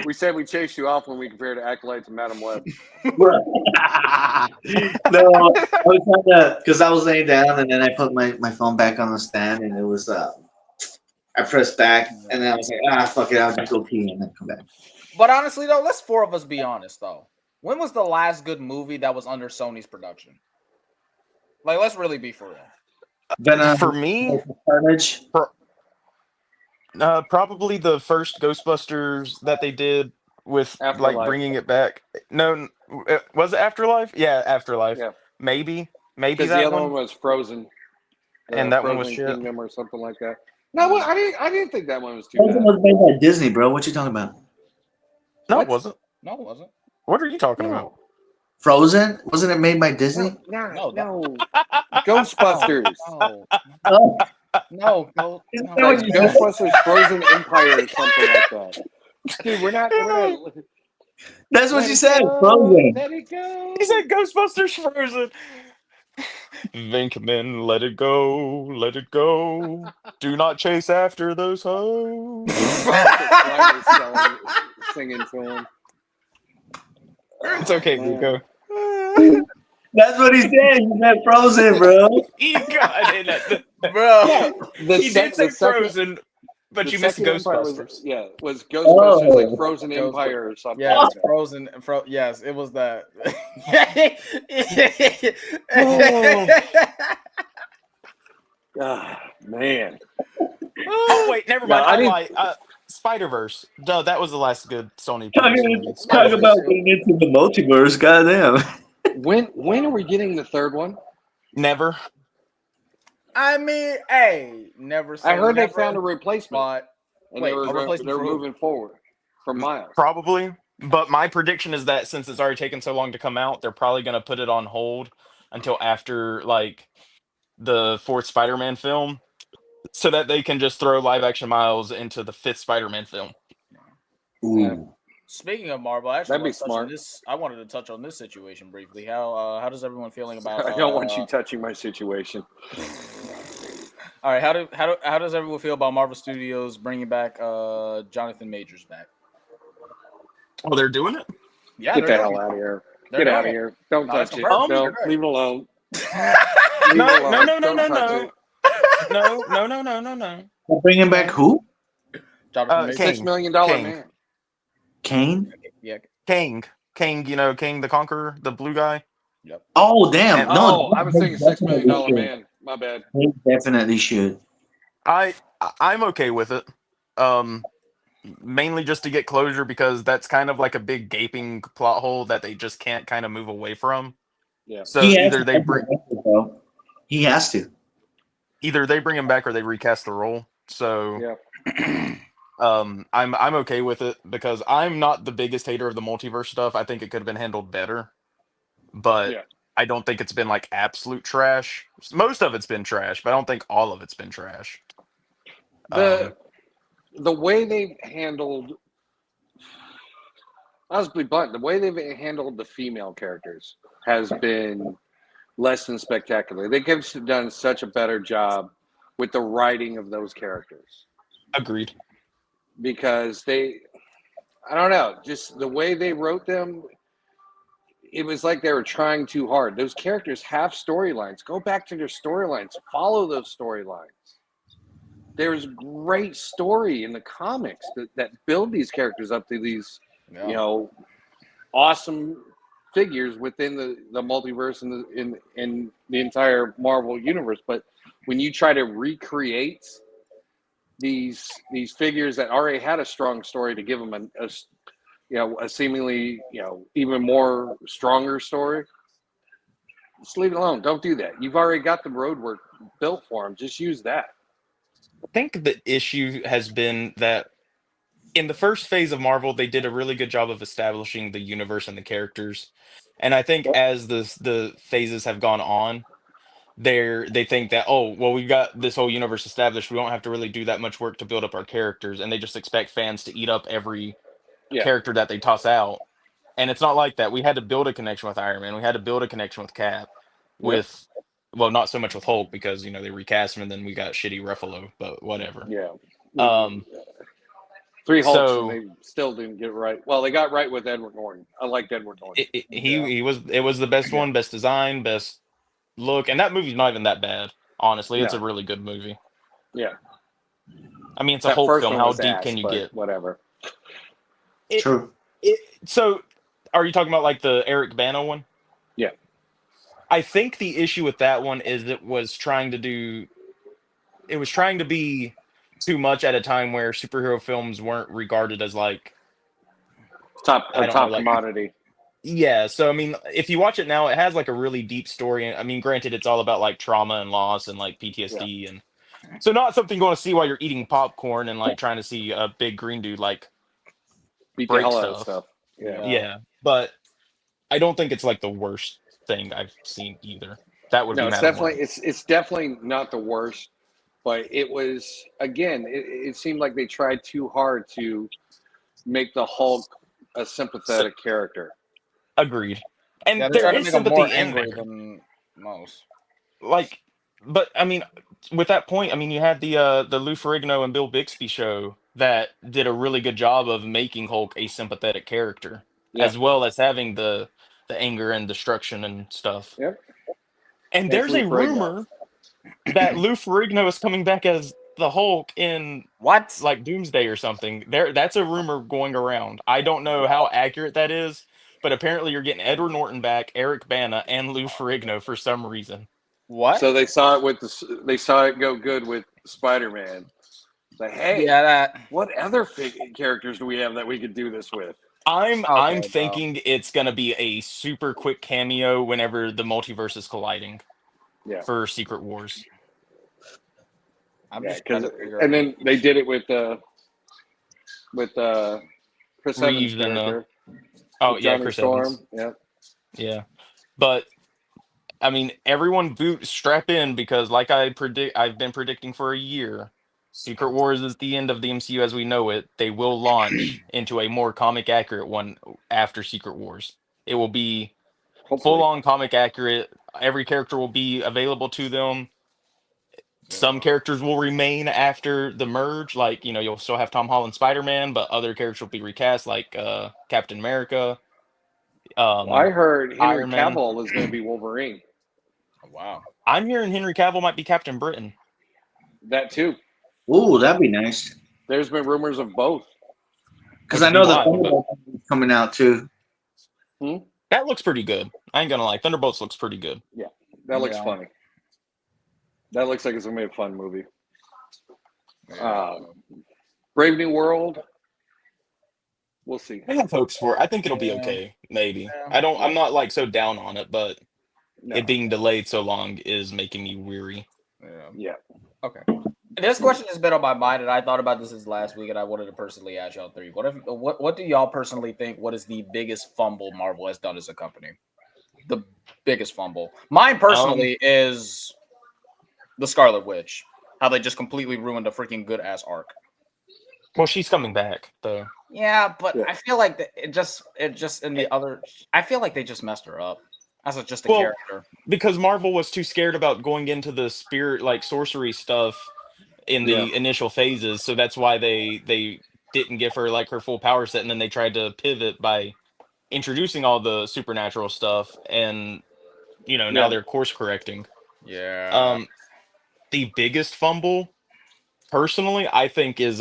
We said we chased you off when we compared Acolyte to Madam Web. No, I was trying to, because I was laying down and then I put my phone back on the stand and it was, I pressed back and then I was like, fuck it, I'll just go pee and then come back. But honestly, though, let's four of us be honest, though. When was the last good movie that was under Sony's production? Like, let's really be for real. Venom, For me, Carnage. Probably the first Ghostbusters that they did with like Afterlife. bringing it back. No, was it Afterlife? Yeah, Afterlife. Yeah, Maybe because the that other one one, was Frozen, and the that one was Frozen shit. Kingdom or something like that. No, well, I didn't think that one was too Frozen bad. was made by Disney, bro. What you talking about? No, What? it wasn't. No, it wasn't. What are you talking about? No, Frozen? Wasn't it made by no, Disney? No, no. no, Ghostbusters. no, Oh, no, no, isn't no. that Like what you said? Ghostbusters Frozen Empire or something like that. Dude, we're not That's what let you it said. go, Frozen. let it He go. said Ghostbusters Frozen. Venkman, let it go, let it go. Do not chase after those hoes. That's what Slimer's singing to him. It's okay, Man. Rico. That's what he said. He said Frozen, bro. You got it. Bro. He did say Frozen, but The you missed second Empire Ghostbusters. was Ghostbusters like Oh. Frozen Empire or something. Yes, like that. Frozen. Yes, it was that. Ah, man. Oh wait, never No, mind. I I didn't. lied. Spider-Verse. Duh, that was the last good Sony produced movie. Talk Spider-Verse. about getting into the multiverse. Goddamn. When are we getting the third one? Never. I mean, hey, never say I heard never, they found a replacement, but and wait, a replacement they were for who? moving forward for Miles. Probably. But my prediction is that since it's already taken so long to come out, they're probably going to put it on hold until after like the fourth Spider-Man film, so that they can just throw live action Miles into the fifth Spider-Man film. Ooh. Speaking of Marvel, I actually That'd be want to touch on smart. this. I wanted to touch on this situation briefly. How does everyone feeling about? I don't want you touching my situation. All right, how does everyone feel about Marvel Studios bringing back Jonathan Majors back? Oh, they're doing it? Yeah, Get the they're hell doing out of here. They're Get out of doing it. here. Don't No, it's touch it. confirmed. No, They're doing leave it alone. it. Leave No, it no, alone. no, no, Don't no, touch no. it. No. We're bringing back who? Jonathan Majors. King. $6 million King. man. Kane? Yeah. King, you know, King the Conqueror, the blue guy. Yep. Oh, damn. And- No, Oh, I was thinking $6 million man. My bad. They definitely should. I'm okay with it. Mainly just to get closure because that's kind of like a big gaping plot hole that they just can't kind of move away from. Yeah. So He has either to they bring bro. He has to. him back or they recast the role. So Yeah. I'm okay with it because I'm not the biggest hater of the multiverse stuff. I think it could have been handled better, but Yeah. I don't think it's been like absolute trash. Most of it's been trash, but I don't think all of it's been trash. The way they've handled, honestly, blunt, the way they've handled the female characters has been less than spectacular. They could have done such a better job with the writing of those characters Agreed. because I don't know, just the way they wrote them, it was like they were trying too hard. Those characters have storylines. Go back to their storylines. Follow those storylines. There's great story in the comics that build these characters up to these, awesome figures within the multiverse and in the entire Marvel universe. But when you try to recreate these figures that already had a strong story to give them a seemingly even more stronger story, just leave it alone. Don't do that. You've already got the road work built for them. Just use that. I think the issue has been that in the first phase of Marvel, they did a really good job of establishing the universe and the characters. And I think as the phases have gone on, they think that, oh, well, we've got this whole universe established. We don't have to really do that much work to build up our characters, and they just expect fans to eat up every character that they toss out. And it's not like that. We had to build a connection with Iron Man. We had to build a connection with Cap, with well, not so much with Hulk because they recast him and then we got shitty Ruffalo, but whatever. Yeah. Um, 3 Hulks so- and they still didn't get it right. Well, they got right with Edward Norton. I liked Edward Norton. It was the best one, best design, best look, and that movie's not even that bad. Honestly, it's a really good movie. Yeah. I mean, it's a That Hulk first film. one How was deep ass, can you but get? whatever. True. So, are you talking about like the Eric Bana one? Yeah. I think the issue with that one is it was trying to be too much at a time where superhero films weren't regarded as like Top I don't know, like commodity. yeah. So I mean, if you watch it now, it has like a really deep story. I mean, granted, it's all about like trauma and loss and like PTSD, and so not something you want to see while you're eating popcorn and like trying to see a big green dude like Beat the break hell out of stuff. stuff. Yeah. Yeah, but I don't think it's like the worst thing I've seen either. That would No, be it's Madam definitely Web. it's definitely not the worst, but it was again. It seemed like they tried too hard to make the Hulk a So, sympathetic character. agreed. And Yeah, they there try to is make him more sympathy in angry there. than most. Like, but I mean, with that point, I mean, you had the Lou Ferrigno and Bill Bixby show that did a really good job of making Hulk a sympathetic character, Yeah. as well as having the anger and destruction and stuff. Yep. And Thanks, there's Lou a Ferrigno. rumor that Lou Ferrigno is coming back as the Hulk in What? like Doomsday or something. That's a rumor going around. I don't know how accurate that is, but apparently you're getting Edward Norton back, Eric Bana, and Lou Ferrigno for some reason. What? So they saw it they saw it go good with Spider-Man. Like, hey, Yeah, that. what other characters do we have that we could do this with? I'm Okay, bro. thinking it's gonna be a super quick cameo whenever the multiverse is colliding Yeah. for Secret Wars. I'm Yeah, just trying because to figure and out. then they did it with Chris Evans' Reeves and character, oh with yeah, Johnny Chris Storm. Evans. Yeah. Yeah, but I mean, everyone strap in because, like I've been predicting for a year. Secret Wars is the end of the MCU as we know it. They will launch into a more comic accurate one after Secret Wars. It will be full Hopefully. on comic accurate. Every character will be available to them. Some Yeah. characters will remain after the merge, like you'll still have Tom Holland Spider-Man, but other characters will be recast, like Captain America, Well, I heard Henry Iron Man. Cavill is going to be Wolverine. Oh, wow. I'm hearing Henry Cavill might be Captain Britain. That too. Ooh, that'd be nice. There's been rumors of both. Because Which I would be know the wild, but Thunderbolts is coming out too. that looks pretty good. I ain't gonna lie, Thunderbolts looks pretty good. Yeah, that looks Yeah. funny. That looks like it's going to be a fun movie. Yeah. Brave New World. We'll see. I have hopes for it. I think it'll be Yeah. okay. Maybe. Yeah. I'm not like so down on it, but No. it being delayed so long is making me weary. Yeah. Okay. This question has been on my mind, and I thought about this since last week, and I wanted to personally ask y'all three. What do y'all personally think? What is the biggest fumble Marvel has done as a company? The biggest fumble. Mine personally is the Scarlet Witch. How they just completely ruined a freaking good ass arc. Well, she's coming back though. Yeah, but Yeah. I feel like it just in the other. I feel like they just messed her up as just a Well, character. Because Marvel was too scared about going into the spirit like sorcery stuff in the initial phases, so that's why they didn't give her like her full power set, and then they tried to pivot by introducing all the supernatural stuff, and now Yeah. they're course correcting. Yeah. The biggest fumble, personally, I think is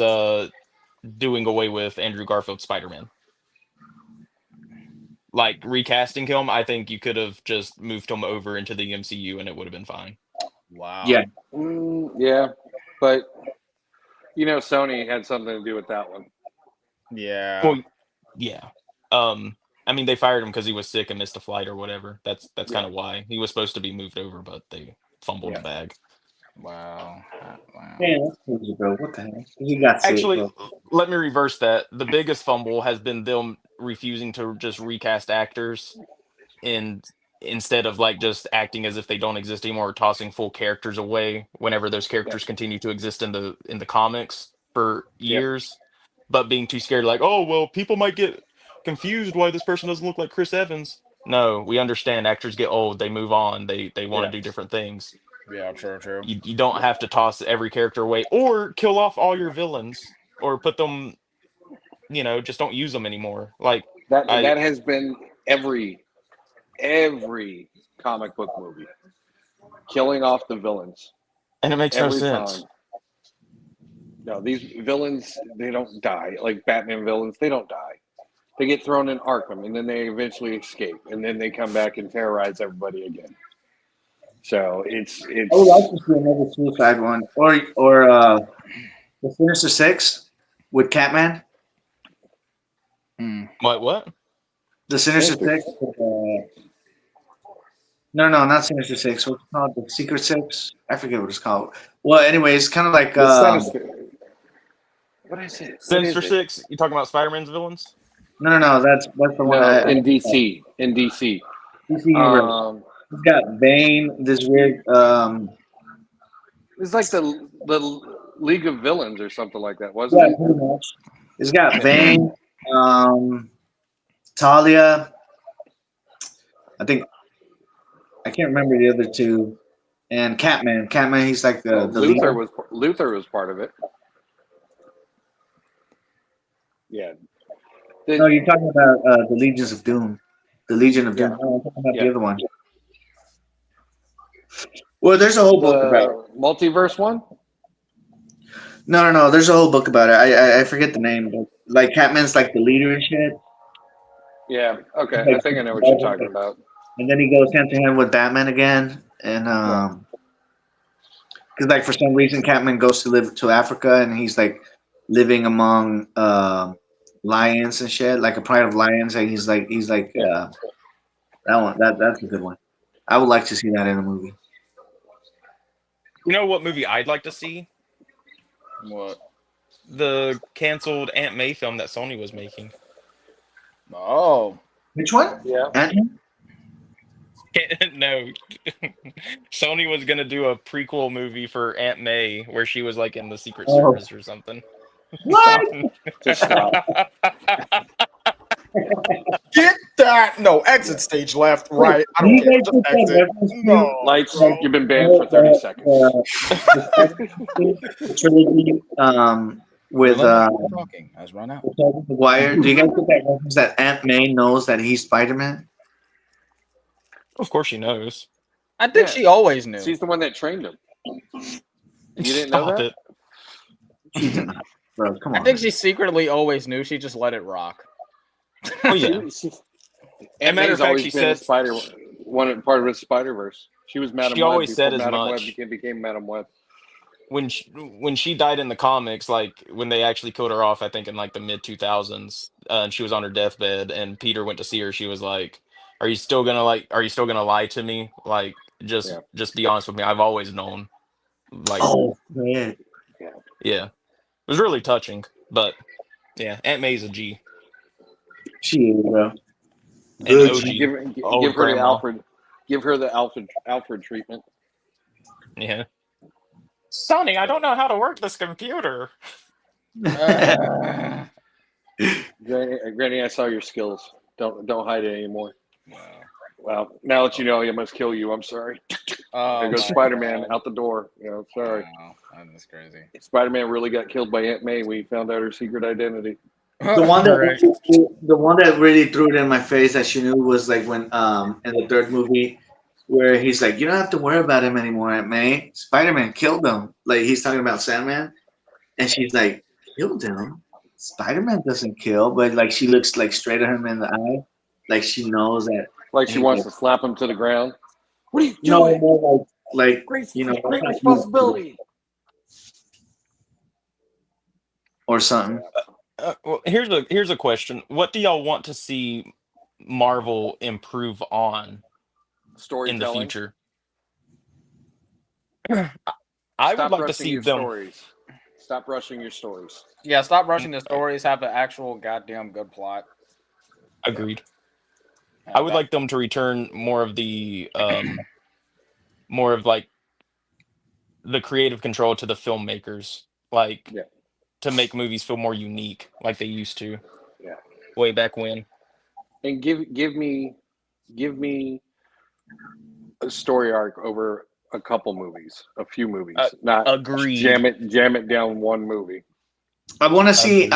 doing away with Andrew Garfield's Spider-Man. Like recasting him, I think you could have just moved him over into the MCU and it would have been fine. Wow. Yeah. Yeah, but Sony had something to do with that one. Yeah. Well, yeah. I mean, they fired him because he was sick and missed a flight or whatever. That's kind of why he was supposed to be moved over, but they fumbled the bag. Wow. Man, that's crazy, bro. What the heck? He got sick, Actually, bro. let me reverse that. The biggest fumble has been them refusing to just recast actors instead of like just acting as if they don't exist anymore, or tossing full characters away whenever those characters continue to exist in the comics for years, but being too scared, like, oh well, people might get confused why this person doesn't look like Chris Evans. No, we understand actors get old, they move on, they want to do different things. Yeah, true. You don't have to toss every character away or kill off all your villains or put them, just don't use them anymore. Like That has been every comic book movie, killing off the villains. And it makes no Every sense. time. No, these villains, they don't die. Like Batman villains, they don't die. They get thrown in Arkham, and then they eventually escape, and then they come back and terrorize everybody again. So it's. I would like to see another Suicide one, or The Sinister Six with Catman. What? The Sinister Sinister. Six. No, not Sinister Six. What's it called? The Secret Six. I forget what it's called. Well, anyway, it's kind of like The Sinister. What is it? What Sinister is it? Six? You talking about Spider-Man's villains? no. That's the one. No, in DC. In DC. DC Universe. He's got Bane. This weird. It's like the League of Villains or something like that, wasn't Yeah, it? pretty much. It's got Bane. Talia. I think I can't remember the other two. And Catman. Catman. He's like the Luther leader. was part of it. Yeah. No, you're talking about the Legions of Doom. The Legion of Doom. Yeah. No, I'm talking about Yeah. the other one. Well, there's a whole book about it. The multiverse one? No. There's a whole book about it. I forget the name, but like Catman's like the leader and shit. Yeah. Okay. Like, I think I know what you're talking about. And then he goes hand to hand with Batman again, and because like for some reason Catman goes to live to Africa, and he's like living among lions and shit, like a pride of lions, and he's like that one. That's a good one. I would like to see that in a movie. You know what movie I'd like to see? What? The canceled Aunt May film that Sony was making. Oh. Which one? Yeah. Ant-Man? No. Sony was gonna do a prequel movie for Aunt May where she was like in the Secret Service or something. What? Just stop. Get that! No, exit stage left, right. I don't You care. guys Just put that exit. reference to- No. Lights, you've been banned for 30 seconds. The trilogy with talking. I was run out. Tobey Maguire. Do you guys get that reference that Aunt May knows that he's Spider-Man? Of course she knows. I think Yeah. she always knew. She's the one that trained him. You didn't know Stop that? it. She did not. Bro, come on. I think she secretly always knew. She just let it rock. Oh yeah. Aunt matter May's of fact, always she been a said- part of the Spider-Verse. She was Madam She Web always before said as Madam much. Web became Madam Web. When she died in the comics, like when they actually killed her off, I think in like the mid 2000s, and she was on her deathbed, and Peter went to see her. She was like, Are you still gonna lie to me? Like, just be honest with me. I've always known." Like, Oh, man. yeah, it was really touching. But yeah, Aunt May's a G, She is, bro. an OG, Give old her grandma. the Alfred. Give her the Alfred treatment. Yeah. Sonny, I don't know how to work this computer. Granny, I saw your skills. Don't hide it anymore. Well, now that you know, I must kill you. I'm sorry. Oh, There goes my Spider-Man God. out the door. Sorry. Wow, that is crazy. Spider-Man really got killed by Aunt May. We found out her secret identity. The one that really threw it in my face that she knew was like when in the third movie where he's like, "You don't have to worry about him anymore, Aunt May. Spider-Man killed him." Like he's talking about Sandman, and she's like, "Killed him? Spider-Man doesn't kill." But like she looks like straight at him in the eye, like she knows that. Like she wants to slap him to the ground. What are you No, doing? more like Great you know, great responsibility. or something. Well, here's a question. What do y'all want to see Marvel improve on Storytelling. in the future? I would like to see your them. stories. Stop rushing your stories. Yeah, stop rushing the stories. Have an actual goddamn good plot. Agreed. I would like them to return more of the more of like the creative control to the filmmakers, like to make movies feel more unique, like they used to. Yeah. Way back when. And give me a story arc over a couple movies, a few movies, not agreed. Jam it down one movie. I want to see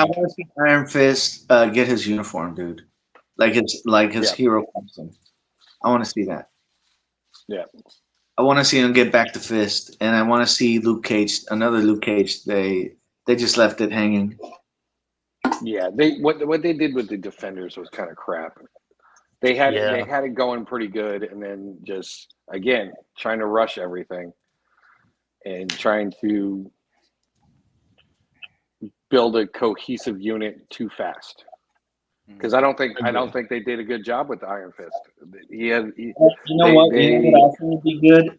Iron Fist get his uniform, dude. Like his hero costume. I want to see that. Yeah. I want to see him get back to Fist, and I want to see another Luke Cage. They just left it hanging. Yeah, what they did with the Defenders was kind of crap. They had it going pretty good, and then just again trying to rush everything and trying to build a cohesive unit too fast. Because I don't think they did a good job with the Iron Fist. You know what? You know what else would be good?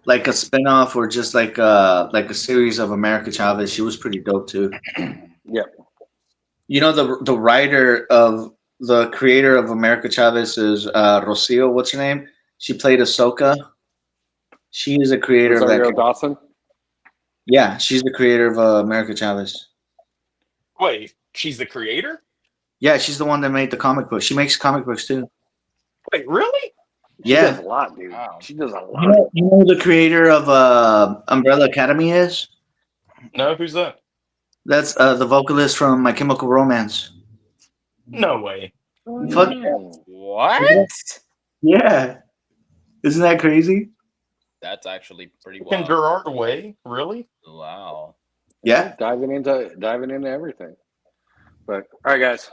Like a spinoff or just like a series of America Chavez. She was pretty dope too. Yeah. You know the creator of America Chavez is Rocio. What's her name? She played Ahsoka. She is a creator of that. Rosario Dawson. Yeah, she's the creator of America Chavez. Wait, she's the creator? Yeah, she's the one that made the comic book. She makes comic books too. Wait, really? She Yeah, does a lot, dude. Wow. She does a lot. you know who the creator of Umbrella Academy is? No, who's that? That's the vocalist from My Chemical Romance. No way. Fuck yeah. What? Yeah. Isn't that crazy? That's actually pretty Can wild. Gerard Way? Really? Wow. Yeah. Diving into everything. But all right, guys.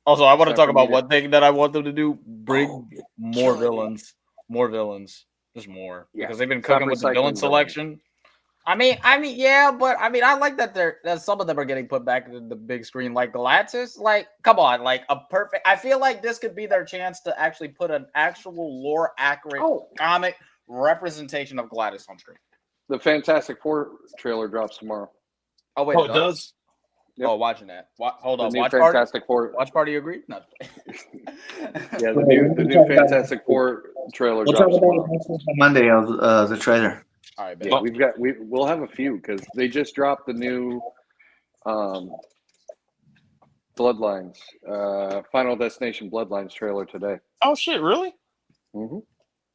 Also, I want to Except talk for about me one thing that I want them to do: bring more villains, just more, Yeah. because they've been Stop cooking with the recycling villain villains. selection. I mean, yeah, but I mean, I like that some of them are getting put back into the big screen, like Galactus. Like, come on, like a perfect. I feel like this could be their chance to actually put an actual lore accurate comic representation of Galactus on screen. The Fantastic Four trailer drops tomorrow. Oh wait, Oh, it does? Yep. Oh, watching that. Hold The on, new watch party. Fantastic Four. Watch party. Agree? No. Yeah, the new Fantastic Four trailer We'll talk drops about tomorrow. it next week on Monday of the trailer. All right, man. Yeah, we'll have a few because they just dropped the new Bloodlines, Final Destination Bloodlines trailer today. Oh shit, really? Mm-hmm.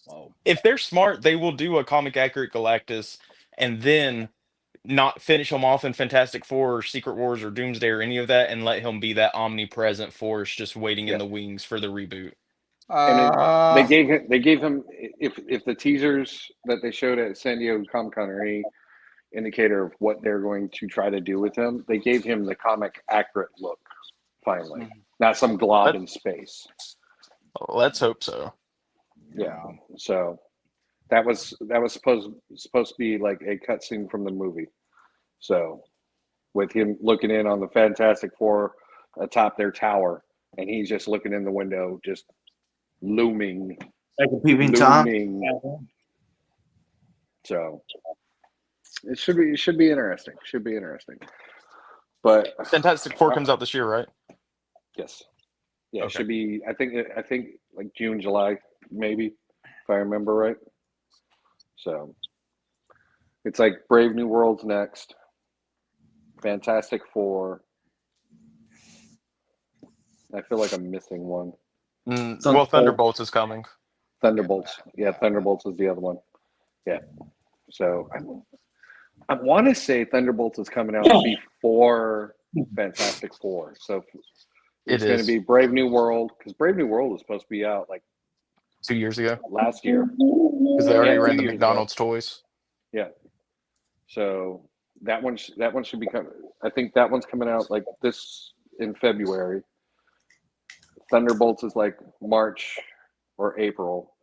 Whoa. If they're smart, they will do a comic accurate Galactus and then not finish him off in Fantastic Four or Secret Wars or Doomsday or any of that and let him be that omnipresent force just waiting in the wings for the reboot. And they gave him if the teasers that they showed at San Diego Comic-Con are any indicator of what they're going to try to do with him, they gave him the comic accurate look finally, not some glob in space. Let's hope so. Yeah. So that was supposed to be like a cutscene from the movie. So with him looking in on the Fantastic Four atop their tower, and he's just looking in the window, just looming. Like a peeping Tom. So it should be interesting. Should be interesting. But Fantastic Four comes out this year, right? yes. Yeah, Okay. It should be. I think like June, July, maybe, if I remember right. So it's like Brave New World's next. Fantastic Four. I feel like I'm missing one. Well, Thunderbolts is coming. Thunderbolts. Yeah, Thunderbolts is the other one. Yeah. So I want to say Thunderbolts is coming out before Fantastic Four. So it's going to be Brave New World, because Brave New World was supposed to be out like 2 years ago. last year. Because they already ran 2 the years McDonald's toys. Yeah. So that one should be coming. I think that one's coming out like this in February. Thunderbolts is like March or April,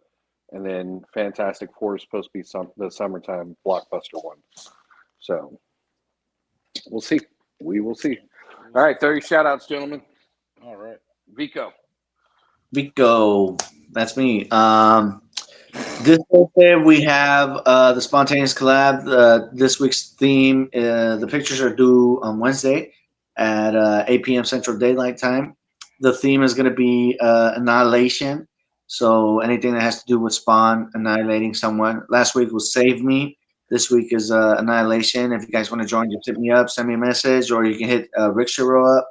and then Fantastic Four is supposed to be the summertime blockbuster one. So we'll see. We will see. All right, 30 shout outs, gentlemen. All right. Vico, that's me. This Thursday we have the spontaneous collab. This week's theme. The pictures are due on Wednesday at 8 p.m. Central Daylight Time. The theme is going to be annihilation. So anything that has to do with Spawn annihilating someone. Last week was Save Me. This week is annihilation. If you guys want to join, just hit me up, send me a message, or you can hit Rick Shiro up.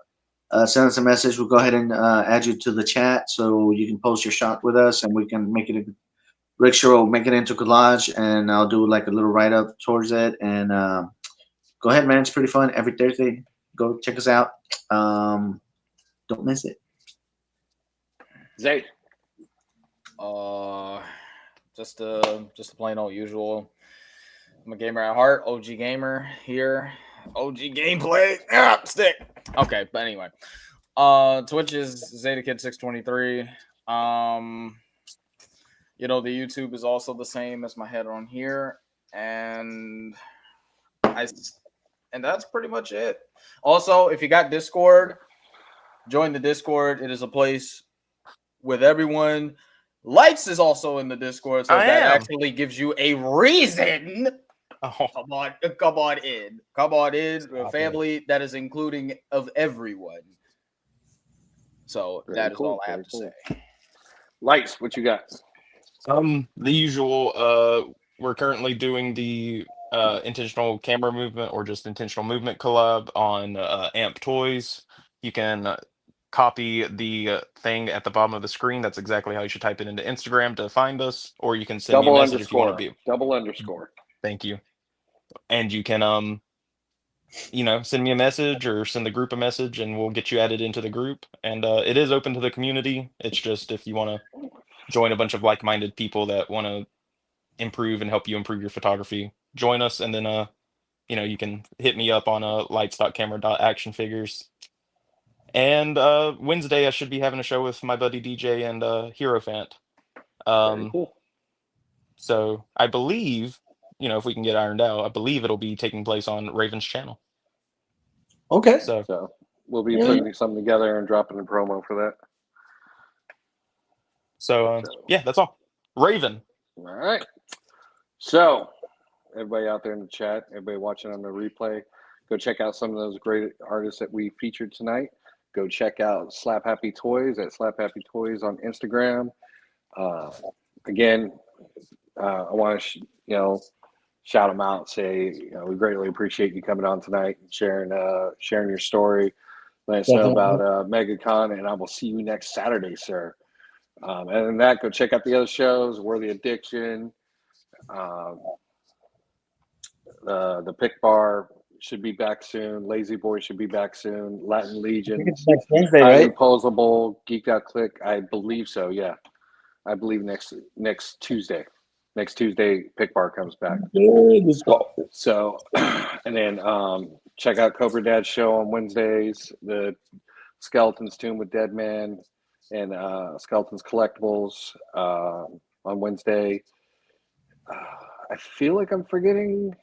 Send us a message. We'll go ahead and add you to the chat so you can post your shot with us, and we can make it. Rick Shiro will make it into collage, and I'll do like a little write up towards it. And go ahead, man. It's pretty fun every Thursday. Go check us out. Don't miss it. Zay. Just a plain old usual. I'm a gamer at heart, OG gamer here. OG gameplay. Stick. Okay, but anyway. Twitch is ZetaKid623. The YouTube is also the same as my head on here. And And that's pretty much it. Also, if you got Discord, join the Discord. It is a place with everyone. Lights is also in the Discord, so I that am. actually gives you a reason. Oh, Come on in. A family that is including of everyone. So that is all I have to say. Lights, what you got? the usual. We're currently doing the intentional camera movement or just intentional movement collab on Amp Toys. You can copy the thing at the bottom of the screen. That's exactly how you should type it into Instagram to find us, or you can send me a message if you want to be. Double underscore. Thank you. And you can send me a message or send the group a message, and we'll get you added into the group. And it is open to the community. It's just if you want to join a bunch of like-minded people that want to improve and help you improve your photography, join us. And then you can hit me up on lights.camera.action figures. And Wednesday I should be having a show with my buddy DJ and Hierophant. Very cool. So I believe, if we can get ironed out, I believe it'll be taking place on Raven's channel. Okay. So we'll be putting something together and dropping a promo for that. So yeah, that's all. Raven. All right. So everybody out there in the chat, everybody watching on the replay, go check out some of those great artists that we featured tonight. Go check out Slap Happy Toys at Slap Happy Toys on Instagram. Again, I want to shout them out. Say we greatly appreciate you coming on tonight and sharing your story. Let us know about MegaCon, and I will see you next Saturday, sir. And then that, go check out the other shows. Worthy Addiction, the Pick Bar should be back soon. Lazy Boy should be back soon. Latin Legion, It's next Wednesday, right? Posable, Geeked Out Click. I believe so. Yeah, I believe next Tuesday. Next Tuesday, Pick Bar comes back. So, and then check out Cobra Dad's show on Wednesdays. The Skeletons Tomb with Dead Man and Skeletons Collectibles on Wednesday. I feel like I'm forgetting.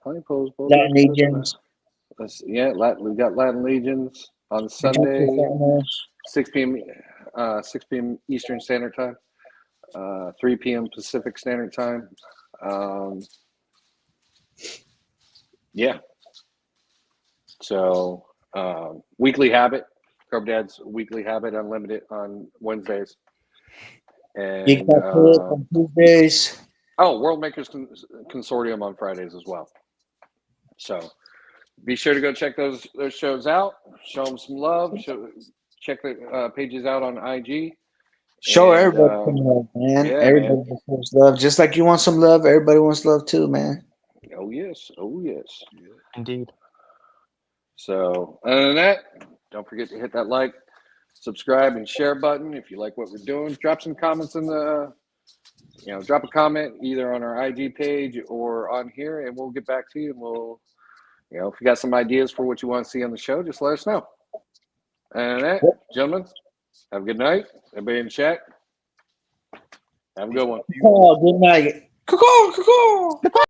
Latin Legions. We got Latin Legions on Sunday, 6 p.m. 6 p.m. Eastern Standard Time, 3 p.m. Pacific Standard Time. Yeah. So Weekly Habit, Cub Dad's Weekly Habit Unlimited on Wednesdays. And on Tuesdays. World Makers Consortium on Fridays as well. So be sure to go check those shows out. Show them some love. Check the pages out on IG. Show everybody some love, man. Yeah, everybody wants love. Just like you want some love, everybody wants love too, man. Oh, yes. Indeed. So, other than that, don't forget to hit that like, subscribe, and share button if you like what we're doing. Drop some comments in the, drop a comment either on our IG page or on here, and we'll get back to you. And we'll, if you got some ideas for what you want to see on the show, just let us know. And that, gentlemen, have a good night. Everybody in the chat, have a good one. Oh, good night. Caw-caw, caw-caw.